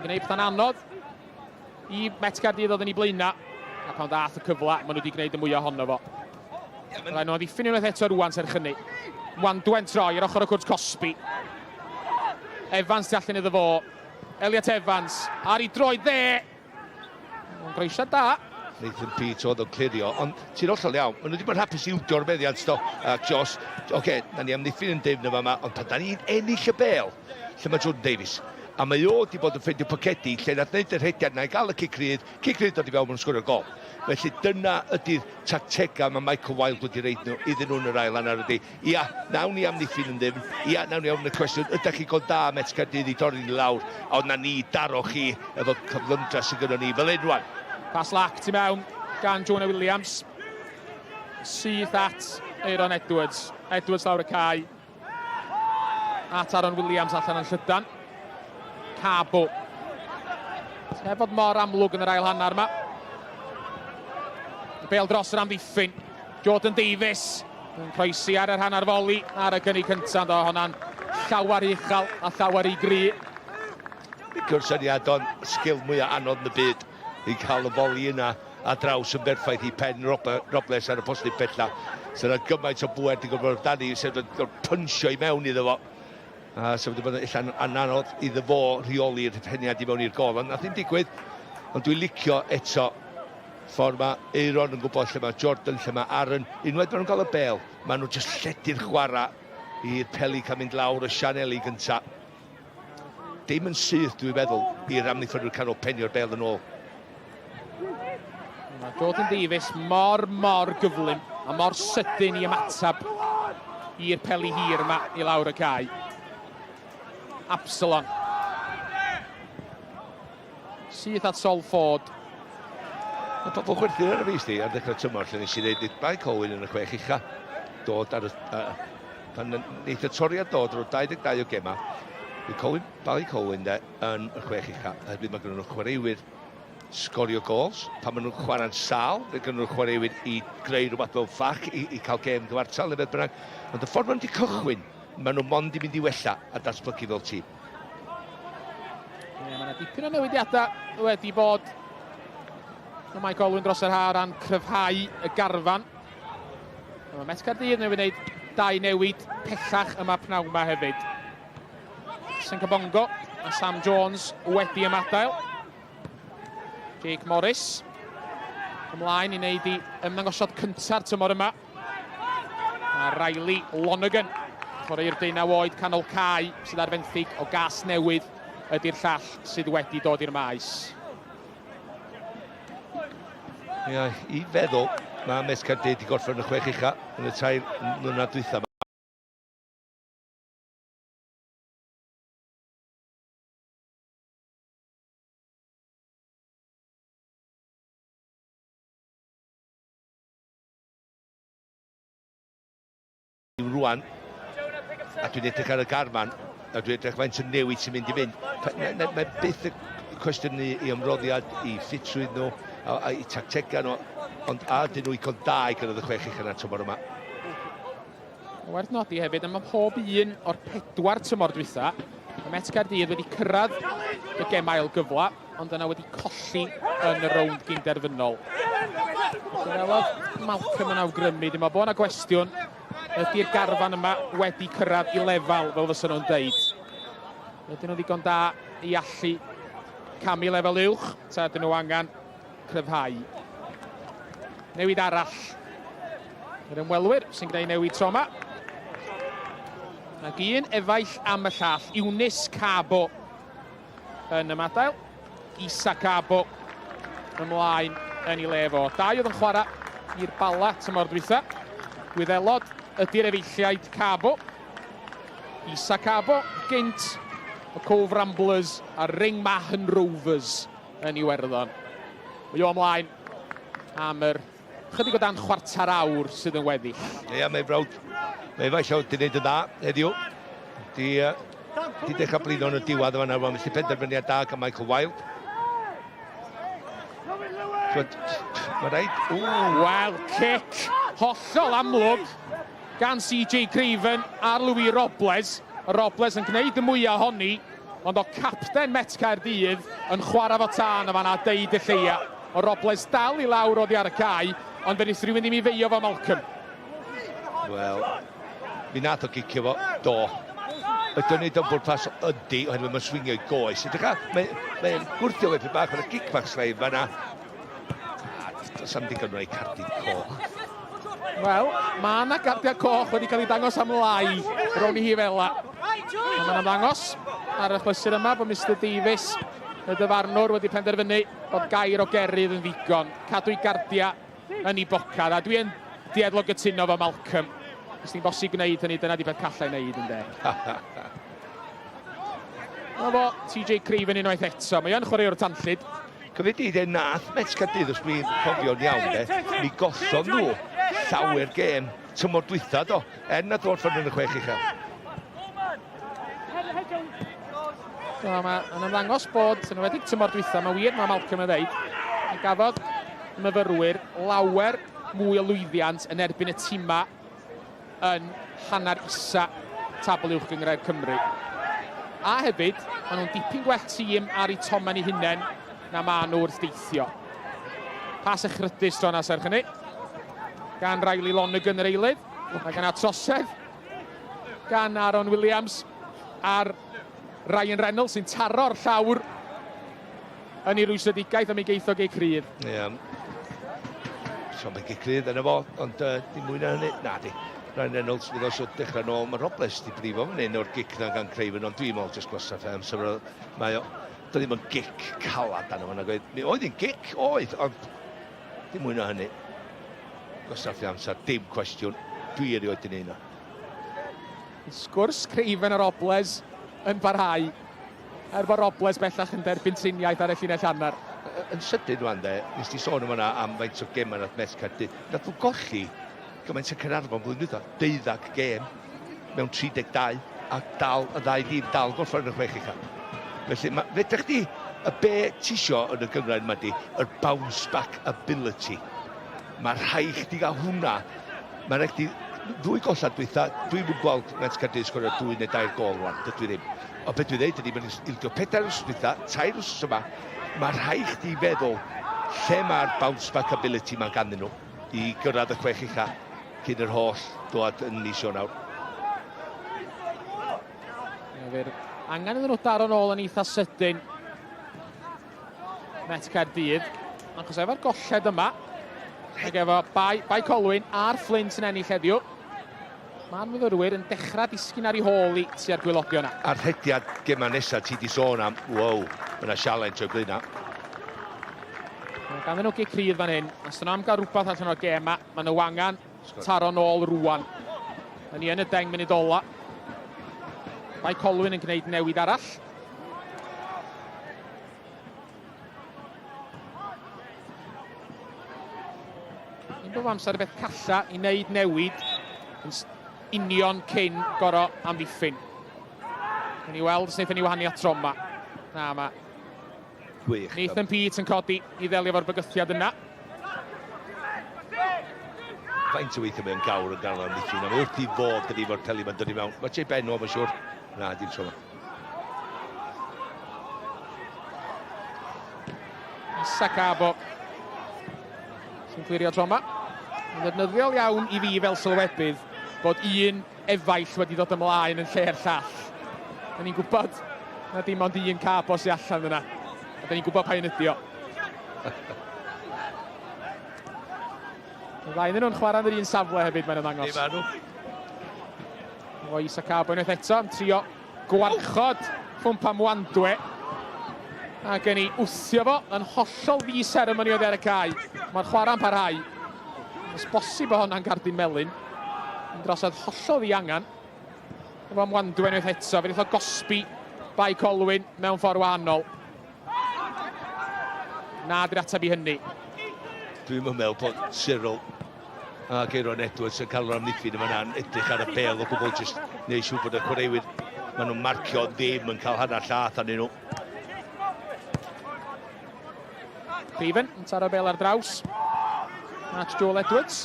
Gwneud pethau'n anodd i Met Caerdydd oedd yn ei blaena. A pan dath y cyfle, mae nhw wedi gwneud y mwyaf ohono fo. Rhaid nhw wedi ffynnu unwaith eto rwan serch hynny. Wandwen troi ar ochr y cwrt Cosby. Evans tu allan iddo fo. Elliot Evans ar ei droed dde. Mae'n groesiad da. Nathan Pete oedd o'n clirio, ond ti'n hollol iawn, maen nhw wedi bod yn hapus i wdio'r meddiant sto, Jos. Oce, na ni amddiffyn yn Dave yma, ond pan da ni'n ennill y bel, lle mae Jordan Davies, a mae o wedi bod yn ffeindio pocedi, lle nath wneud yr hediad na i gael y cic-ryd dod i fewn yn sgwrio'r gol. Felly dyna ydy'r tactega mae Michael Wilde wedi reid nhw iddyn nhw'n yr ail hanner ydy. Ia, nawn ni amddiffyn yn ddim, ia, nawn ni am y cwestiwn, ydych chi gael da Met Caerdydd i dorri ni lawr, a na ni daro chi efo cyflymdra sy'n gyda ni fel unwan. Pas lac tu mewn gan Jonah Williams. Syth at Aaron Edwards. Edwards lawr y cae. At Aaron Williams allan yn Llydan. Cabo. Hefod mor amlwg yn yr ail hanner yma. Pêl-droed yr amddiffyn. Jordan Davies yn croesi ar yr hanner foli ar y gynnig cyntaf. Honna'n llawer uchel a llawer i gry. Licio'r syniad o'n sgil mwyaf anodd yn y byd i cael y foli yna a draws yn berffaith i pen Robles ar y postyn bella. So yna gymaint o bwyd i gofod Dani sef yn pynsio i mewn iddo fo. So wedi bod yn anodd iddo fo rheoli'r heniad i mewn i'r gol. Ond nath i'n digwydd, ond dwi'n licio eto ffordd mae Aaron yn gwybod lle mae Jordan, lle mae Aaron. Unwaith maen nhw'n cael y bel, maen nhw'n just lledu'r chwarae i'r peli cael mynd lawr y Sianeli gyntaf. Dim yn syth, dwi'n meddwl, i'r amddiffynwyr canol penio'r bel yn ôl. Jordan Davies mor gyflym a mor sydyn i ymatab i'r peli hir yma i lawr y cae. Absalon. Syth at Salford. Mae pobl chwerthu'r ar y fus di ar ddechrau tymor lle nes i ddeud Bae Colwyn yn y 6 ucha. Dod ar y... pan wneith y toriad dod roedd 22 o gema. Bae Colwyn yn y 6 ucha. Hefyd mae gynnu nhw chwaraewyr sgorio gols. Pan maen nhw'n chwarae'n sal, mae gynnu nhw chwaraewyr i greu rhywbeth fel ffach i cael gêm gyfartal neu beth bynnag. Ond y ffordd maen nhw wedi cychwyn, maen nhw mond i mynd i wella a datblygu fel tîm. Mae yna dipyn o newidiadau wedi bod. Mae Colwyn dros yr ha ran cryfhau y garfan. Mae Met Caerdydd newydd wneud 2 newid pellach yma pnawn yma hefyd. Syncabongo a Sam Jones wedi ymadael. Jake Morris ymlaen i wneud i ymddangosod cynta'r tymor yma. A Riley Lonergan, chwarae'r 19 oed canol cae sydd ar fenthyg o gas newydd ydy'r llall sydd wedi dod i'r maes. Ia, i feddwl, mae Met Caerdydd i gorffen y 6 ucha yn y 3 mlynedd dwytha. Rwan, a dwi'n edrych ar y garfan, a dwi'n edrych faint yn newid sy'n mynd i fynd. Mae byth y cwestiwn i ymroddiad, i ffitrwydd nhw, a i tactega nhw, ond a dyn nhw i cael 2 gyda'r 6 ucha yna tymor yma. Werth nodi hefyd, yma pob un o'r 4 tymor dwytha, mae Met Caerdydd wedi cyrraedd y gemail gyfla, ond yna wedi colli yn y rownd gynderfynol. Gwelodd Malcolm yn awgrymu, dim ond bod yna gwestiwn, ydy'r garfan yma wedi cyrraedd i lefel fel fysa nhw'n deud. Ydyn nhw ddigon da i allu camu lefel uwch, ta ydyn nhw angen cryfhau. Newid arall. Yr ymwelwyr sy'n gwneud newid tro yma. Ac un efaill am y llall, Eunice Cabo yn ymadael. Isa Cabo ymlaen yn ei lefo. 2 oedd yn chwarae i'r bala tymor dwytha. Gwyddelod ydy'r efeilliaid Cabo. Isa Cabo gynt y Cove Ramblers a Ring Mahon Rovers yn Iwerddon. Mae o ymlaen am yr chydig o dan chwarter awr sydd yn weddill. Ia, mae frawd. Mae efallai wedi gwneud yn dda heddiw. Di dechrau blino yn y diwedd yma, felly penderfyniad da gan Michael Wilde. Mae rhaid... Wel, cic hollol amlwg gan CJ Craven a'r Louis Robles. Robles yn gwneud y mwyaf honni, ond o capten Met Caerdydd yn chwarae fo tân y fanna deud y lleia. O Robles dal i lawr oddi ar y cae, ond fe wnaeth rhywun ddim i feio fo Malcolm. Wel, mi nath o gicio fo, do. Ydyn ni o'n bwrpas ydy, oherwydd mae'n swingio i goes. Mae'n gwrthio wepi bach, mae'n gic bach sleif fanna. Sam digon rhoi Cardiff coch. Wel, mae yna gardiau coch wedi cael ei dangos am lai rown i hi fel la. Mae'n ymddangos ar y chlysur yma bod Mr Davies, y dyfarnwr, wedi penderfynu bod gair o Caerdydd yn ddigon. Cadw i gardiau yn ei bocad, a dwi'n dieddol gytuno fo Malcolm. Os ni'n bosib gwneud hynny, dyna di beth callai wneud yn de. Mae fo TJ Craven unwaith eto, mae yn chwarae o'r tanllid. Cyfedu de nath Met Caerdydd, os dwi'n cofio'n iawn de, mi gollon nhw llawer gêm tymor dwytha do, na ddod ffyrdd yn y 6 uchel. Mae'n ymddangos bod, yn wedi tymor dwytha, mae wir, mae Malcolm yn dweud, mae gafodd myfyrwyr lawer mwy o lwyddiant yn erbyn y tîma yn hanner isa tabl uwch Gymraeg Cymru. A hefyd, maen nhw'n dipyn gwell tîm ar eu tomen eu hunain na maen nhw wrth deithio. Pas echrydus John Aser hynny. Gan Riley Lonergan yr eilydd, a gan Atrosedd. Gan Aaron Williams a'r Ryan Reynolds sy'n taro'r llawr yn ei rwysedigaeth am ei geithio Gei Crydd. Ie. So mae Gei Crydd yna fo, ond dim mwy na hynny. Na di. Ryan Reynolds fydd os o dechrau nôl. Mae Robles di brifo fan hyn o'r gic na gan Craven, ond dwi'n meddwl jyst gwastraff amser. Mae o, doedd ddim yn gic calad anna fan. Oedd hi'n gic, oedd, ond dim mwy na hynny. Gwastraff amser, dim cwestiwn. Dwi erioed yn un o. Sgwrs Craven a Robles yn barhau. Bod Robles bellach yn derbyn triniaeth ar y llinell hanner. Yn sydyn rwan de, nes ti sôn yma am faint o gem ar Met Caerdydd. Nath nhw golli gymaint y Caernarfon blwyddyn dwytha, 12 gem mewn 32, a dal, y ddau dîm dal gorffen yn y 6 uchel. Felly, fedrech chi, y be tisio yn y gyngraen yma di, y bounce back ability. Mae rhai chdi gael hwnna. Mae rhaid chdi, ddwy gollad dwytha, dwi'n mwyn gweld Met Caerdydd sgorio 2 neu 2 gol rwan, dydw i ddim. O beth dwi'n dweud ydy, mae'n ildio 4 wrth dwytha, 3 wrth yma. Mae rhai chdi feddwl lle mae'r bounce back ability mae ganddyn nhw i gyrraedd y 6 uchel cyn yr holl dod yn nisio nawr. Angen iddyn nhw daro nôl yn eitha sydyn Met Caerdydd, achos efo'r golled yma, ac efo Bae Colwyn a'r Flint yn ennill heddiw, mae'r myfyrwyr yn dechrau disgyn ar ei hôl i tua'r gwylogio yna. A'r hediad gema nesaf ti di sôn am, wow, mae'na challenge o'i blaen. Ganddyn nhw Gei Crydd fan hyn, os nhw am gael rhywbeth allan o'r gema, mae nhw angen taro nôl rwan. Yn i yn y 10 munud ola. Bae Colwyn yn gwneud newid arall. Un bob amser y beth calla i wneud newid yn union cyn goro amddiffyn. Yn i weld os wnaethon ni wahaniaeth tro yma. Na, mae Nathan Pete yn codi i ddelio fo'r bygythiad yna. Faint o weithio mewn gawr yn ganol amddiffyn. Mae wrth i fod ydi fo'r teli ma'n dod i mewn. Mae Jay Ben o, mae'n siwr. Na, di'n tro yma. Isa Cabo sy'n clirio tro yma. Yn ddefnyddiol iawn i fi fel sylwebydd bod un efaill wedi dod ymlaen yn lle'r llall. Da ni'n gwybod na dim ond un Cabo sy'n allan yna. A da ni'n gwybod pa un ydi o. Y ddau nhw'n chwarae yn yr un safle hefyd, mae'n ymddangos. O Isa Cabo unwaith eto, yn trio gwarchod Ffwmpa Mwandwe. Ac yn ei wthio fo yn hollol ddi-seremoni oddi ar y cae. Mae'r chwarae'n parhau. Os bosib o hwnna'n Gardyn Melyn. Yn drosodd hollol ddi-angan. Efo Mwandwe unwaith eto, fe wnaeth o gosbi Bae Colwyn mewn ffordd wahanol. Na di'r ateb i hynny. Dwi'n meddwl bod Cyril a Geiron Edwards yn cael o'r amddiffyn yma na'n edrych ar y pêl o gwbl jyst neu siw bod y chwaraewyr maen nhw'n marcio ddim yn cael hanner llath arnyn nhw. Craven yn taro bêl ar draws. Match Joel Edwards.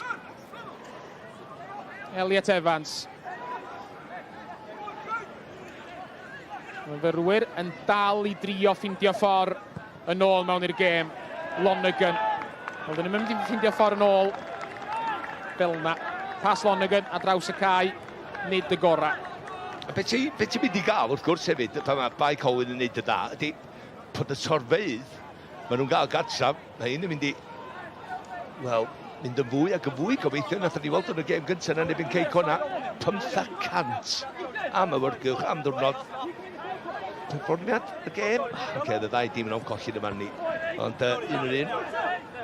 Elliot Evans. Myfyrwyr yn dal i drio ffindio ffordd yn ôl mewn i'r gêm. Lonergan. Oedd yn mynd i ffindio ffordd yn ôl fel yna. Pas Lonergan a draws y cae, nid y gorau. Be ti'n mynd i gael wrth gwrs hefyd, pan mae Bae Colwyn yn neud y dda, ydy bod y torfeydd, maen nhw'n gael gartraf, mae un yn mynd i Wel, mynd yn fwy ac yn fwy gobeithio. Nath ni weld yn y gêm gyntaf na neb yn ceic hwnna. 500 am y wyrgylch am ddwrnod. Perfformiad y gêm. Oce, y ddau dim yn o'n collin yma ni. Ond un o'r un,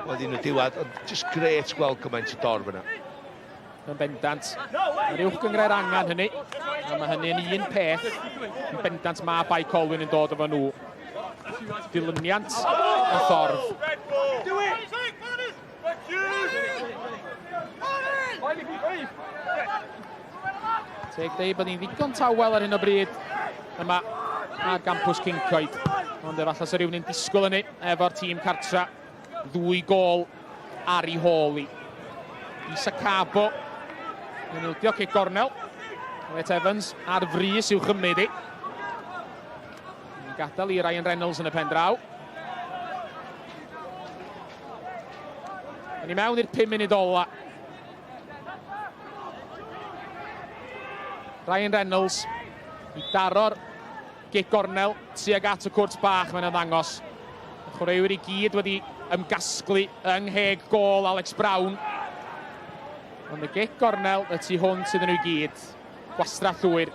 oedd un o diwad, ond just gret gweld gymaint o dorf yna. Yn bendant. Mae'r uwch gyngrair angen hynny. A mae hynny'n un peth. Yn bendant mae Bae Colwyn yn dod efo nhw. Dilyniant y ffordd. Teg dweud bod ni'n ddigon tawel ar hyn o bryd yma ar gampws Cyncoed. Ond efallai sy'n rhywun yn disgwyl hynny efo'r tîm cartra. 2 gôl ar ei hôl i. Isa Cabo yn ildio cic gornel. Wet Evans ar frys i'w chymryd i. Yn gadael i Ryan Reynolds yn y pen draw. Yn i mewn i'r 5 munud ola. Ryan Reynolds i daro'r gic gornel tuag at y cwrt bach mae'n ymddangos. Y chwaraewyr i gyd wedi ymgasglu yng ngheg gôl Alex Brown. Ond y gic gornel y tu hwn sydd yn nhw i gyd. Gwastraff llwyr.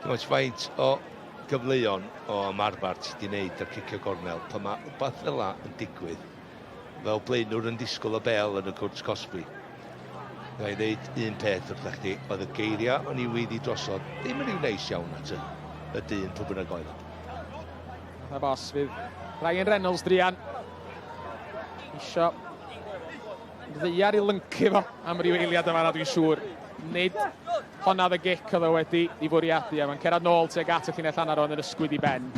Dim ond faint o gyfleon o ymarfer ti wedi gwneud ar cicio gornel. Pan mae rhywbeth fel yna yn digwydd, fel blaenwr yn disgwyl y bel yn y cwrt Cosby. Ga i ddeud un peth wrthych chi, oedd y geiriau o'n i wedi drosodd ddim yn i'w neis iawn at y dyn pwy bynnag oedd. Y bos fydd Ryan Reynolds drian. Isio ddeiar i lyncu fo am ryw eiliad yma na dwi'n siŵr. Nid honna y gic oedd o wedi i fwriadu a mae'n cerad nôl tuag at y llinell hanner o'n yr ysgwyd i ben.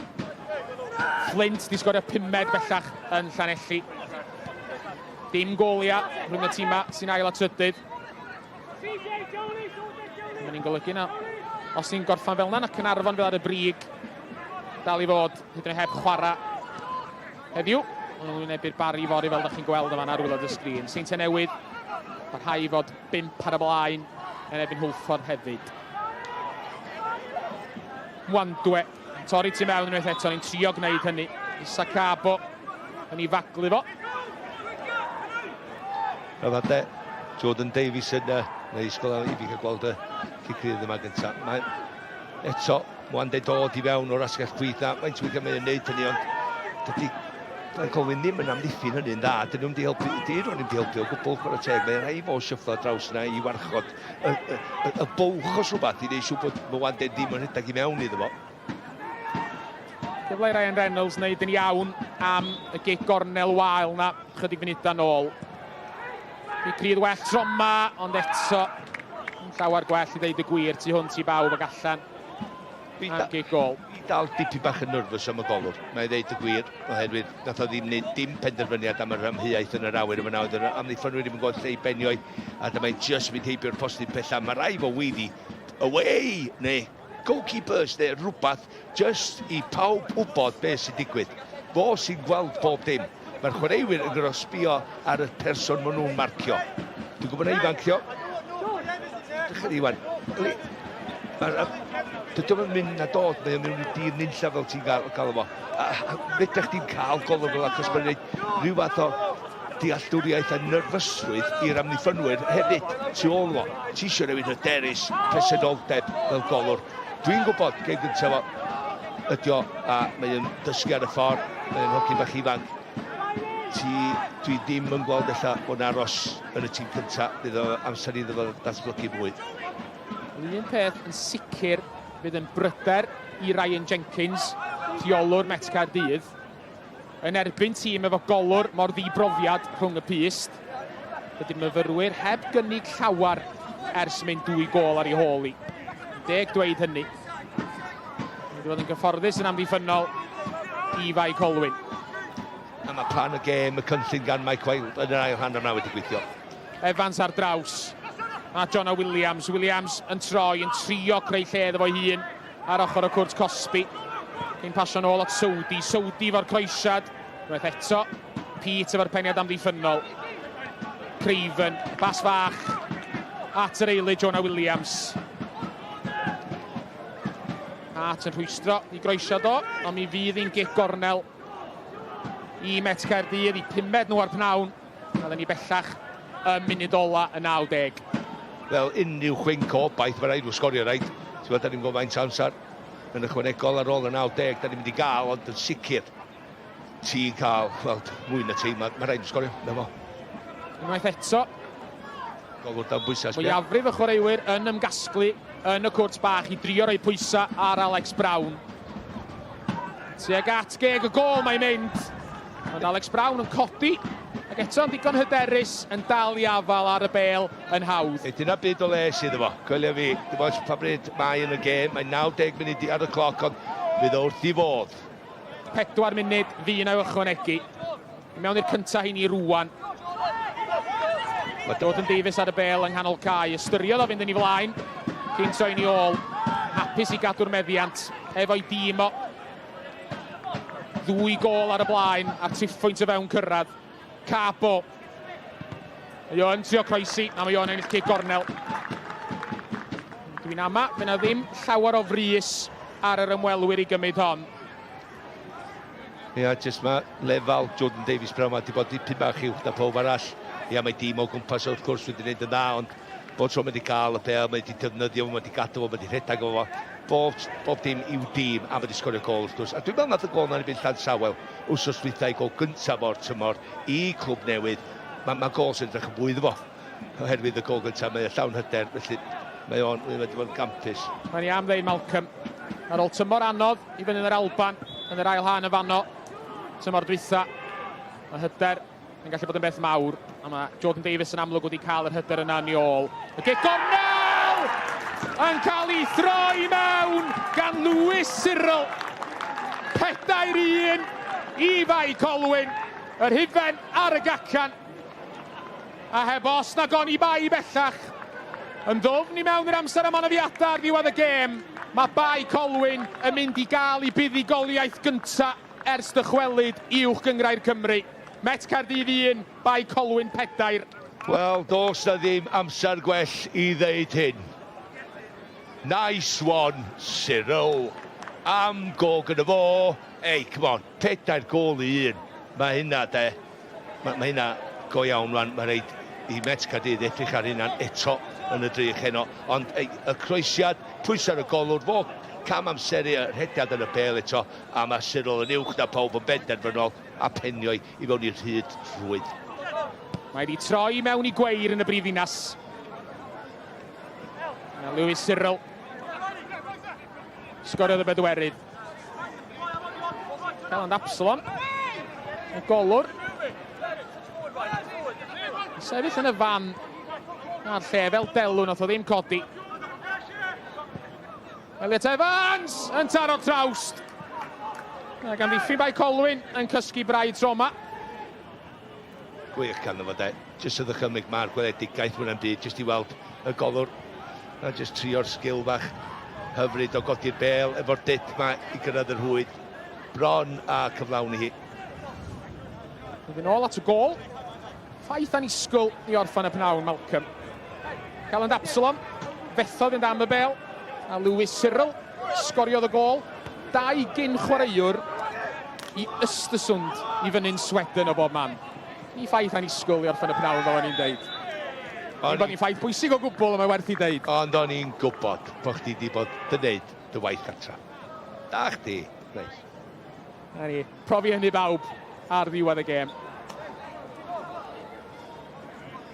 Flint di sgorio 5 bellach yn Llanelli. Dim golia rhwng y tîma sy'n ail a trydydd. Mae'n ni'n golygu na. Os ni'n gorffan fel yna, na Cynarfon fel ar y brig. Dal i fod, hyd yn heb chwarae heddiw. Mae'n wynebu'r bari fori fel da chi'n gweld yma ar wylod y sgrin. Saint Newydd, parhau i fod 5 ar y blaen yn ebyn Hwlffordd hefyd. Mwandwe, torri tu mewn unwaith eto, ni'n trio gwneud hynny. Isa Cabo yn ei faglu fo. Rafade, Jordan Davies yn neu ysgol i fi cael gweld y cicrydd yma gyntaf. Mae eto, Mwande dod i fewn o'r asgell chwith na. Mae'n twy'n cael ei wneud hynny, ond dydy Bae Colwyn ddim yn amddiffyn hynny'n dda. Dyn nhw'n di helpu, dyn nhw'n di helpu o gwbl chwarae teg. Mae'n rhai fo sifflo draws yna i warchod y bwlch o rhywbeth i ddeud siw bod Mwande ddim yn rhedeg i mewn iddo fo. Cyfle Ryan Reynolds wneud yn iawn am y gic gornel wael na chydig funudau nôl. I Crydd well troma, ond eto yn llawer gwell i ddeud y gwir tu hwnt i bawb ag allan am gic gol. I dal dipyn bach yn nyrfys am y golwr, mae'n ddeud y gwir, oherwydd nath o ddim wneud dim penderfyniad am yr amheuaeth yn yr awyr yma nawr. Amddiffynwyr ddim yn gweld lle i benio'i, a dyma'n just mynd heibio'r postyn pella. Mae rai fo wedi away, neu goalkeepers, neu rhywbeth, just i pawb wybod beth sy'n digwydd. Fo sy'n gweld bob dim. Mae'r chwaraewyr yn gorfod sbio ar y person maen nhw'n marcio. Dwi'n gwybod na ifancio. Dechrau Iwan. Dydw yn mynd na dod, mae'n mynd i'r dir nunlla fel ti'n gael o fo. Fedrech chdi'n cael golwg fel ac os mae'n gwneud rhyw fath o dealltwriaeth a nyrfysrwydd i'r amddiffynwyr hefyd tu ôl fo. Ti eisiau rhywun hyderus, presenoldeb fel golwr. Dwi'n gwybod, gen gyntaf fo, ydi o, a mae'n dysgu ar y ffordd, mae'n hogyn bach ifanc. Dwi ddim yn gweld eich o'n aros yn y tîm cyntaf, bydd o amser iddo fo datblygu bwyd. Un peth yn sicr fydd yn bryder i Ryan Jenkins, rheolwr Met Caerdydd, yn erbyn tîm efo golwr mor ddibrofiad rhwng y pist. Ydy'r myfyrwyr heb gynnig llawar ers mynd 2 gôl ar ei hôl i. 10 dweud hynny. Wedi bod yn gyfforddus yn amddiffynol i Bae Colwyn. A mae plan y gêm, y cynllun gan Mike Wild yn yr ail hanner na wedi gweithio. Evans ar draws. A John Williams. Williams yn troi, yn trio creu lle iddo fo'i hun ar ochr y cwrt Cosby. Cyn pasio nôl at Sowdi. Sowdi fo'r croesiad. Rwy'n eto. Pete efo'r peniad amddiffynol. Craven, bas fach. At yr eilydd John Williams. At yn rhwystro i groesiad o. Ond mi fydd hi'n gic gornel i Met Caerdydd, i 5 nhw ar pnawn Oedden ni bellach y munud ola y 90. Wel, unrhyw chwyn cobaith, mae rhaid nhw sgorio rhaid. Ti'n gwybod, da ni'n gwybod faint amser yn ychwanegol ar ôl y 90, da ni'n mynd i gael, ond yn sicr ti'n cael, wel, mwy na tîm, mae rhaid nhw sgorio, na fo. Unwaith eto. Golwr dan bwysau. Mwyafrif y chwaraewyr yn ymgasglu yn y cwrt bach i drio roi pwysau ar Alex Brown. Tuag at geg y gol mae'n mynd. Ond Alex Brown yn codi. Ac eto'n digon hyderus yn dal i afal ar y bêl yn hawdd. Dyna byd o les iddo fo. Coelio fi, dim ond pa bryd mae yn y gêm. Mae 90 munud ar y cloc, ond fydd wrth i fod. 4 munud fi na ychwanegu. Mewn i'r cyntaf hyn i rwan. Mae Jordan Davies ar y bêl yng nghanol cae. Ystyriodd o fynd yn ei flaen. Cyn troi ni ôl. Hapus i gadw'r meddiant efo'i dîm o. 2 gol ar y blaen a triffwynt o fewn cyrraedd. Capo. Mae o'n trio croesi a mae o'n ennill cic gornel. Dwi'n ama, fe na ddim llawer o frys ar yr ymwelwyr i gymryd hon. Ia, jyst mae lefel Jordan Davies brawd ma wedi bod dipyn bach uwch na pob arall. Ia, mae dîm o gwmpas wrth gwrs wedi gwneud yn dda, ond bod tro mae wedi cael y bêl, mae wedi defnyddio, mae wedi gadw fo, mae wedi rhedag o fo. Bob dim i'w dîm a mae wedi sgorio gol wrth gwrs. A dwi'n meddwl nath y gol na'n ei fynd llan sawel wsos dwythau gol gyntaf o'r tymor i clwb newydd. Mae gol sy'n edrych yn bwyd fo. Oherwydd y gol gyntaf, mae llawn hyder, felly mae o'n wedi bod yn gampus. Mae'n i am ddeud Malcolm. Ar ôl tymor anodd i fynd yn yr Alban, yn yr ail han y fanno. Tymor dwytha. Mae hyder yn gallu bod yn beth mawr. A mae Jordan Davies yn amlwg wedi cael yr hyder yna ni ôl. Y gic gornel! Yn cael ei throi mewn gan Lewis Cyril. 4-1 i Bae Colwyn. Yr hufen ar y gacan. A heb os na gon i Bae bellach. Yn ddofn i mewn i'r amser am anafiadau ar ddiwedd y gêm. Mae Bae Colwyn yn mynd i gael ei buddigoliaeth gyntaf ers dychwelyd uwch gyngrau'r Cymru. Met Caerdydd 1, Bae Colwyn 4. Wel, dos na ddim amser gwell i ddeud hyn. Nice one, Cyril. Am go gyda fo. Ei, come on, 4 gol i 1. Mae hynna, de. Mae hynna go iawn rwan. Mae rhaid i Met Caerdydd edrych ar hynna eto yn y drych heno. Ond y croesiad, pwysau'r y golwr, fo cam amseru y rhediad yn y bêl eto. A mae Cyril yn uwch na pawb yn benderfynol a penio i fewn i'r hyd rhwyd. Mae wedi troi mewn i gweir yn y brifddinas. Lewis Cyril. Sgoriodd y bedwerydd. Cael Absalom. Y golwr. Sefyll yn y fan. A'r lle fel delw nath o ddim codi. Elliot Evans yn taro trawst. Ac am ddiffyn Bae Colwyn yn cysgu braidd tro yma. Gwych gan fo, de. Jyst y ddychymig ma'r gweledigaeth mwyn am byd, jyst i weld y golwr. A jyst trio'r sgil bach hyfryd o godi'r bêl efo'r dit ma i gyrraedd yr hwyd. Bron a cyflawni hi. Fydd yn ôl at y gol. Ffaith anisgwl i orffan y pnawn, Malcolm. Cael Absalom. Fethodd yn am y bêl. A Lewis Cyril sgoriodd y gol. 2 gyn chwaraewr i Ystysund i fyny'n Sweden o bob man. Ni ffaith anisgwl i orffan y pnawn fel o'n i'n deud. Ond bod ni'n ffaith bwysig o gwbl yma werth i ddeud. Ond o'n i'n gwybod bod chdi wedi bod yn neud dy waith gatra. Da chdi, reis. A ni, profi hynny bawb ar ddiwedd y gêm.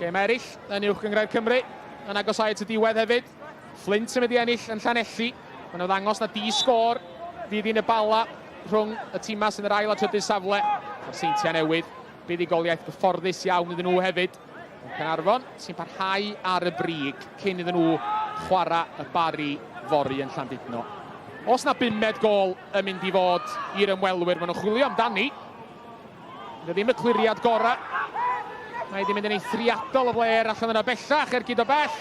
Gêm eraill yn uwch gyngrau'r Cymru. Yn agosau at y diwedd hefyd. Flint yn mynd i ennill yn Llanelli. Mae'n ddangos na di-sgôr fydd i'n y bala rhwng y tîma sy'n yr ail a trydydd safle. A'r Seintiau Newydd. Bydd i goliaeth gyfforddus iawn iddyn nhw hefyd. Caernarfon sy'n parhau ar y brig cyn iddyn nhw chwarae y Bari Fori yn Llandudno. Os na 5 gol yn mynd i fod i'r ymwelwyr maen nhw'n chwilio amdani. Ydy ddim y cliriad gorau. Mae wedi mynd yn eithriadol o fler allan yna bellach gyd o bell.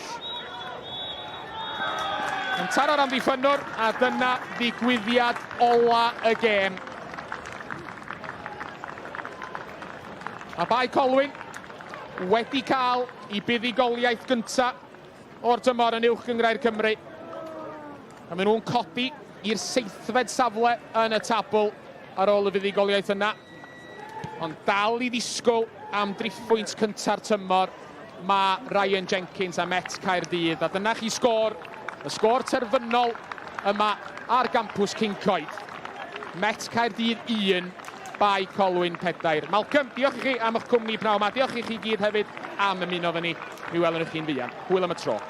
Yn taro'r amddiffynwr a dyna ddigwyddiad ola y gêm. A Bae Colwyn wedi cael ei buddigoliaeth gyntaf o'r tymor yn uwch gyngrau'r Cymru. A maen nhw'n codi i'r 7fed safle yn y tabl ar ôl y buddigoliaeth yna. Ond dal i ddisgwyl am driphwynt cynta'r tymor. Mae Ryan Jenkins a Met Caerdydd. A dyna chi sgôr. Y sgôr terfynol yma ar gampws Cyncoed. Met Caerdydd 1, Bae Colwyn 4. Malcolm, diolch i chi am eich cwmni pnawn 'ma. Diolch i chi gyd hefyd am ymuno efo ni. Mi welwn i chi'n fuan. Hwyl am y tro.